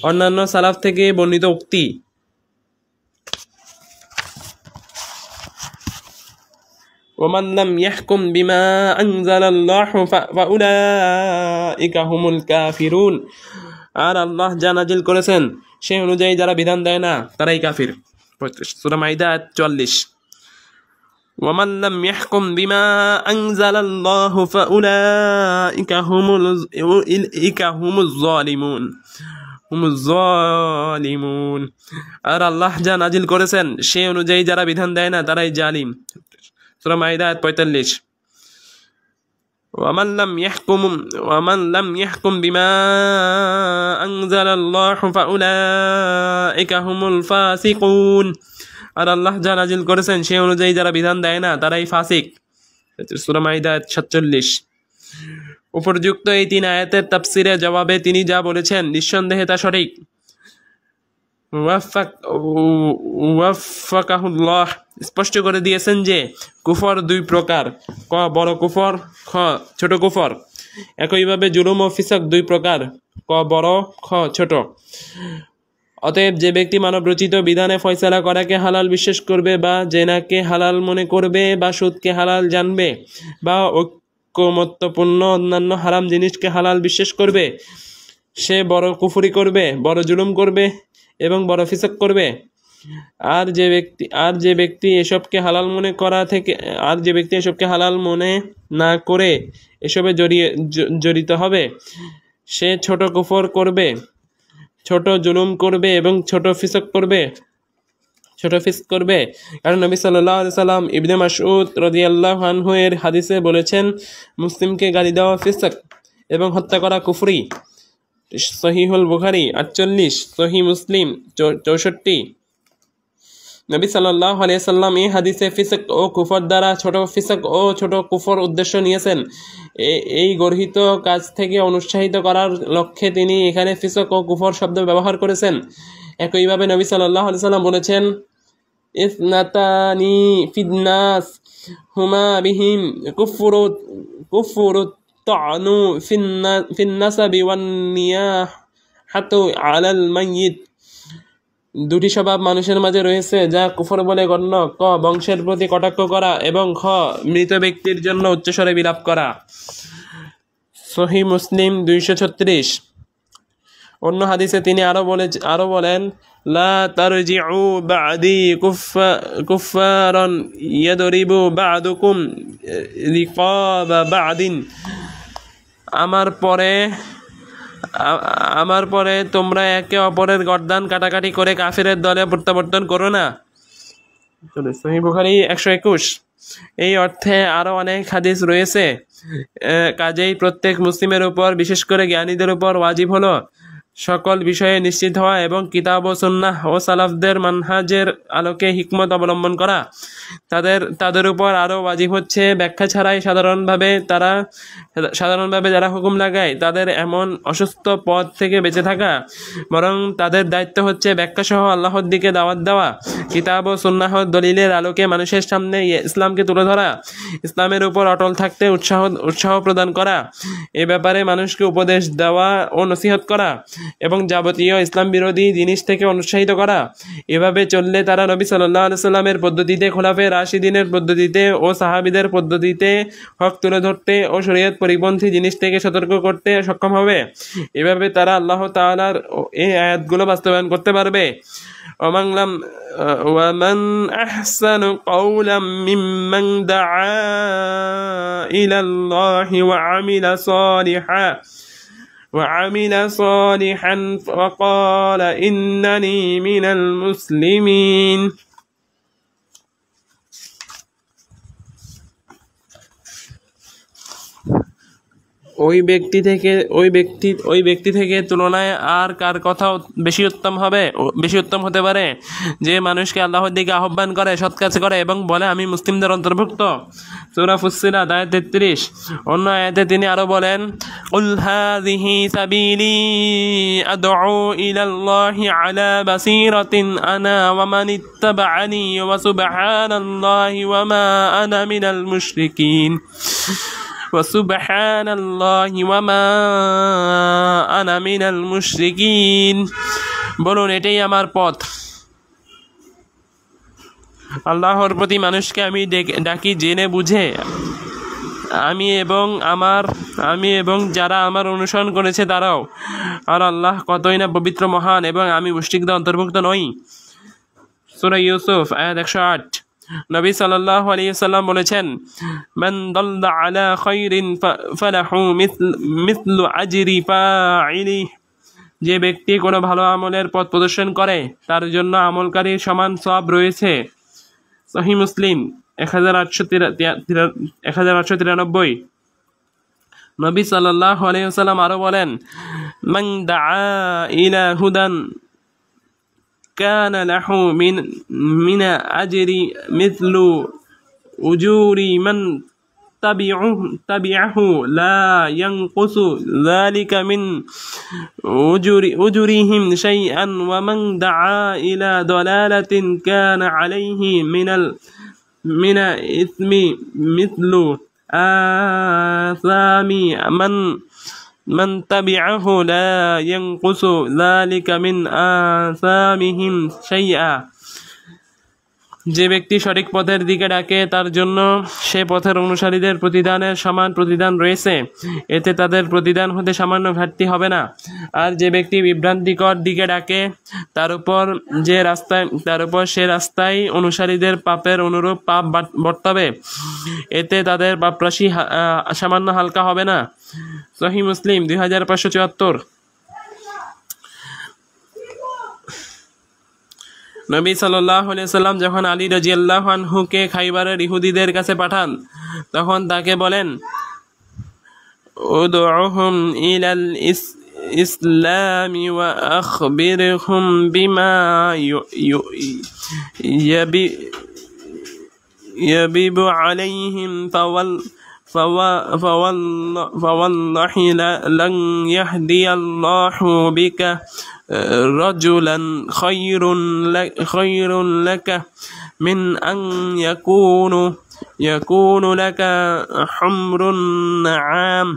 অন্যান্য সালাফ থেকে বর্ণিত উক্তি। ওমান লাম ইয়াহকুম বিমা আনজালাল্লাহু ফাউলাইকা হুমুল কাফিরুন। আর আল্লাহ যা নাজিল করেছেন সে অনুযায়ী যারা বিধান দেয় না তারাই কাফির। সূরা মাইদা 44। ওয়ামান লাম ইয়াহকুম বিমা আনজালাল্লাহু ফাউলাইকা হুমুজ জালিমুন। আর আল্লাহ যা নাজিল করেছেন সে অনুযায়ী যারা বিধান দেয় না তারাই জালিম। সূরা মাইদা 45। ওয়ামান লাম ইয়াহকুম বিমা আনজালাল্লাহু ফাউলাইকা হুমুল ফাসিকুন। আর আল্লাহ যা নাজিল করেছেন সে অনুযায়ী যারা বিধান দেয় না তারাই ফাসিক। সূরা মাইদা 47। উপর্যুক্ত এই 3 আয়াতের তাফসিরের জবাবে তিনি যা বলেছেন নিঃসন্দেহে তা সঠিক। ওয়াফাকাহুল্লাহ স্পষ্ট করে দিয়েছেন যে কুফর 2 প্রকার, ক বড় কুফর, খ ছোট কুফর। একইভাবে জুলুম ও ফিসক 2 প্রকার, ক বড়, খ ছোট। অতএব যে ব্যক্তি মানব রচিত বিধানে ফয়সালা করাকে হালাল বিশ্বাস করবে, বা জেনাকে হালাল মনে করবে, বা সুদকে হালাল জানবে, বা ঐকমত্যপূর্ণ অন্যান্য হারাম জিনিসকে হালাল বিশ্বাস করবে, সে বড় কুফরি করবে, বড় জুলুম করবে এবং বড় ফিসক করবে। আর যে ব্যক্তি এসবকে হালাল মনে না করে এসবে জড়িত হবে, সে ছোট কুফর করবে, ছোট জুলুম করবে এবং ছোট ফিসক করবে। কারণ নবী সাল্লাল্লাহু আলাইহি সাল্লাম ইবনে মাসউদ রাদিয়াল্লাহু আনহু এর হাদিসে বলেছেন, মুসলিমকে গালি দেওয়া ফিসক এবং হত্যা করা কুফরি। সহিহুল বুখারী 48, সহিহ মুসলিম 64। নবী সাল্লাল্লাহু আলাইহি সাল্লাম এই হাদিসে ফিসক ও কুফর দ্বারা ছোট ফিসক ও ছোট কুফর উদ্দেশ্য নিয়েছেন। এই গর্হিত কাজ থেকে অনুৎসাহিত করার লক্ষ্যে তিনি এখানে ফিসক ও কুফর শব্দ ব্যবহার করেছেন। একইভাবে নবী সাল্লাল্লাহু আলাইহি সাল্লাম বলেছেন, ইসনাতানি ফিন্নাস হুমা বিহিম কুফরুত তানু ফিন্নাসাবি ওয়ান নিয়াহাতু আলাল মাইয়িত। 2টি স্বভাব মানুষের মাঝে রয়েছে যা কুফর বলে গণ্য, ক বংশের প্রতি কটাক্ষ করা এবং খ মৃত ব্যক্তির জন্য উচ্চস্বরে বিলাপ করা। সহিহ মুসলিম 236। অন্য হাদিসে তিনি আরো বলেন, লা তারজিউ বাদি কুফফারান ইয়াদরিবু বা'দুকুম রিকাবা বা'দিন। আমার পরে তোমরা একে অপরের গর্দান কাটাকাটি করে কাফিরের দলে প্রত্যাবর্তন করো না। সহিহ বুখারী 121। এই অর্থে আরো অনেক হাদিস রয়েছে। কাজেই প্রত্যেক মুসলিমের উপর, বিশেষ করে জ্ঞানীদের উপর ওয়াজিব হলো সকল বিষয়ে নিশ্চিত হওয়া এবং কিতাব ও সুন্নাহ ও সালাফদের মানহাজের আলোকে হিকমত অবলম্বন করা। তাদের উপর আরও ওয়াজিব হচ্ছে ব্যাখ্যা ছাড়াই সাধারণভাবে যারা হুকুম লাগায় তাদের এমন অসুস্থ পথ থেকে বেঁচে থাকা, বরং তাদের দায়িত্ব হচ্ছে ব্যাখ্যা সহ আল্লাহর দিকে দাওয়াত দেওয়া, কিতাব ও সুন্নাহ দলিলের আলোকে মানুষের সামনে ইসলামকে তুলে ধরা, ইসলামের উপর অটল থাকতে উৎসাহ প্রদান করা, এ ব্যাপারে মানুষকে উপদেশ দেওয়া ও নসিহত করা এবং যাবতীয় ইসলাম বিরোধী জিনিস থেকে অনুৎসাহিত করা। এভাবে চললে তারা নবী সাল্লাল্লাহু আলাইহি সাল্লামের পদ্ধতিতে, খোলাফায়ে রাশিদিনের পদ্ধতিতে ও সাহাবীদের পদ্ধতিতে হক তুলে ধরতে ও শরীয়ত পরিপন্থী জিনিস থেকে সতর্ক করতে সক্ষম হবে। এভাবে তারা আল্লাহ তাআলার এই আয়াতগুলো বাস্তবায়ন করতে পারবে। ومن أحسن قولا ممن دعا إلى الله وعمل صالحا وقال إنني من المسلمين। ওই ব্যক্তি থেকে তুলনায় আর কার কথা বেশি উত্তম হতে পারে, যে মানুষকে আল্লাহর দিকে আহ্বান করে, সৎ কাজ করে এবং বলে আমি মুসলিমদের অন্তর্ভুক্ত। সূরা ফুসসিলাত আয়াত 33। অন্য আয়াতে তিনি আরো বলেন, কুল হাযিহি সাবিলি আদউ ইলাল্লাহি আলা বাসীরাতিন আনা ওয়া মান ইত্তাবা'আনি ওয়া সুবহানাল্লাহি ওয়া মা আনা মিনাল মুশরিকিন সুবহানাল্লাহি ওয়া মা আনা মিনাল মুশরিকিন। বলুন, এটাই আমার পথ। আল্লাহর প্রতি মানুষকে আমি ডাকি জেনে বুঝে, আমি এবং যারা আমার অনুসরণ করেছে তারাও। আর আল্লাহ কতই না পবিত্র, মহান, এবং আমি মুশরিকদের অন্তর্ভুক্ত নই। সূরা ইউসুফ আয়াত 108। নবী সাল্লাল্লাহু আলাইহি ওয়াসাল্লাম বলেছেন, মান দাল্লা আলা খায়রিন ফালাহু মিসলু আজরি ফাইলি। যে ব্যক্তি কোনো ভালো আমলের পথ প্রদর্শন করে তার জন্য আমলকারীর সমান সওয়াব রয়েছে। সহিহ মুসলিম 1893। নবী সাল্লাল্লাহু আলাইহি ওয়াসাল্লাম আরো বলেন, মান দাআ ইলা হুদান কানা লাহু মিন আজরি মিথলু উজুরি মান তাবিআহু লা ইয়ানকুসু যালিকা মিন উজুরিহিম শাইআন ওয়া মান দাআ ইলা দালালাতিন কানা আলাইহি মিনা ইসমি মিথলু আসামি মান তাবিআহু লা ইয়ানকুসু যালিকা মিন আসামিহিম শাইআ। যে ব্যক্তি সঠিক পথের দিকে ডাকে তার জন্য সে পথের অনুসারীদের প্রতিদানের সমান প্রতিদান রয়েছে, এতে তাদের প্রতিদান হতে সামান্য ঘাটতি হবে না। আর যে ব্যক্তি বিভ্রান্তিকর দিকে ডাকে তার উপর সে রাস্তায় অনুসারীদের পাপের অনুরূপ পাপ বর্তাবে, এতে তাদের পাপরাশি সামান্য হালকা হবে না। সহিহ মুসলিম 2574। নবী সাল্লাল্লাহু আলাইহি ওয়াসাল্লাম যখন আলী রাদিয়াল্লাহু আনহুকে খাইবারের ইহুদিদের কাছে পাঠান তখন তাকে বলেন, উদউহুম ইলাল ইসলামি ওয়া আখবিরহুম বিমা ইয়াবিবু আলাইহিম ফাওয়াল্লাহি লান ইয়াহদিয়াল্লাহু বিকা রাজুলান খায়রুন লাকা মিন আন ইয়াকুনু লাকা হুমরুন নাআম।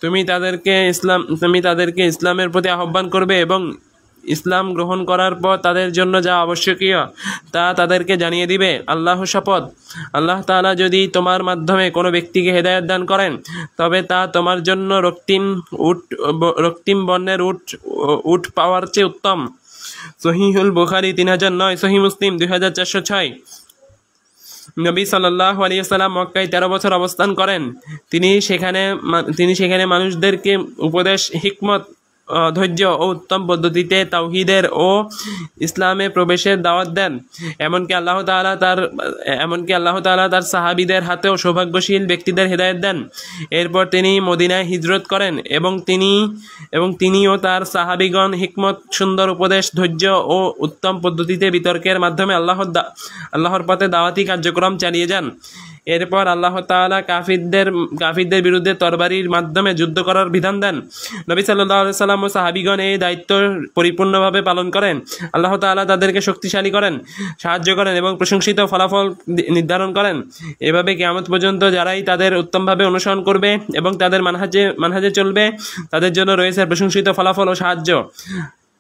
তুমি তাদেরকে ইসলামের প্রতি আহ্বান করবে এবং ইসলাম গ্রহণ করার পর তাদের জন্য যা আবশ্যকীয় তা তাদেরকে জানিয়ে দিবে। আল্লাহর শপথ, আল্লাহ তাআলা যদি তোমার মাধ্যমে কোনো ব্যক্তিকে হেদায়েত দান করেন তবে তা তোমার জন্য রক্তিম বর্ণের উট পাওয়ার চেয়ে উত্তম। সহিহুল বুখারী 3009, সহিহ মুসলিম 2406। নবী সাল্লাল্লাহু আলাইহি ওয়াসাল্লাম মক্কায় 13 বছর অবস্থান করেন। তিনি সেখানে মানুষদেরকে উপদেশ, হিকমত, ধৈর্য ও উত্তম পদ্ধতিতে তাওহীদের ও ইসলামে প্রবেশের দাওয়াত দেন। এমনকি আল্লাহ তাআলা তার সাহাবীদের হাতেও সৌভাগ্যশীল ব্যক্তিদের হেদায়েত দেন। এরপর তিনি মদিনায় হিজরত করেন এবং তিনি ও তার সাহাবীগণ হিকমত, সুন্দর উপদেশ, ধৈর্য ও উত্তম পদ্ধতিতে বিতর্কের মাধ্যমে আল্লাহর পথে দাওয়াতি কার্যক্রম চালিয়ে যান। এরপর আল্লাহ তাআলা কাফিরদের বিরুদ্ধে তরবারির মাধ্যমে যুদ্ধ করার বিধান দেন। নবী সাল্লাল্লাহু আলাইহি ওয়াসাল্লাম ও সাহাবীগণ এই দায়িত্ব পরিপূর্ণভাবে পালন করেন। আল্লাহ তাআলা তাদেরকে শক্তিশালী করেন, সাহায্য করেন এবং প্রশংসিত ফলাফল নির্ধারণ করেন। এভাবে কিয়ামত পর্যন্ত যারাই তাদের উত্তমভাবে অনুসরণ করবে এবং তাদের মানহাজে চলবে তাদের জন্য রয়েছে প্রশংসিত ফলাফল ও সাহায্য।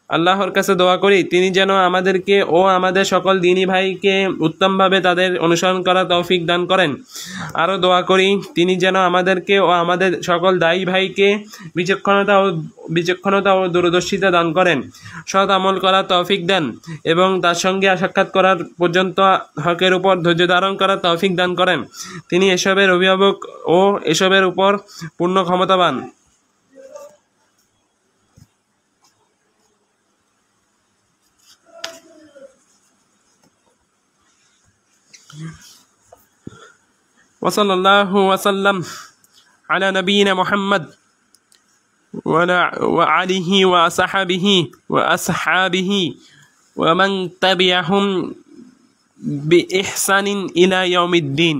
আল্লাহর কাছে দোয়া করি তিনি যেন আমাদেরকে ও আমাদের সকল দ্বীনী ভাইকে উত্তমভাবে তাদের অনুসরণ করার তৌফিক দান করেন। আরও দোয়া করি তিনি যেন আমাদেরকে ও আমাদের সকল দায়ী ভাইকে বিচক্ষণতা ও দূরদর্শিতা দান করেন, সৎ আমল করার তৌফিক দেন এবং তার সঙ্গে সাক্ষাৎ করার পর্যন্ত হকের উপর ধৈর্য ধারণ করার তৌফিক দান করেন। তিনি এসবের অভিভাবক ও এসবের উপর পূর্ণ ক্ষমতাবান। وصلى الله وسلم على نبينا محمد وعليه وصحبه وأصحابه ومن تبعهم بإحسان إلى يوم الدين।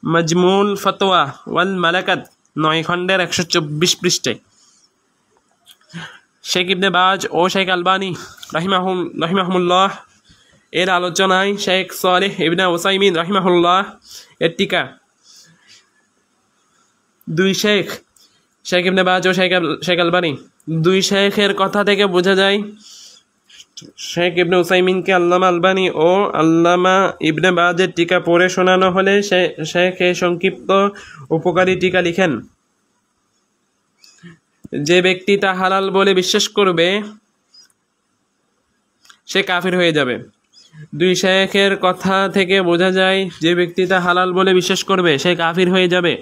মজমুল ফতোয়া ওয়াল মালাকাত 9 খণ্ডের 124 পৃষ্ঠায় শেখ ইবনে বাজ ও শেখ আলবানী রাহিমাহুমুল্লাহ এর আলোচনায় শেখ সালেহ ইবনে উসাইমিন রাহিমাহুল্লাহ এর টিকা। দুই শেখ ইবনে বাজ ও শেখ আলবানী, দুই শেখের কথা থেকে বোঝা যায় শেখ ইবনে উসাইমিনকে আল্লামা আলবানী ও আল্লামা ইবনে বাজের টিকা পড়ে শোনানো হলে শেখ এই সংক্ষিপ্ত উপকারী টিকা লিখেন, যে ব্যক্তি তা হালাল বলে বিশ্বাস করবে সে কাফির হয়ে যাবে। দুই শেখের কথা থেকে বোঝা যায় যে ব্যক্তি তা হালাল বলে বিশ্বাস করবে সে কাফির হয়ে যাবে।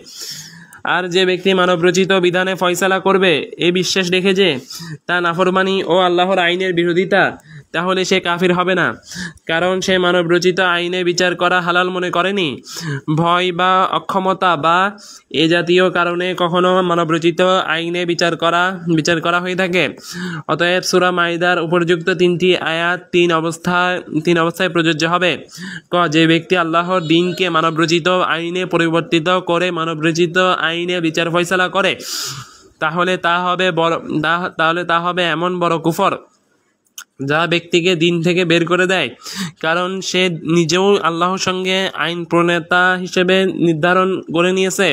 আর যে ব্যক্তি মানবরচিত বিধানে ফয়সালা করবে এই বিশ্বাস রেখে যে তা নাফরমানি ও আল্লাহর আইনের বিরোধিতা, তাহলে সে কাফির হবে না, কারণ সে মানবরচিত আইনে বিচার করা হালাল মনে করেনি। ভয় বা অক্ষমতা বা এ জাতীয় কারণে কখনো মানবরচিত আইনে বিচার করা হয়ে থাকে। অতএব সূরা মাইদার উপর্যুক্ত 3টি আয়াত তিন অবস্থায় প্রযোজ্য হবে। ক, যে ব্যক্তি আল্লাহর দ্বীনকে মানবরচিত আইনে পরিবর্তিত করে মানবরচিত আইনে বিচার ফয়সালা করে, তাহলে তা হবে এমন বড় কুফর যা ব্যক্তিকে দিন থেকে বের করে দেয়, কারণ সে নিজেও আল্লাহর সঙ্গে আইন প্রণেতা হিসেবে নির্ধারণ করে নিয়েছে।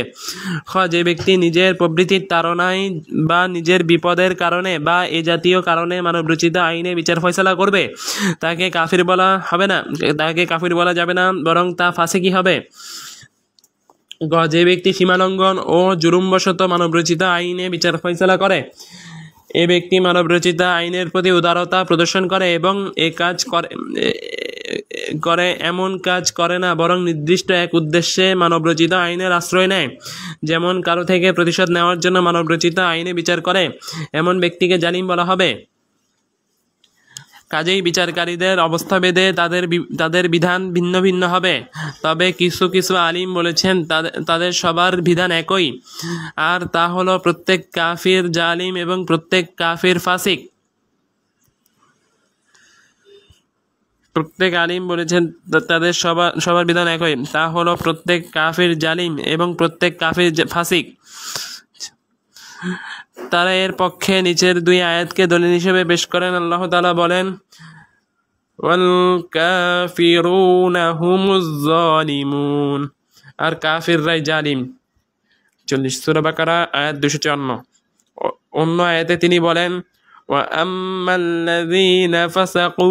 যে ব্যক্তি নিজের প্রবৃত্তির তাড়নায় বা নিজের বিপদের কারণে বা এ জাতীয় কারণে মানবরচিত আইনে বিচার ফয়সালা করবে, তাকে কাফির বলা হবে না, তাকে কাফির বলা যাবে না, বরং তা ফাসিকি হবে। যে ব্যক্তি সীমালঙ্ঘন ও জুলুমবশত মানবরচিত আইনে বিচার ফয়সালা করে, এ ব্যক্তি মানবরচিত আইনের প্রতি উদারতা প্রদর্শন করে এবং এমন কাজ করে না, বরং নির্দিষ্ট এক উদ্দেশ্যে মানবরচিত আইনের আশ্রয় নেয়, যেমন কারো থেকে প্রতিশোধ নেওয়ার জন্য মানবরচিত আইনে বিচার করে, এমন ব্যক্তিকে জালিম বলা হবে। কাজেই বিচারকারীদের অবস্থাভেদে তাদের বিধান ভিন্ন ভিন্ন হবে। তবে কিছু কিছু আলিম বলেছেন তাদের সবার বিধান একই, আর তা হলো প্রত্যেক কাফির জালিম এবং প্রত্যেক কাফির ফাসিক। প্রত্যেক আলিম বলেছেন তাদের সবার বিধান একই, তা হলো প্রত্যেক কাফির জালিম এবং প্রত্যেক কাফির ফাসিক। তারা এর পক্ষে নিচের 2 আয়াতকে দলিল হিসেবে পেশ করেন। আল্লাহ তাআলা বলেন, ওয়াল কাফিরুনা হুমুজ জালিমুন, আর কাফিররাই জালিম। 40 সূরা বাকারা আয়াত 254। অন্য আয়াতে তিনি বলেন, ওয়া আম্মাল্লাযীনা ফাসাকু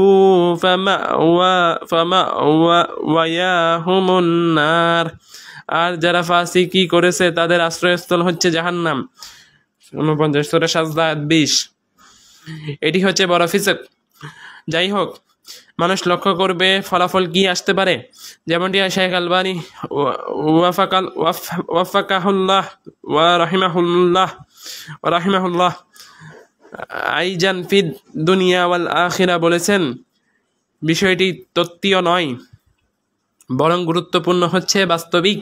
ফামাওয়ায়াহুমুন নার, আর যারা ফাসিকি করেছে তাদের আশ্রয়স্থল হচ্ছে জাহান্নাম। 49 সূরা সাজদা আয়াত 20। এটি হচ্ছে বড় ফিসক। যাই হোক, মানুষ লক্ষ্য করবে ফলাফল কি আসতে পারে, যেমনটি শেখ আলবানী ওয়াফাকাহুল্লাহ ওয়া রাহিমাহুল্লাহ আইজান ফিদ দুনিয়া ওয়াল আখিরা বলেছেন, বিষয়টি তত্ত্বীয় নয়, বরং গুরুত্বপূর্ণ হচ্ছে বাস্তবিক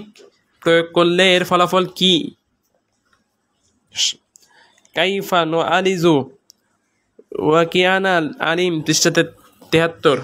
প্রয়োগ করলে এর ফলাফল কি। কাইফা নুআলিজু ওয়াকিয়ানা আলিম, পৃষ্ঠা 73।